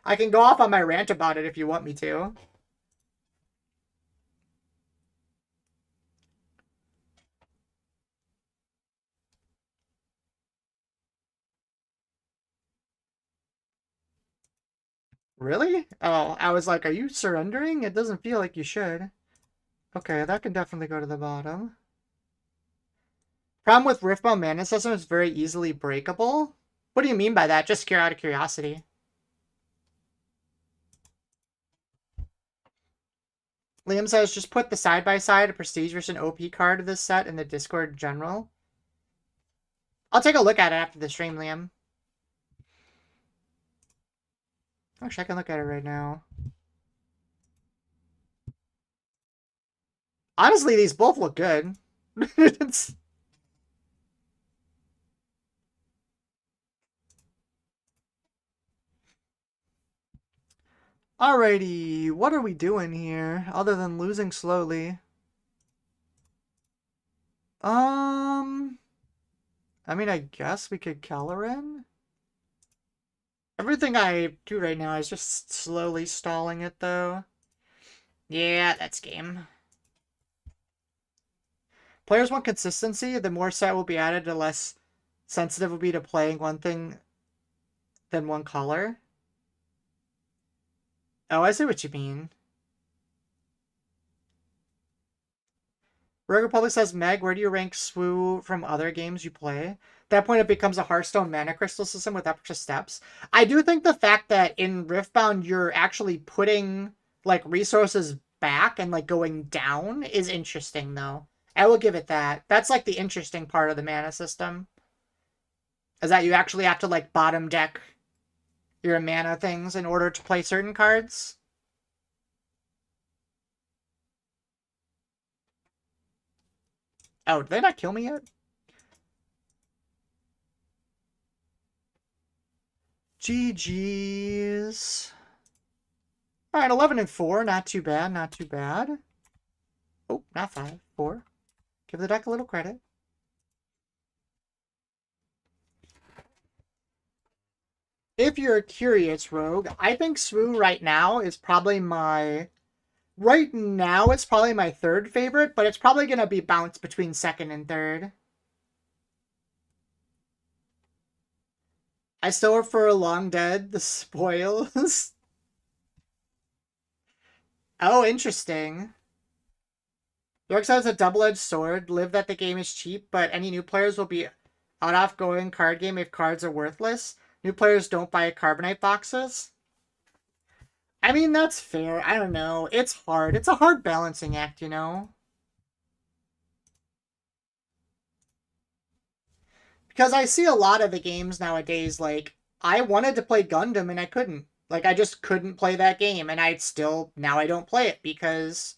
I can go off on my rant about it if you want me to. Really? Oh, I was like, are you surrendering? It doesn't feel like you should. Okay, that can definitely go to the bottom. Problem with Riftbound Mana System is very easily breakable. What do you mean by that? Just out of curiosity. Liam says, just put the side-by-side, a Prestige versus an OP card of this set in the Discord in general. I'll take a look at it after the stream, Liam. Actually, I can look at it right now. Honestly, these both look good. Alrighty, what are we doing here, other than losing slowly? I mean, I guess we could Caloran? Everything I do right now is just slowly stalling it, though. Yeah, that's game. Players want consistency. The more set will be added, the less sensitive will be to playing one thing than one color. Oh, I see what you mean. Rogue Republic says, Meg, where do you rank SWU from other games you play? At that point, it becomes a Hearthstone mana crystal system with extra steps. I do think the fact that in Riftbound you're actually putting like resources back and like going down is interesting, though. I will give it that. That's like the interesting part of the mana system, is that you actually have to like bottom deck your mana things in order to play certain cards. Oh, did they not kill me yet? GG's. All right, 11 and 4. Not too bad. Not too bad. Oh, not 5. 4. Give the deck a little credit. If you're curious, Rogue, I think SWU right now is probably my... Right now, it's probably my third favorite, but it's probably going to be bounced between second and third. I still prefer Long Dead, the spoils. Oh, interesting. York says a double-edged sword. Live that the game is cheap, but any new players will be out off going card game if cards are worthless. New players don't buy carbonite boxes. I mean, that's fair. I don't know. It's hard. It's a hard balancing act, you know? Because I see a lot of the games nowadays, like, I wanted to play Gundam and I couldn't. Like, I just couldn't play that game, and now I don't play it because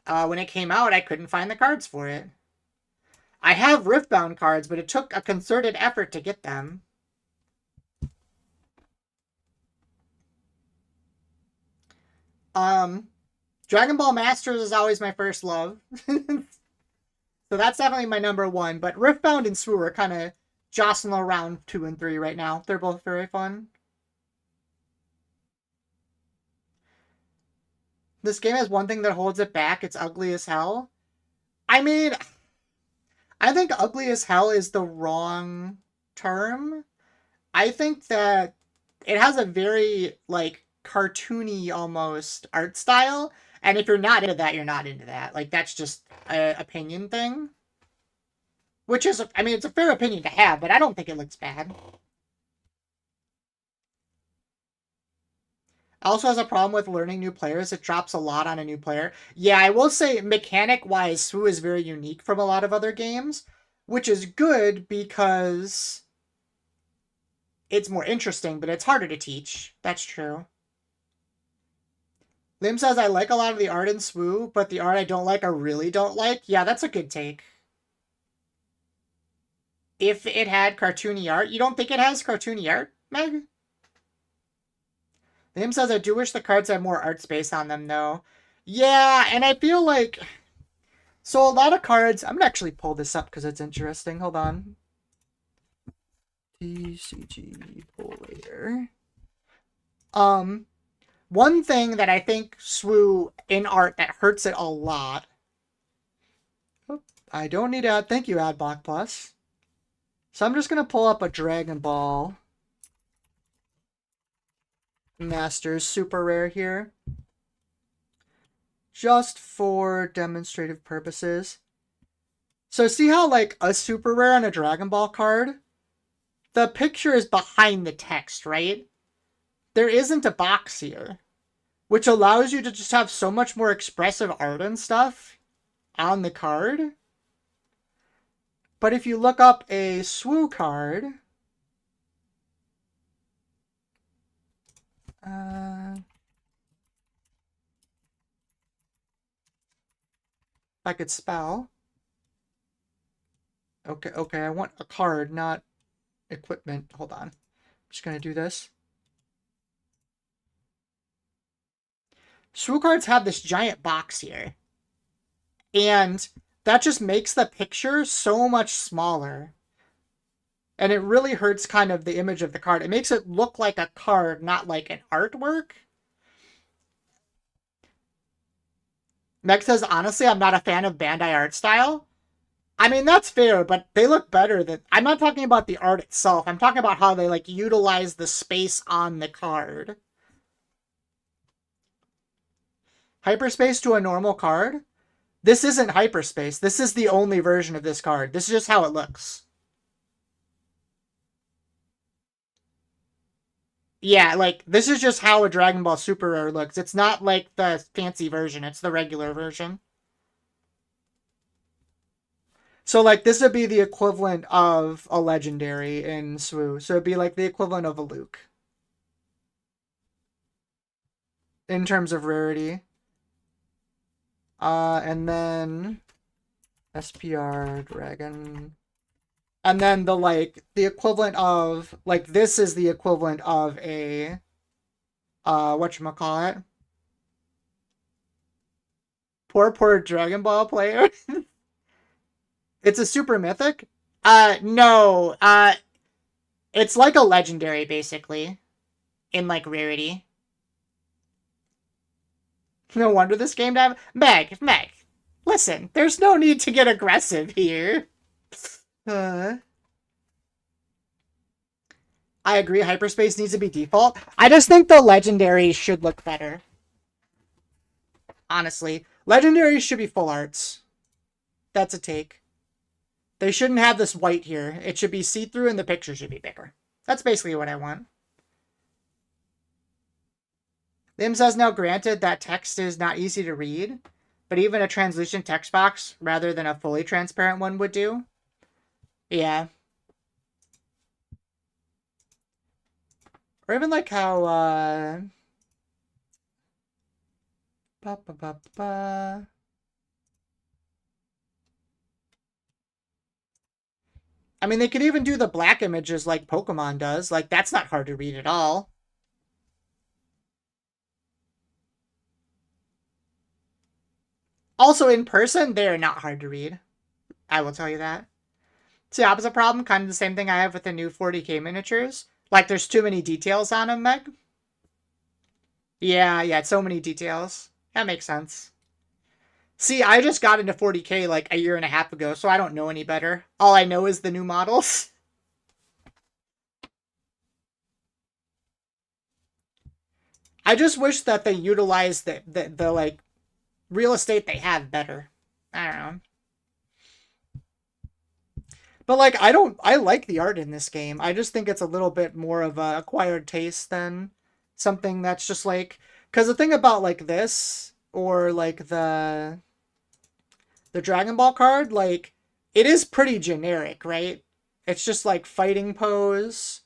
when it came out, I couldn't find the cards for it. I have Riftbound cards, but it took a concerted effort to get them. Dragon Ball Masters is always my first love. So that's definitely my number one. But Riftbound and SWU are kind of jostling around 2 and 3 right now. They're both very fun. This game has one thing that holds it back. It's ugly as hell. I mean, I think ugly as hell is the wrong term. I think that it has a very, like, cartoony almost art style. And if you're not into that, you're not into that. Like, that's just an opinion thing. Which is, I mean, it's a fair opinion to have, but I don't think it looks bad. Also has a problem with learning new players. It drops a lot on a new player. Yeah, I will say, mechanic-wise, SWU is very unique from a lot of other games, which is good because it's more interesting, but it's harder to teach. That's true. Lim says, I like a lot of the art in SWU, but the art I don't like, I really don't like. Yeah, that's a good take. If it had cartoony art, you don't think it has cartoony art, Meg? Lim says, I do wish the cards had more art space on them, though. Yeah, and I feel like... So a lot of cards... I'm going to actually pull this up because it's interesting. Hold on. TCG pull later. One thing that I think SWU in art that hurts it a lot... Oh, I don't need ad. Thank you, Adblock Plus. So I'm just going to pull up a Dragon Ball Masters super rare here. Just for demonstrative purposes. So see how like a super rare on a Dragon Ball card? The picture is behind the text, right? There isn't a box here. Which allows you to just have so much more expressive art and stuff on the card. But if you look up a SWU card... if I could spell. Okay, I want a card, not equipment. Hold on. I'm just going to do this. SWU cards have this giant box here. And that just makes the picture so much smaller. And it really hurts kind of the image of the card. It makes it look like a card, not like an artwork. Meg says, honestly, I'm not a fan of Bandai art style. I mean, that's fair, but they look better than... I'm not talking about the art itself. I'm talking about how they, like, utilize the space on the card. Hyperspace to a normal card? This isn't hyperspace. This is the only version of this card. This is just how it looks. Yeah, like, this is just how a Dragon Ball Super Rare looks. It's not like the fancy version. It's the regular version. So, like, this would be the equivalent of a legendary in Swoo. So it'd be like the equivalent of a Luke in terms of rarity. And then SPR Dragon. And then the equivalent of, like, this is the equivalent of a, whatchamacallit? Poor Dragon Ball player. It's a super mythic? No. It's like a legendary, basically. In, like, rarity. No wonder this game to have... Meg, listen, there's no need to get aggressive here. I agree, hyperspace needs to be default. I just think the legendaries should look better. Honestly. Legendaries should be full arts. That's a take. They shouldn't have this white here. It should be see-through and the picture should be bigger. That's basically what I want. Lim says, now granted that text is not easy to read, but even a translucent text box rather than a fully transparent one would do. Yeah. Or even like how, I mean, they could even do the black images like Pokemon does. Like, that's not hard to read at all. Also, in person, they're not hard to read. I will tell you that. It's the opposite problem, kind of the same thing I have with the new 40k miniatures. Like, there's too many details on them, Meg. Yeah, so many details. That makes sense. See, I just got into 40k like a year and a half ago, so I don't know any better. All I know is the new models. I just wish that they utilized the like real estate they have better. I don't know. But like I like the art in this game. I just think it's a little bit more of a acquired taste than something that's just like, cuz the thing about like this or like the Dragon Ball card, like, it is pretty generic, right? It's just like fighting pose.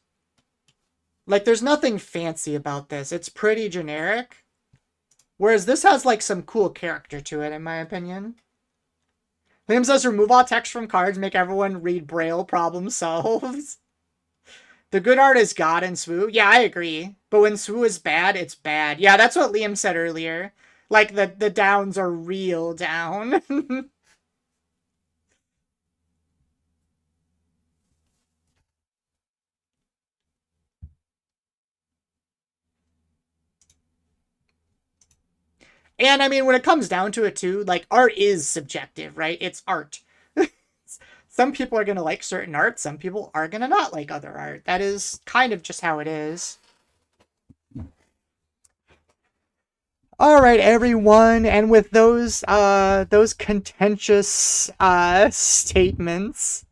Like, there's nothing fancy about this. It's pretty generic. Whereas this has like some cool character to it, in my opinion. Liam says remove all text from cards, make everyone read Braille, problem solved. The good art is God in Swoo. Yeah, I agree. But when Swoo is bad, it's bad. Yeah, that's what Liam said earlier. Like, the downs are real down. And I mean, when it comes down to it too, like, art is subjective, right? It's art. Some people are going to like certain art. Some people are going to not like other art. That is kind of just how it is. All right, everyone. And with those contentious statements,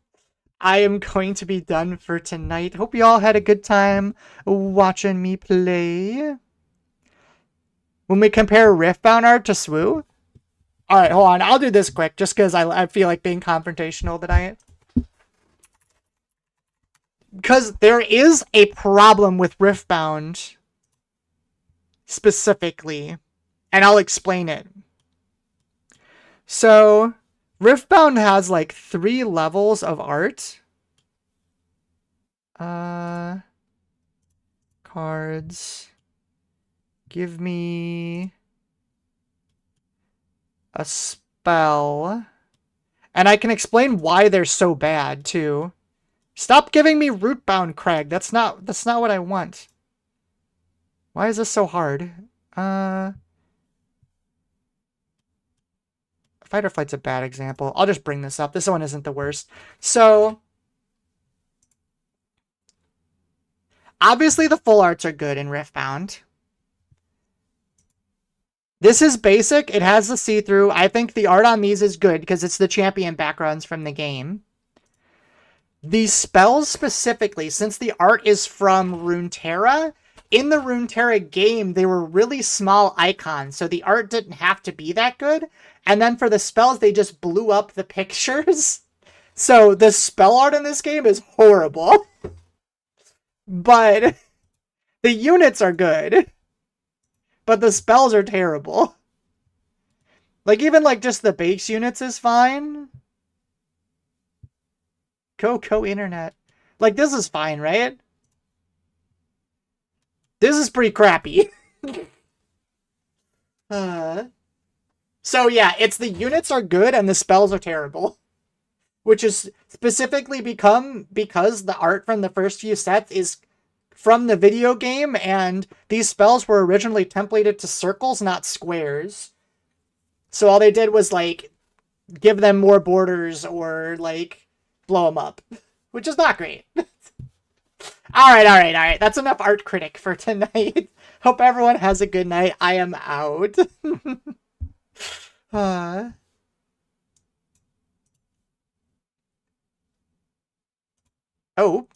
I am going to be done for tonight. Hope you all had a good time watching me play. When we compare Riftbound art to Swoo, all right, hold on. I'll do this quick just because I feel like being confrontational tonight. Because there is a problem with Riftbound specifically, and I'll explain it. So, Riftbound has like 3 levels of art. Cards. Give me a spell. And I can explain why they're so bad, too. Stop giving me Rootbound, Craig. That's not what I want. Why is this so hard? Fight or Flight's a bad example. I'll just bring this up. This one isn't the worst. So, obviously the full arts are good in Riftbound. This is basic. It has the see-through. I think the art on these is good because it's the champion backgrounds from the game. These spells specifically, since the art is from Runeterra, in the Runeterra game, they were really small icons, so the art didn't have to be that good. And then for the spells, they just blew up the pictures. So the spell art in this game is horrible. But the units are good. But the spells are terrible. Like, even, like, just the base units is fine. Coco Internet. Like, this is fine, right? This is pretty crappy. So, yeah, it's the units are good and the spells are terrible. Which is specifically because the art from the first few sets is from the video game, and these spells were originally templated to circles, not squares. So all they did was, like, give them more borders or, like, blow them up. Which is not great. Alright. That's enough art critic for tonight. Hope everyone has a good night. I am out. Oh.